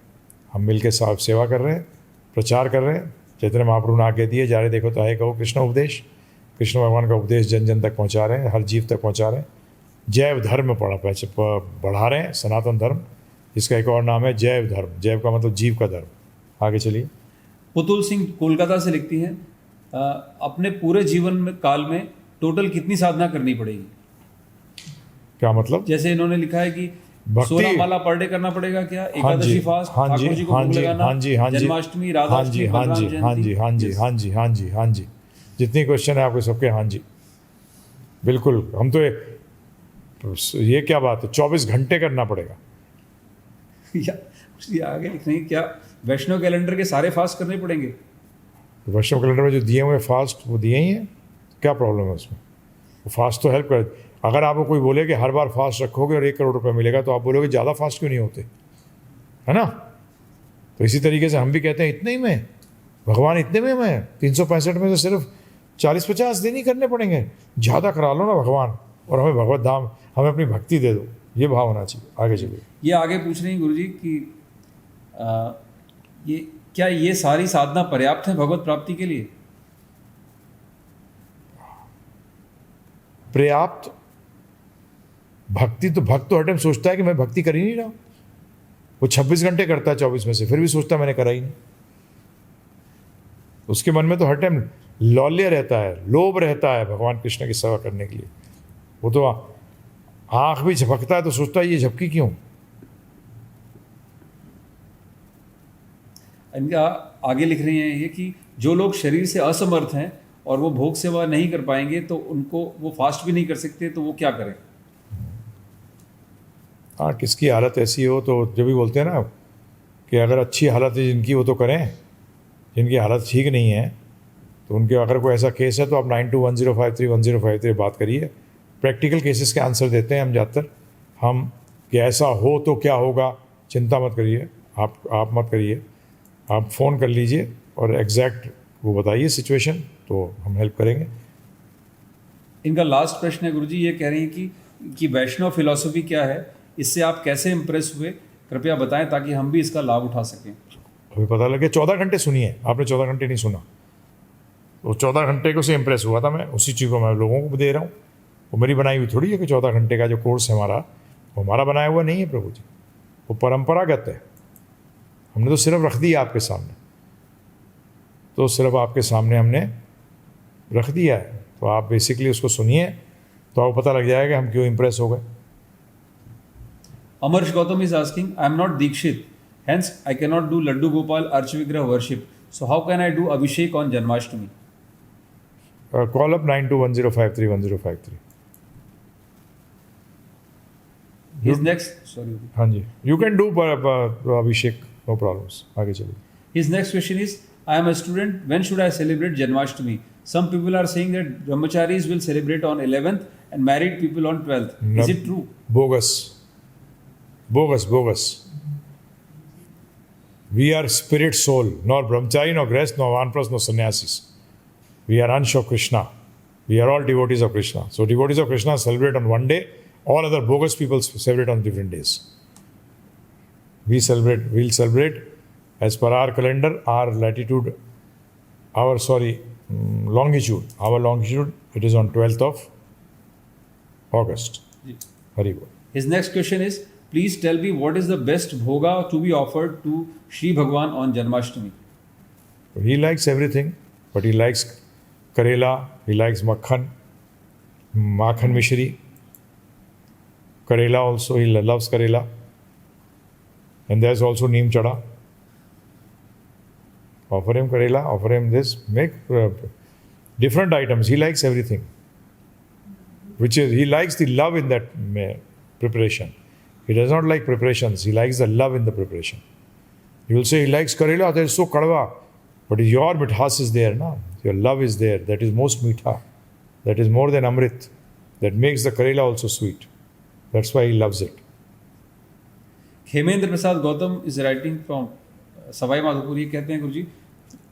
हम मिल के साथ सेवा कर रहे हैं, प्रचार कर रहे हैं। चैतन्य महाप्रभु ने आज्ञा दी है, जा रहे देखो तो आए कहो कृष्ण उपदेश, कृष्ण भगवान का उपदेश जन जन तक पहुंचा रहे हैं, हर जीव तक पहुंचा रहे हैं। जैव धर्म बढ़ा रहे हैं, सनातन धर्म, जिसका एक और नाम है जैव धर्म। जैव का मतलब जीव का धर्म। आगे चलिए। पुतुल सिंह कोलकाता से लिखती हैं अपने पूरे जीवन काल में टोटल कितनी साधना करनी पड़ेगी? क्या मतलब? जैसे इन्होंने लिखा है कि 16 माला पर डे करना पड़ेगा क्या? एकादशी फास्ट, हाँ जी, ठाकुर जी को हाँ भोग जी, लगाना, हाँ जी, हाँ जी, जन्माष्टमी, राधाष्टमी, हाँ बलराम जी, हाँ जी, जयंती। हाँ जी, हाँ जी, हाँ जी, हाँ जी, जितनी क्वेश्चन है आपके सबके हाँ जी, बिल्कुल। हम तो ये क्या बात है, 24 घंटे करना पड़ेगा। या उसके आगे लिख रही हैं, क्या वैष्णव कैलेंडर के सारे फास्ट करने पड़ेंगे? तो वैष्णव कैलेंडर में जो दिए हुए फास्ट वो दिए ही हैं, क्या प्रॉब्लम है उसमें? वो फास्ट तो हेल्प कर। अगर आपको कोई बोले कि हर बार फास्ट रखोगे और 1 करोड़ रुपए मिलेगा, तो आप बोलोगे ज़्यादा फास्ट क्यों नहीं होते, है ना? तो इसी तरीके से हम भी कहते हैं इतने ही में, भगवान इतने में 365 में तो सिर्फ 40-50 दिन ही करने पड़ेंगे, ज़्यादा करा लो ना भगवान, और हमें भगवत धाम, हमें अपनी भक्ति दे दो, ये भाव होना चाहिए। आगे चलिए। ये आगे पूछ रही हैं गुरुजी कि ये सारी साधना पर्याप्त है भगवत प्राप्ति के लिए? पर्याप्त भक्ति तो भक्त तो हर टाइम सोचता है कि मैं भक्ति कर ही नहीं रहा हूं। वो 26 घंटे करता है 24 में से, फिर भी सोचता है मैंने करा ही नहीं। उसके मन में तो हर टाइम लौल्य रहता है, लोभ रहता है भगवान कृष्ण की सेवा करने के लिए। वो तो आंख भी झपकता है तो सोचता है ये झपकी क्यों। इनका आगे लिख रही हैं ये कि जो लोग शरीर से असमर्थ हैं और वो भोग सेवा नहीं कर पाएंगे, तो उनको वो फास्ट भी नहीं कर सकते, तो वो क्या करें? हाँ, किसकी हालत ऐसी हो तो जब भी बोलते हैं ना कि अगर अच्छी हालत है जिनकी वो तो करें, जिनकी हालत ठीक नहीं है तो उनके अगर कोई ऐसा केस है तो आप 9210531053 बात करिए। प्रैक्टिकल केसेस के आंसर देते हैं हम ज़्यादातर। हम कि ऐसा हो तो क्या होगा, चिंता मत करिए, आप मत करिए, आप फ़ोन कर लीजिए और एग्जैक्ट वो बताइए सिचुएशन, तो हम हेल्प करेंगे। इनका लास्ट प्रश्न है गुरुजी, ये कह रही हैं कि वैष्णव फिलॉसफी क्या है, इससे आप कैसे इम्प्रेस हुए, कृपया बताएं ताकि हम भी इसका लाभ उठा सकें। अभी पता लगे 14 घंटे सुनिए, आपने 14 घंटे नहीं सुना, तो 14 घंटे को से इम्प्रेस हुआ था मैं, उसी चीज़ को मैं लोगों को दे रहा हूँ। वो मेरी बनाई हुई थोड़ी है कि 14 घंटे का जो कोर्स है हमारा, वो हमारा बनाया हुआ नहीं है प्रभु जी, वो परंपरागत है। हमने तो सिर्फ रख दिया आपके सामने, तो सिर्फ आपके सामने हमने रख दिया है, तो आप बेसिकली उसको सुनिए तो आपको पता लग जाएगा हम क्यों इम्प्रेस हो गए। Amarsh Gautam is asking, I am not Dikshit, hence I cannot do Laddu Gopal Arch Vigrah worship. So how can I do Abhishek on Janmashtami? Call up 9210531053। His next, sorry. हाँ जी, you can do Abhishek, no problems, आगे चलिए। His next question is, I am a student, when should I celebrate Janmashtami? Some people are saying that brahmacharis will celebrate on 11th and married people on 12th. Is it true? Bogus bogus bogus. We are spirit soul, nor brahmachari, nor grest, nor vanpras, nor sannyasis. We are Ansh of Krishna. We are all devotees of Krishna. So devotees of Krishna celebrate on one day. All other bogus people celebrate on different days. We'll celebrate as per our calendar, our latitude, longitude. Our longitude, it is on 12th of August. Hari Bol. His next question is, please tell me what is the best bhoga to be offered to Shri Bhagwan on Janmashtami? He likes everything, but he likes Karela, he likes Makhan Mishri. Karela also, he loves Karela. And there's also Neem Chada. Offer him Karela, offer him this, make different items. He likes everything. He likes the love in that preparation. He does not like preparations, he likes the love in the preparation. You will say he likes Karela, that is so kadwa. But your mithas is there, na? Your love is there. That is most mitha. That is more than Amrit. That makes the Karela also sweet. That's why he loves it. Hemendra Prasad Gautam is writing from Savai Madhopur. ये कहते हैं गुरुजी,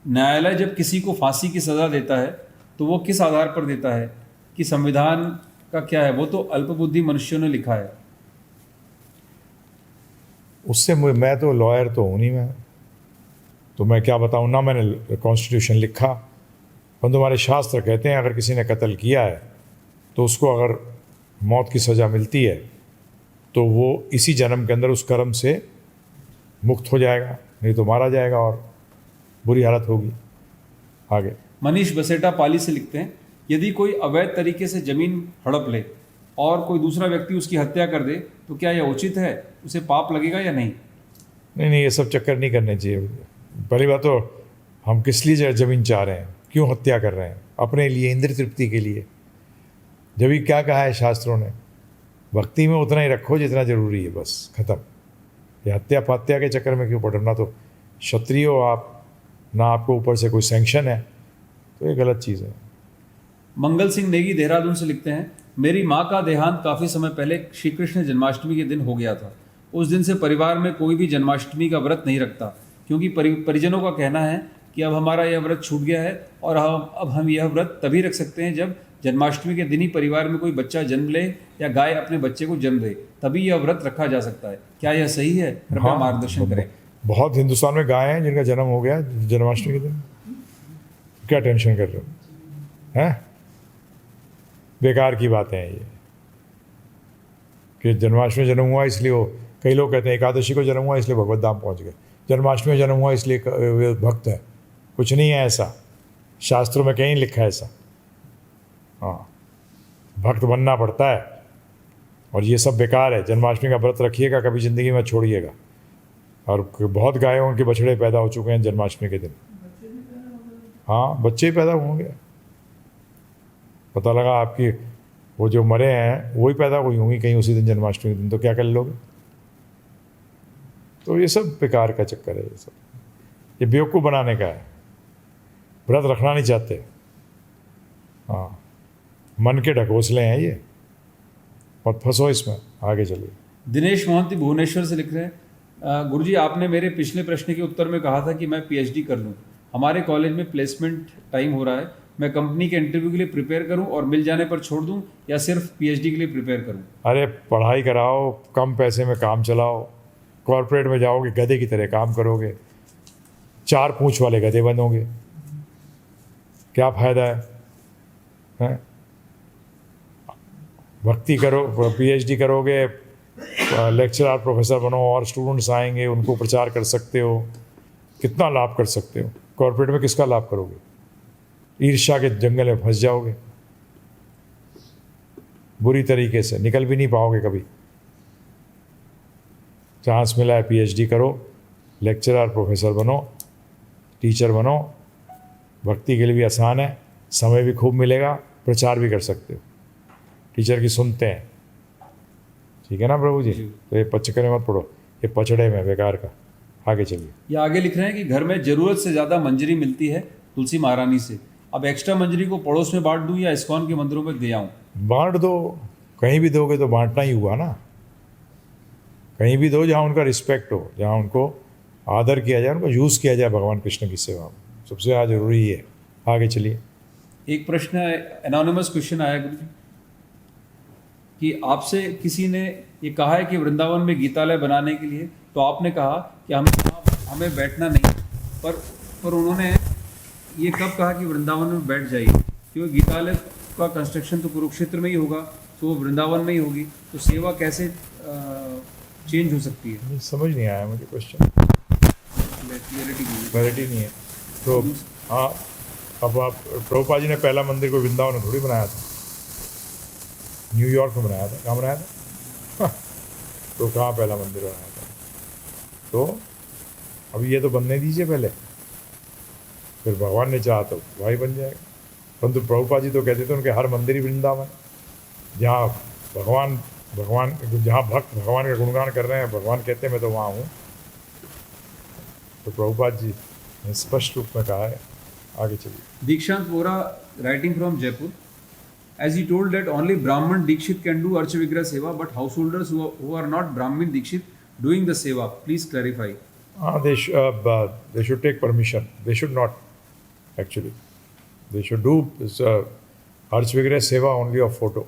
न्यायालय जब किसी को फांसी की सजा देता है तो वो किस आधार पर देता है, कि संविधान का क्या है, वो तो अल्पबुद्धि मनुष्यों ने लिखा है। उससे मैं तो लॉयर तो हूँ नहीं, मैं तो मैं क्या बताऊँ ना, मैंने कॉन्स्टिट्यूशन लिखा, परंतु हमारे शास्त्र कहते हैं अगर किसी ने कत्ल किया है तो उसको अगर मौत की सज़ा मिलती है तो वो इसी जन्म के अंदर उस कर्म से मुक्त हो जाएगा, नहीं तो मारा जाएगा और बुरी हालत होगी। आगे मनीष बसेटा पाली से लिखते हैं, यदि कोई अवैध तरीके से जमीन हड़प ले और कोई दूसरा व्यक्ति उसकी हत्या कर दे तो क्या यह उचित है, उसे पाप लगेगा या नहीं? नहीं, ये सब चक्कर नहीं करने चाहिए। पहली बात तो हम किस लिए ज़मीन चाह रहे हैं, क्यों हत्या कर रहे हैं? अपने लिए, इंद्र तृप्ति के लिए। जब ही क्या कहा है शास्त्रों ने, भक्ति में उतना ही रखो जितना ज़रूरी है, बस ख़त्म। ये हत्या पात्या के चक्कर में क्यों पड़ना? तो क्षत्रिय हो आप, ना आपको ऊपर से कोई सैंक्शन है, तो ये गलत चीज़ है। मंगल सिंह नेगी देहरादून से लिखते हैं, मेरी माँ का देहांत काफ़ी समय पहले श्री कृष्ण जन्माष्टमी के दिन हो गया था। उस दिन से परिवार में कोई भी जन्माष्टमी का व्रत नहीं रखता, क्योंकि परिजनों का कहना है कि अब हमारा यह व्रत छूट गया है और अब हम यह व्रत तभी रख सकते हैं जब जन्माष्टमी के दिन ही परिवार में कोई बच्चा जन्म ले या गाय अपने बच्चे को जन्म दे, तभी यह व्रत रखा जा सकता है। क्या यह सही है? कृपया मार्गदर्शन करें। बहुत हिंदुस्तान में गाय हैं जिनका जन्म हो गया जन्माष्टमी के दिन, क्या टेंशन कर रहे हो? हैं? बेकार की बातें हैं ये कि जन्माष्टमी जन्म हुआ इसलिए वो, कई लोग कहते हैं एकादशी को जन्म हुआ इसलिए भगवत धाम पहुंच गए, जन्माष्टमी जन्म हुआ इसलिए वे भक्त है। कुछ नहीं है ऐसा, शास्त्रों में कहीं लिखा है ऐसा। हाँ, भक्त बनना पड़ता है और ये सब बेकार है। जन्माष्टमी का व्रत रखिएगा, कभी ज़िंदगी में छोड़िएगा। और बहुत गायों के बछड़े पैदा हो चुके हैं जन्माष्टमी के दिन। हाँ, बच्चे ही पैदा होंगे। पता लगा आपकी वो जो मरे हैं वही पैदा हुई होंगी कहीं उसी दिन जन्माष्टमी के दिन, तो क्या कर लोगे? तो ये सब बेकार का चक्कर है, ये सब ये बेवकूफ़ बनाने का है। व्रत रखना नहीं चाहते। हाँ, मन के ढकोसले हैं ये, मत फंसो इसमें। आगे चलिए। दिनेश मोहंती भुवनेश्वर से लिख रहे हैं, गुरुजी आपने मेरे पिछले प्रश्न के उत्तर में कहा था कि मैं पीएचडी कर लूं, हमारे कॉलेज में प्लेसमेंट टाइम हो रहा है, मैं कंपनी के इंटरव्यू के लिए प्रिपेयर करूं और मिल जाने पर छोड़ दूं या सिर्फ पीएचडी के लिए प्रिपेयर करूं? अरे पढ़ाई कराओ, कम पैसे में काम चलाओ, कॉरपोरेट में जाओगे गधे की तरह काम करोगे, 4 पूंछ वाले गधे बनोगे, क्या फायदा है? भक्ति करो, पीएचडी करोगे, लेक्चरर प्रोफेसर बनो और स्टूडेंट्स आएंगे, उनको प्रचार कर सकते हो, कितना लाभ कर सकते हो। कॉरपोरेट में किसका लाभ करोगे? ईर्ष्या के जंगल में फंस जाओगे, बुरी तरीके से निकल भी नहीं पाओगे कभी। चांस मिला है पीएचडी करो, लेक्चरर प्रोफेसर बनो, टीचर बनो, भक्ति के लिए भी आसान है, समय भी खूब मिलेगा, प्रचार भी कर सकते हो, टीचर की सुनते हैं। ठीक है ना प्रभु जी? तो ये पचकरे मत पढ़ो, ये पचड़े में बेकार का। आगे चलिए। ये आगे लिख रहे हैं कि घर में जरूरत से ज़्यादा मंजरी मिलती है तुलसी महारानी से, अब एक्स्ट्रा मंजरी को पड़ोस में बांट दूं या इस्कॉन के मंदिरों में दे आऊं? बांट दो, कहीं भी दोगे तो बांटना ही हुआ ना। कहीं भी दो जहाँ उनका रिस्पेक्ट हो, जहाँ उनको आदर किया जाए, उनको यूज़ किया जाए भगवान कृष्ण की सेवा में, सबसे ज़्यादा जरूरी है। आगे चलिए। एक प्रश्न है, एनोनिमस क्वेश्चन आया गुरु जी कि आपसे किसी ने ये कहा है कि वृंदावन में गीतालय बनाने के लिए, तो आपने कहा कि हमें बैठना नहीं, पर उन्होंने ये कब कहा कि वृंदावन में बैठ जाइए? क्योंकि गीतालय का कंस्ट्रक्शन तो कुरुक्षेत्र में ही होगा, तो वो वृंदावन में ही होगी, तो सेवा कैसे चेंज हो सकती है? समझ नहीं आया मुझे क्वेश्चन, क्लैरिटी नहीं है। तो हाँ, अब आप प्रभुपाद जी ने पहला मंदिर को वृंदावन में थोड़ी बनाया था, न्यूयॉर्क में बनाया था। कहाँ बनाया था? तो कहाँ पहला मंदिर बनाया था? तो अब ये तो बनने दीजिए पहले, फिर भगवान ने चाहा तो वही बन जाएगा। परंतु प्रभुपाद जी तो कहते थे उनके हर मंदिर ही वृंदावन, जहाँ भगवान जहाँ भक्त भगवान का गुणगान कर रहे हैं, भगवान कहते हैं मैं तो वहाँ हूँ। तो प्रभुपाद जी ने स्पष्ट रूप में कहा है। आगे चलिए। दीक्षांत Vora writing from Jaipur, as he told that only Brahman Dikshit can do Archa Vigraha Seva, but householders who are not Brahmin Dikshit doing the Seva, please clarify. They should take permission. They should not, actually. They should do Archa Vigraha Seva only of photo.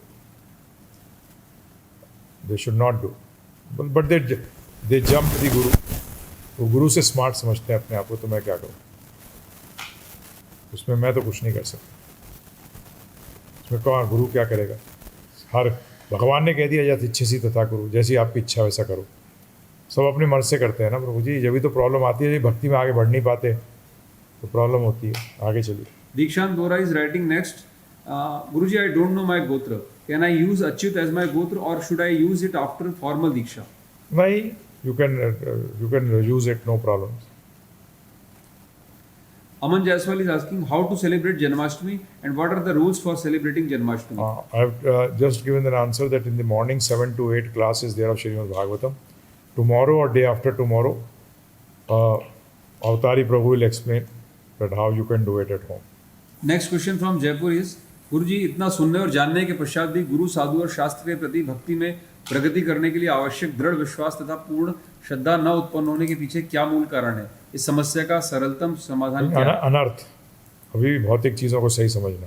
They should not do. But they jump the Guru. वो गुरु से smart समझते हैं अपने आप को, तो मैं क्या करूँ उसमें? मैं तो कुछ नहीं कर सकता उसमें। कौन गुरु क्या करेगा? हर भगवान ने कह दिया यथ इच्छसि तथा करो, जैसी आपकी इच्छा वैसा करो। सब अपने मन से करते हैं ना प्रभु जी, जब भी तो प्रॉब्लम आती है, भक्ति में आगे बढ़ नहीं पाते तो प्रॉब्लम होती है। आगे चलिए। Dikshant Bora is writing next, Guruji I don't know my gotra, can I use Achyut as my gotra और should I use it after formal diksha? नहीं, you can use it, no problem. Aman Jaiswal is asking how to celebrate Janmashtami and what are the rules for celebrating Janmashtami? I've just given an answer that in the morning 7 to 8 class is there of Srimad Bhagavatam. Tomorrow or day after tomorrow, Avatari Prabhu will explain that how you can do it at home. Next question from Jaipur is, गुरुजी इतना सुनने और जानने के पश्चात भी गुरु साधु और शास्त्र के प्रति भक्ति में प्रगति करने के लिए आवश्यक दृढ़ विश्वास तथा पूर्ण श्रद्धा न उत्पन्न होने के पीछे क्या मूल कारण है? इस समस्या का सरलतम समाधान क्या है? अनर्थ, अभी भी भौतिक चीज़ों को सही समझना।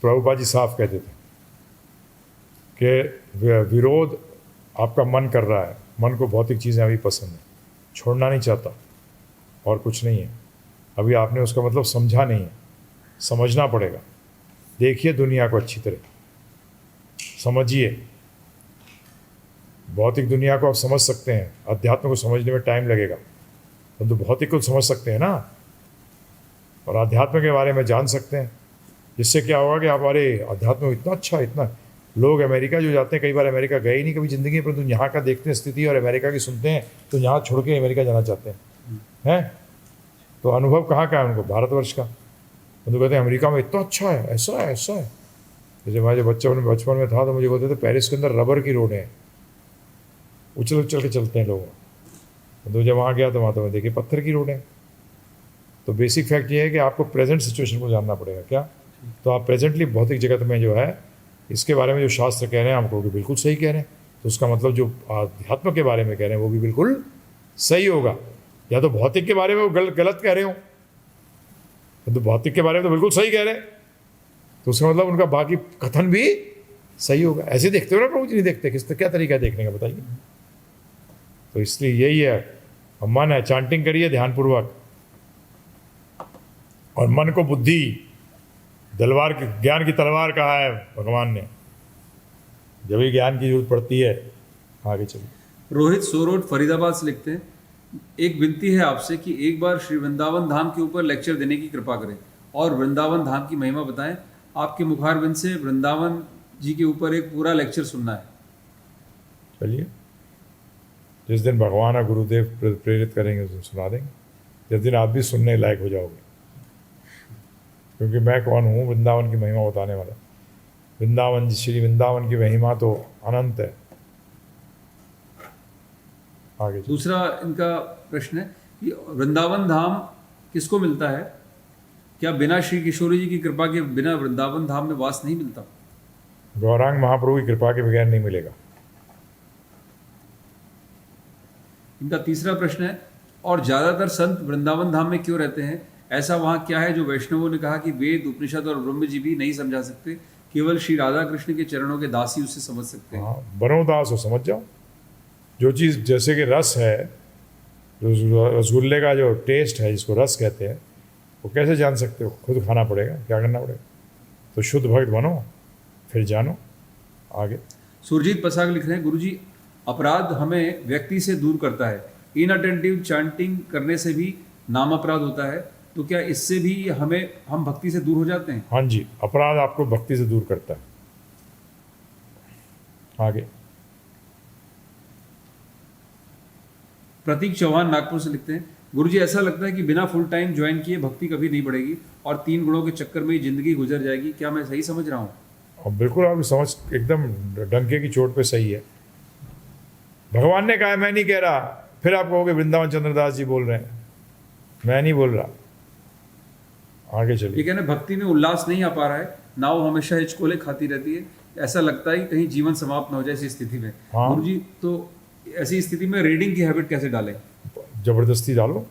प्रभुपाद जी साफ कहते थे कि विरोध आपका मन कर रहा है, मन को भौतिक चीज़ें अभी पसंद है, छोड़ना नहीं चाहता और कुछ नहीं है। अभी आपने उसका मतलब समझा नहीं है, समझना पड़ेगा। देखिए दुनिया को अच्छी तरह समझिए। भौतिक दुनिया को आप समझ सकते हैं, अध्यात्म को समझने में टाइम लगेगा, परंतु भौतिक को समझ सकते हैं ना, और अध्यात्म के बारे में जान सकते हैं। जिससे क्या होगा कि हमारे अध्यात्म इतना अच्छा, इतना लोग अमेरिका जो जाते हैं, कई बार अमेरिका गए ही नहीं कभी ज़िंदगी में, परंतु यहाँ का देखते हैं स्थिति और अमेरिका की सुनते हैं तो यहाँ छोड़ के अमेरिका जाना चाहते हैं। तो अनुभव कहाँ का है उनको? भारतवर्ष का। तो कहते हैं अमेरिका में इतना अच्छा है, ऐसा है, ऐसा है। जैसे मैं जब बचपन में था तो मुझे बोलते थे पेरिस के अंदर रबर की रोडें हैं, उछल उछल के चलते हैं लोग। तो जब वहाँ गया तो वहाँ तो मैं देखी पत्थर की रोडें। तो बेसिक फैक्ट ये है कि आपको प्रेजेंट सिचुएशन को जानना पड़ेगा। क्या? तो आप प्रेजेंटली भौतिक जगत में जो है, इसके बारे में जो शास्त्र कह रहे हैं हमको कि बिल्कुल सही कह रहे हैं, तो उसका मतलब जो आध्यात्म के बारे में कह रहे हैं वो भी बिल्कुल सही होगा। या तो भौतिक के बारे में वो गलत कह रहे हो, तो भौतिक के बारे में तो बिल्कुल सही कह रहे हैं, तो उसका मतलब उनका बाकी कथन भी सही होगा। ऐसे देखते हो ना प्रभु जी? नहीं देखते। किस क्या तरीका है देखने का बताइए। तो इसलिए यही है, अब मन है, चांटिंग करिए ध्यानपूर्वक, और मन को बुद्धि, तलवार की, ज्ञान की तलवार कहा है भगवान ने, जब भी ज्ञान की जरूरत पड़ती है। आगे चलिए। रोहित सोरोड फरीदाबाद से लिखते हैं, एक विनती है आपसे कि एक बार श्री वृंदावन धाम के ऊपर लेक्चर देने की कृपा करें और वृंदावन धाम की महिमा बताएं। आपके मुखारबिंद से वृंदावन जी के ऊपर एक पूरा लेक्चर सुनना है। चलिए, जिस दिन भगवान और गुरुदेव प्रेरित करेंगे उस दिन सुना देंगे, जिस दिन आप भी सुनने लायक हो जाओगे, क्योंकि मैं कौन हूँ वृंदावन की महिमा बताने वाला। वृंदावन, श्री वृंदावन की महिमा तो अनंत है। आगे दूसरा इनका प्रश्न है कि वृंदावन धाम किसको मिलता है? क्या बिना श्री किशोरी जी की कृपा के बिना वृंदावन धाम में वास नहीं मिलता? गौरांग महाप्रभु की कृपा के बगैर नहीं मिलेगा। इनका तीसरा प्रश्न है, और ज्यादातर संत वृंदावन धाम में क्यों रहते हैं? ऐसा वहाँ क्या है जो वैष्णवों ने कहा कि वेद, उपनिषद और ब्रह्म जी भी नहीं समझा सकते, केवल श्री राधा कृष्ण के चरणों के दास ही उसे समझ सकते हैं? हाँ, बनो दास हो, समझ जाओ। जो चीज़ जैसे कि रस है, जो रसगुल्ले का जो टेस्ट है जिसको रस कहते हैं, वो कैसे जान सकते हो? खुद खाना पड़ेगा, क्या करना पड़ेगा? तो शुद्ध भक्त बनो, फिर जानो। आगे सुरजीत पसाग लिख रहे हैं, गुरुजी अपराध हमें व्यक्ति से दूर करता है, इनअटेंटिव चैंटिंग करने से भी नाम अपराध होता है, तो क्या इससे भी हम भक्ति से दूर हो जाते हैं? हाँ जी, अपराध आपको भक्ति से दूर करता है। आगे प्रतीक चौहान नागपुर से लिखते हैं, गुरुजी ऐसा लगता है कि बिना फुल टाइम ज्वाइन किए भक्ति कभी नहीं बढ़ेगी और 3 गुणों के चक्कर में ही जिंदगी गुजर जाएगी। क्या मैं सही समझ रहा हूँ? और बिल्कुल आपकी समझ एकदम डंके की चोट पे सही है। भगवान ने कहा है, मैं नहीं कह रहा। फिर आप कहोगे वृंदावन चंद्रदास जी बोल रहे हैं, मैं नहीं बोल रहा। आगे चलिए। ये कहना भक्ति में उल्लास नहीं आ पा रहा है, नाव हमेशा हिचकोले खाती रहती है, ऐसा लगता है कि कहीं जीवन समाप्त न हो जाए इस स्थिति में। हाँ। गुरुजी, तो ऐसी स्थिति में रीडिंग की हैबिट कैसे डालें? जबरदस्ती डालो।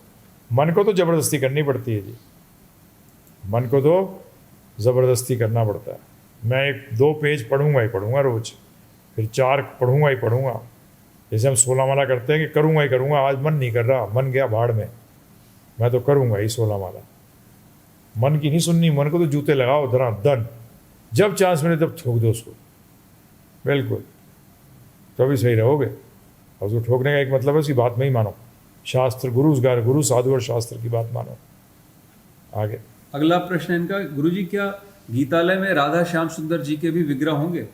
मन को तो जबरदस्ती करनी पड़ती है जी, मन को तो ज़बरदस्ती करना पड़ता है। मैं 1-2 पेज पढ़ूंगा ही पढ़ूंगा रोज, फिर 4 पढ़ूंगा ही पढ़ूंगा। जैसे हम 16 माला करते हैं कि करूंगा ही करूंगा, आज मन नहीं कर रहा, मन गया भाड़ में, मैं तो करूंगा ही 16 माला। मन की नहीं सुननी, मन को तो जूते लगाओ धन, जब चांस मिले तब ठोक दो उसको, बिल्कुल, तभी सही रहोगे। और उसको ठोकने का एक मतलब है उसकी बात में ही मानो, शास्त्र, गुरु साधु और शास्त्र की बात मानो। आगे अगला प्रश्न है इनका, गुरुजी क्या गीतालय में राधा श्याम सुंदर जी के भी विग्रह होंगे?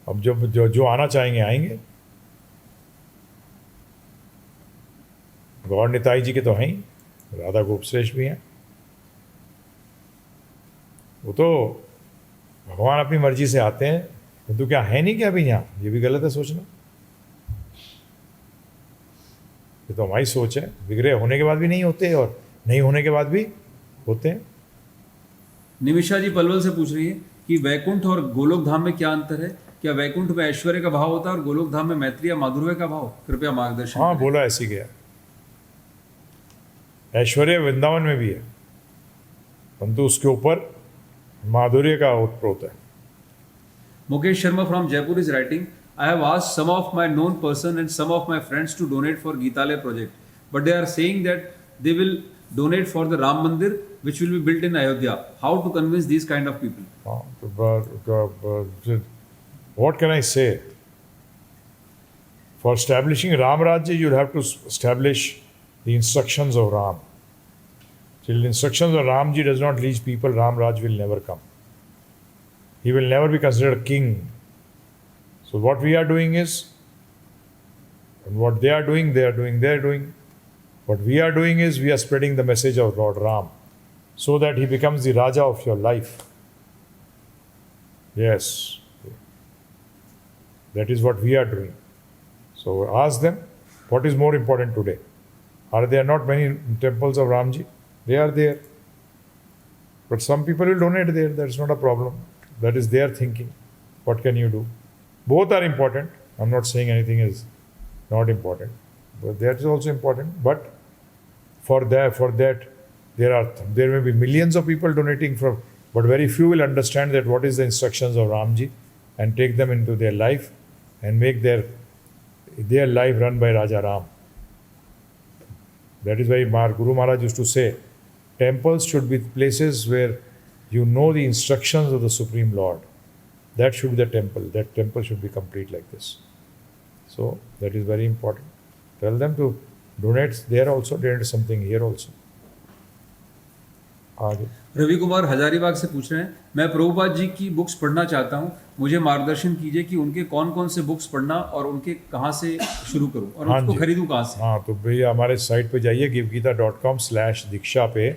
अब जब जो आना चाहेंगे आएंगे। गौर निताई जी के तो हैं ही, राधा गोपश्रेष्ठ भी हैं। वो तो भगवान अपनी मर्जी से आते हैं, तो क्या है नहीं क्या अभी यहाँ? ये भी गलत है सोचना। ये तो हमारी सोच है, विग्रह होने के बाद भी नहीं होते और नहीं होने के बाद भी होते हैं। निमिषा जी पलवल से पूछ रही है कि वैकुंठ और गोलोक धाम में क्या अंतर है? क्या वैकुंठ में ऐश्वर्य का भाव होता है और गोलोक धाम में मैत्री या माधुर्य का भाव? कृपया मार्गदर्शन हाँ, करें। बोला ऐसी गया। ऐश्वर्य वृंदावन में भी है, परंतु उसके ऊपर माधुर्य का उत्प्रोत है। Mukesh Sharma from Jaipur is writing, I have asked some of my known person and some of my friends to donate for Geetalaya project, but they are saying that they will donate for the Ram Mandir which will be built in Ayodhya. How to convince these kind of people? What can I say? For establishing Ram Rajya, you'll have to establish the instructions of Ram. Till the instructions of Ramji does not reach people, Ram Raj will never come. He will never be considered a king. So what we are doing is, and what they are doing, they are doing. What we are doing is, we are spreading the message of Lord Ram, so that he becomes the Raja of your life. Yes, that is what we are doing. So ask them, what is more important today? Are there not many temples of Ramji? They are there. But some people will donate there, that's not a problem. That is their thinking. What can you do? Both are important. I'm not saying anything is not important, but that is also important. But For that, there may be millions of people donating from, but very few will understand that what is the instructions of Ramji and take them into their life and make their life run by Raja Ram. That is why Guru Maharaj used to say, temples should be places where you know the instructions of the Supreme Lord. That should be the temple. That temple should be complete like this. So that is very important. Tell them to donate there also, donate something here also. आगे रवि कुमार हजारीबाग से पूछ रहे हैं, मैं प्रभुपाद जी की books पढ़ना चाहता हूँ, मुझे मार्गदर्शन कीजिए कि उनके कौन कौन से बुक्स पढ़ना और उनके कहाँ से शुरू करूँ और हाँ उसको जी। खरीदूँ कहाँ से? हाँ, तो भैया हमारे साइट पे जाइए givegita.com/diksha पे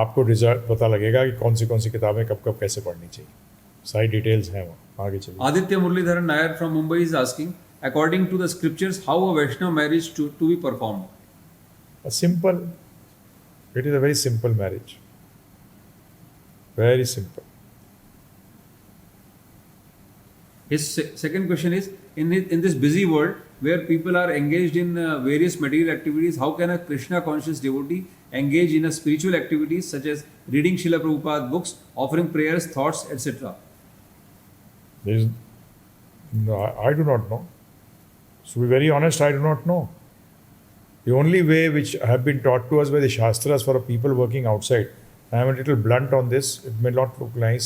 आपको रिजल्ट पता लगेगा कि कौन सी किताबें कब कब कैसे पढ़नी चाहिए. सारी डिटेल्स हैं वहाँ. आगे चलिए. Aditya Muralidharan Nair from Mumbai is asking, according to the scriptures how a Vaishnava marriage to be performed? Simple. It is a very simple marriage. Very simple. His second question is, in this busy world where people are engaged in various material activities, how can a Krishna conscious devotee engage in a spiritual activities such as reading Srila Prabhupada books, offering prayers, thoughts, etc.? No, I do not know. To be very honest, I do not know. The only way which have been taught to us by the Shastras for people working outside, I am a little blunt on this, it may not look nice.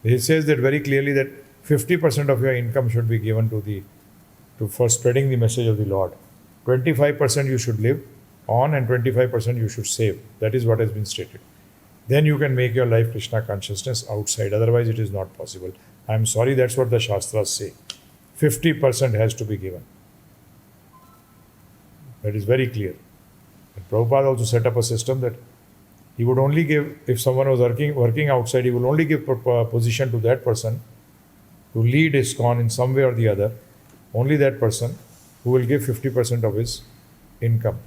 He says that very clearly that 50% of your income should be given for spreading the message of the Lord. 25% you should live on and 25% you should save. That is what has been stated. Then you can make your life Krishna consciousness outside. Otherwise it is not possible. I am sorry, that's what the Shastras say. 50% has to be given. That is very clear. And Prabhupada also set up a system that he would only give, if someone was working outside, he will only give position to that person to lead ISKCON in some way or the other. Only that person who will give 50% of his income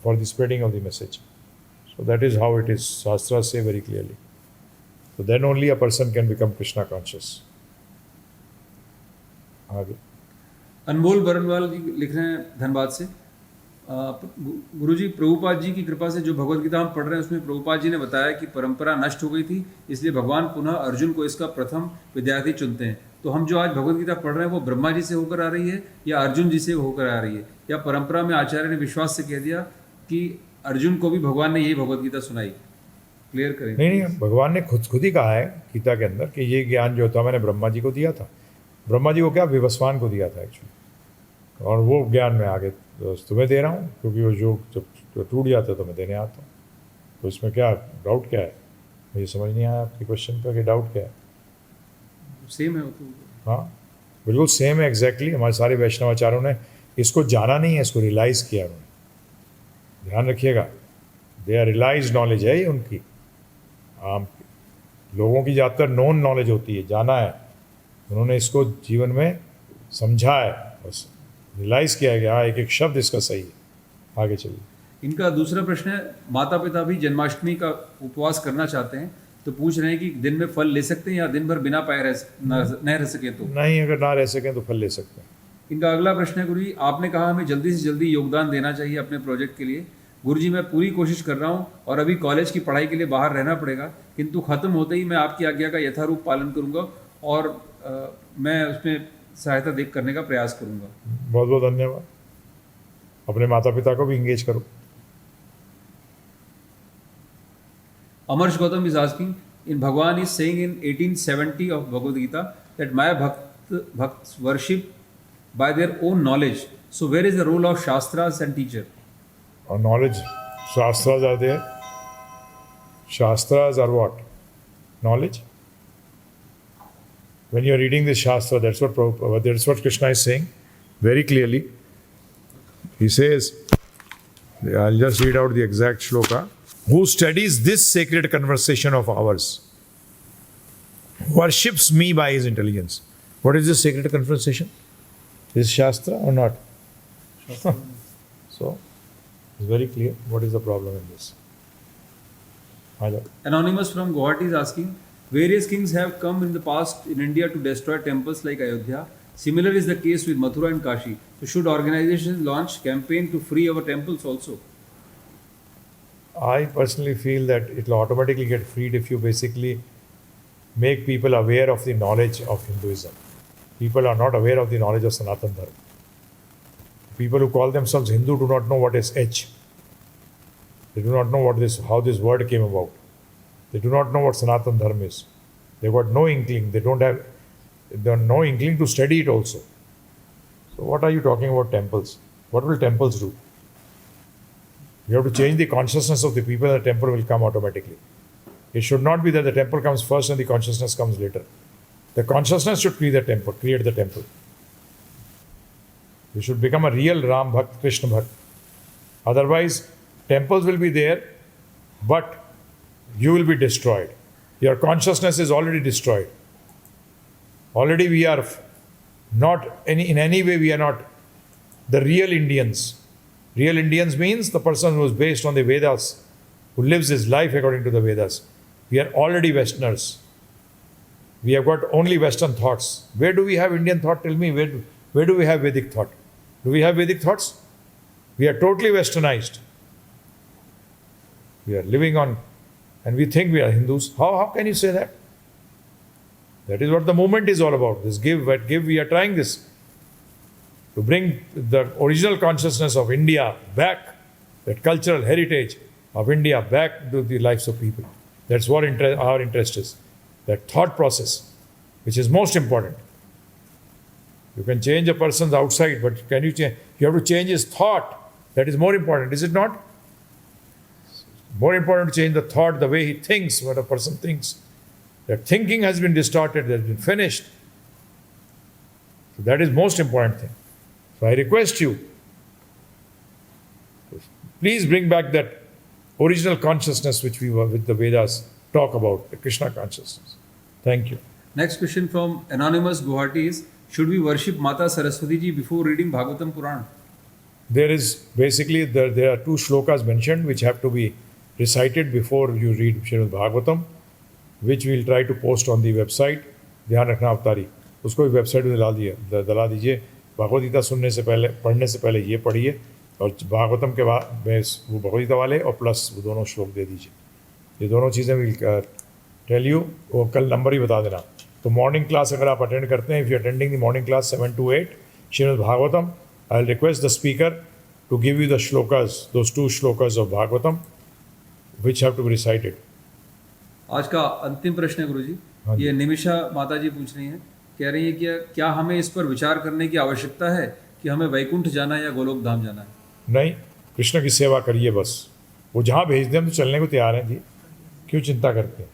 for the spreading of the message. So that is how it is. Shastras say very clearly. So then only a person can become Krishna conscious. आगे. अनमोल बरनवाल जी लिख रहे हैं धनबाद से, गुरुजी प्रभुपाद जी की कृपा से जो भगवत गीता हम पढ़ रहे हैं उसमें प्रभुपाद जी ने बताया कि परंपरा नष्ट हो गई थी, इसलिए भगवान पुनः अर्जुन को इसका प्रथम विद्यार्थी चुनते हैं. तो हम जो आज भगवत गीता पढ़ रहे हैं वो ब्रह्मा जी से होकर आ रही है या अर्जुन जी से होकर आ रही है, या परंपरा में आचार्य ने विश्वास से कह दिया कि अर्जुन को भी भगवान ने यही भगवत गीता सुनाई? क्लियर करें. नहीं, भगवान ने खुद ही कहा है गीता के अंदर कि ये ज्ञान जो था मैंने ब्रह्मा जी को दिया था. ब्रह्मा जी को क्या, विवस्वान को दिया था एक्चुअली, और वो ज्ञान मैं आगे तुम्हें दे रहा हूँ, क्योंकि वो जो जब टूट जाता है तो मैं देने आता हूँ. तो इसमें क्या डाउट क्या है? मुझे समझ नहीं आया आपकी क्वेश्चन का कि डाउट क्या है. सेम है वो तो. हाँ, बिल्कुल सेम है एग्जैक्टली. हमारे सारे वैष्णवाचार्यों ने इसको जाना नहीं है, इसको रियलाइज़ किया उन्होंने. ध्यान रखिएगा, दे आर रियलाइज नॉलेज है ये उनकी. आम लोगों की ज़्यादातर नोन नॉलेज होती है, जाना है. उन्होंने इसको जीवन में समझा है, बस रियलाइज़ किया है कि हाँ, एक एक शब्द इसका सही है. आगे चलिए. इनका दूसरा प्रश्न है, माता पिता भी जन्माष्टमी का उपवास करना चाहते हैं तो पूछ रहे हैं कि दिन में फल ले सकते हैं या दिन भर बिना पाए नहीं रह सके तो? नहीं, अगर ना रह सकें तो फल ले सकते हैं. इनका अगला प्रश्न है, गुरु जी आपने कहा हमें जल्दी से जल्दी योगदान देना चाहिए अपने प्रोजेक्ट के लिए. गुरु जी मैं पूरी कोशिश कर रहा हूँ और अभी कॉलेज की पढ़ाई के लिए बाहर रहना पड़ेगा, किंतु ख़त्म होते ही मैं आपकी आज्ञा का यथारूप पालन करूँगा और मैं उसमें सहायता करने का प्रयास करूँगा. बहुत बहुत धन्यवाद. अपने माता पिता को भी इंगेज करो. Amarsh Gautam is asking, in Bhagwan is saying in 1870 of Bhagavad Gita that my bhakts worship by their own knowledge. So where is the role of Shastras and teacher? Or knowledge. Shastras are there. Shastras are what? Knowledge. When you are reading this Shastra, that's what Krishna is saying very clearly. He says, I'll just read out the exact shloka. Who studies this sacred conversation of ours, worships me by his intelligence. What is this sacred conversation? Is Shastra or not? So, it's very clear what is the problem in this. Anonymous from Guwahati is asking, various kings have come in the past in India to destroy temples like Ayodhya. Similar is the case with Mathura and Kashi. So should organizations launch campaign to free our temples also? I personally feel that it will automatically get freed if you basically make people aware of the knowledge of Hinduism. People are not aware of the knowledge of Sanatan Dharma. People who call themselves Hindu do not know what is H. They do not know how this word came about. They do not know what Sanatan Dharma is. They've got no inkling. They have no inkling to study it also. So what are you talking about temples? What will temples do? You have to change the consciousness of the people and the temple will come automatically. It should not be that the temple comes first and the consciousness comes later. The consciousness should create the temple. You should become a real Ram Bhakt, Krishna Bhakt. Otherwise, temples will be there, but you will be destroyed. Your consciousness is already destroyed. Already we are not, in any way we are not the real Indians. Real Indians means the person who is based on the Vedas, who lives his life according to the Vedas. We are already Westerners. We have got only Western thoughts. Where do we have Indian thought? Tell me, where do we have Vedic thought? Do we have Vedic thoughts? We are totally Westernized. We are living on, and we think we are Hindus. How can you say that? That is what the movement is all about. This give, we are trying this. To bring the original consciousness of India back, that cultural heritage of India back to the lives of people. That's what our interest is. That thought process, which is most important. You can change a person's outside, but can you change? You have to change his thought. That is more important, is it not? More important to change the thought, the way he thinks, what a person thinks. That thinking has been distorted, has been finished. So that is most important thing. So I request you, please bring back that original consciousness which we were with the Vedas talk about, the Krishna consciousness. Thank you. Next question from Anonymous Guwahati is, should we worship Mata Saraswati ji before reading Bhagavatam Puran? There is basically, there are two shlokas mentioned which have to be recited before you read Srimad Bhagavatam, which we will try to post on the website. ध्यान रखना अवतारी, उसको भी website में डला दीजिए. भगवद गीता सुनने से पहले, पढ़ने से पहले ये पढ़िए, और भागवतम के बाद में वो भगवद गीता वाले और प्लस वो दोनों श्लोक दे दीजिए. ये दोनों चीज़ें विल टेल यू. वो कल नंबर ही बता देना. तो मॉर्निंग क्लास अगर आप अटेंड करते हैं, if you attending the morning class 7 to 8 Srimad Bhagavatam, I will request the speaker to give you the shlokas, those 2 shlokas of Bhagavatam which have to be recited. आज का अंतिम प्रश्न है गुरुजी. ये निमिषा माता जी पूछ रही हैं, कह रही है कि क्या हमें इस पर विचार करने की आवश्यकता है कि हमें वैकुंठ जाना है या गोलोक धाम जाना है? नहीं, कृष्ण की सेवा करिए बस. वो जहाँ भेज दें हम तो चलने को तैयार हैं जी. क्यों चिंता करते हैं?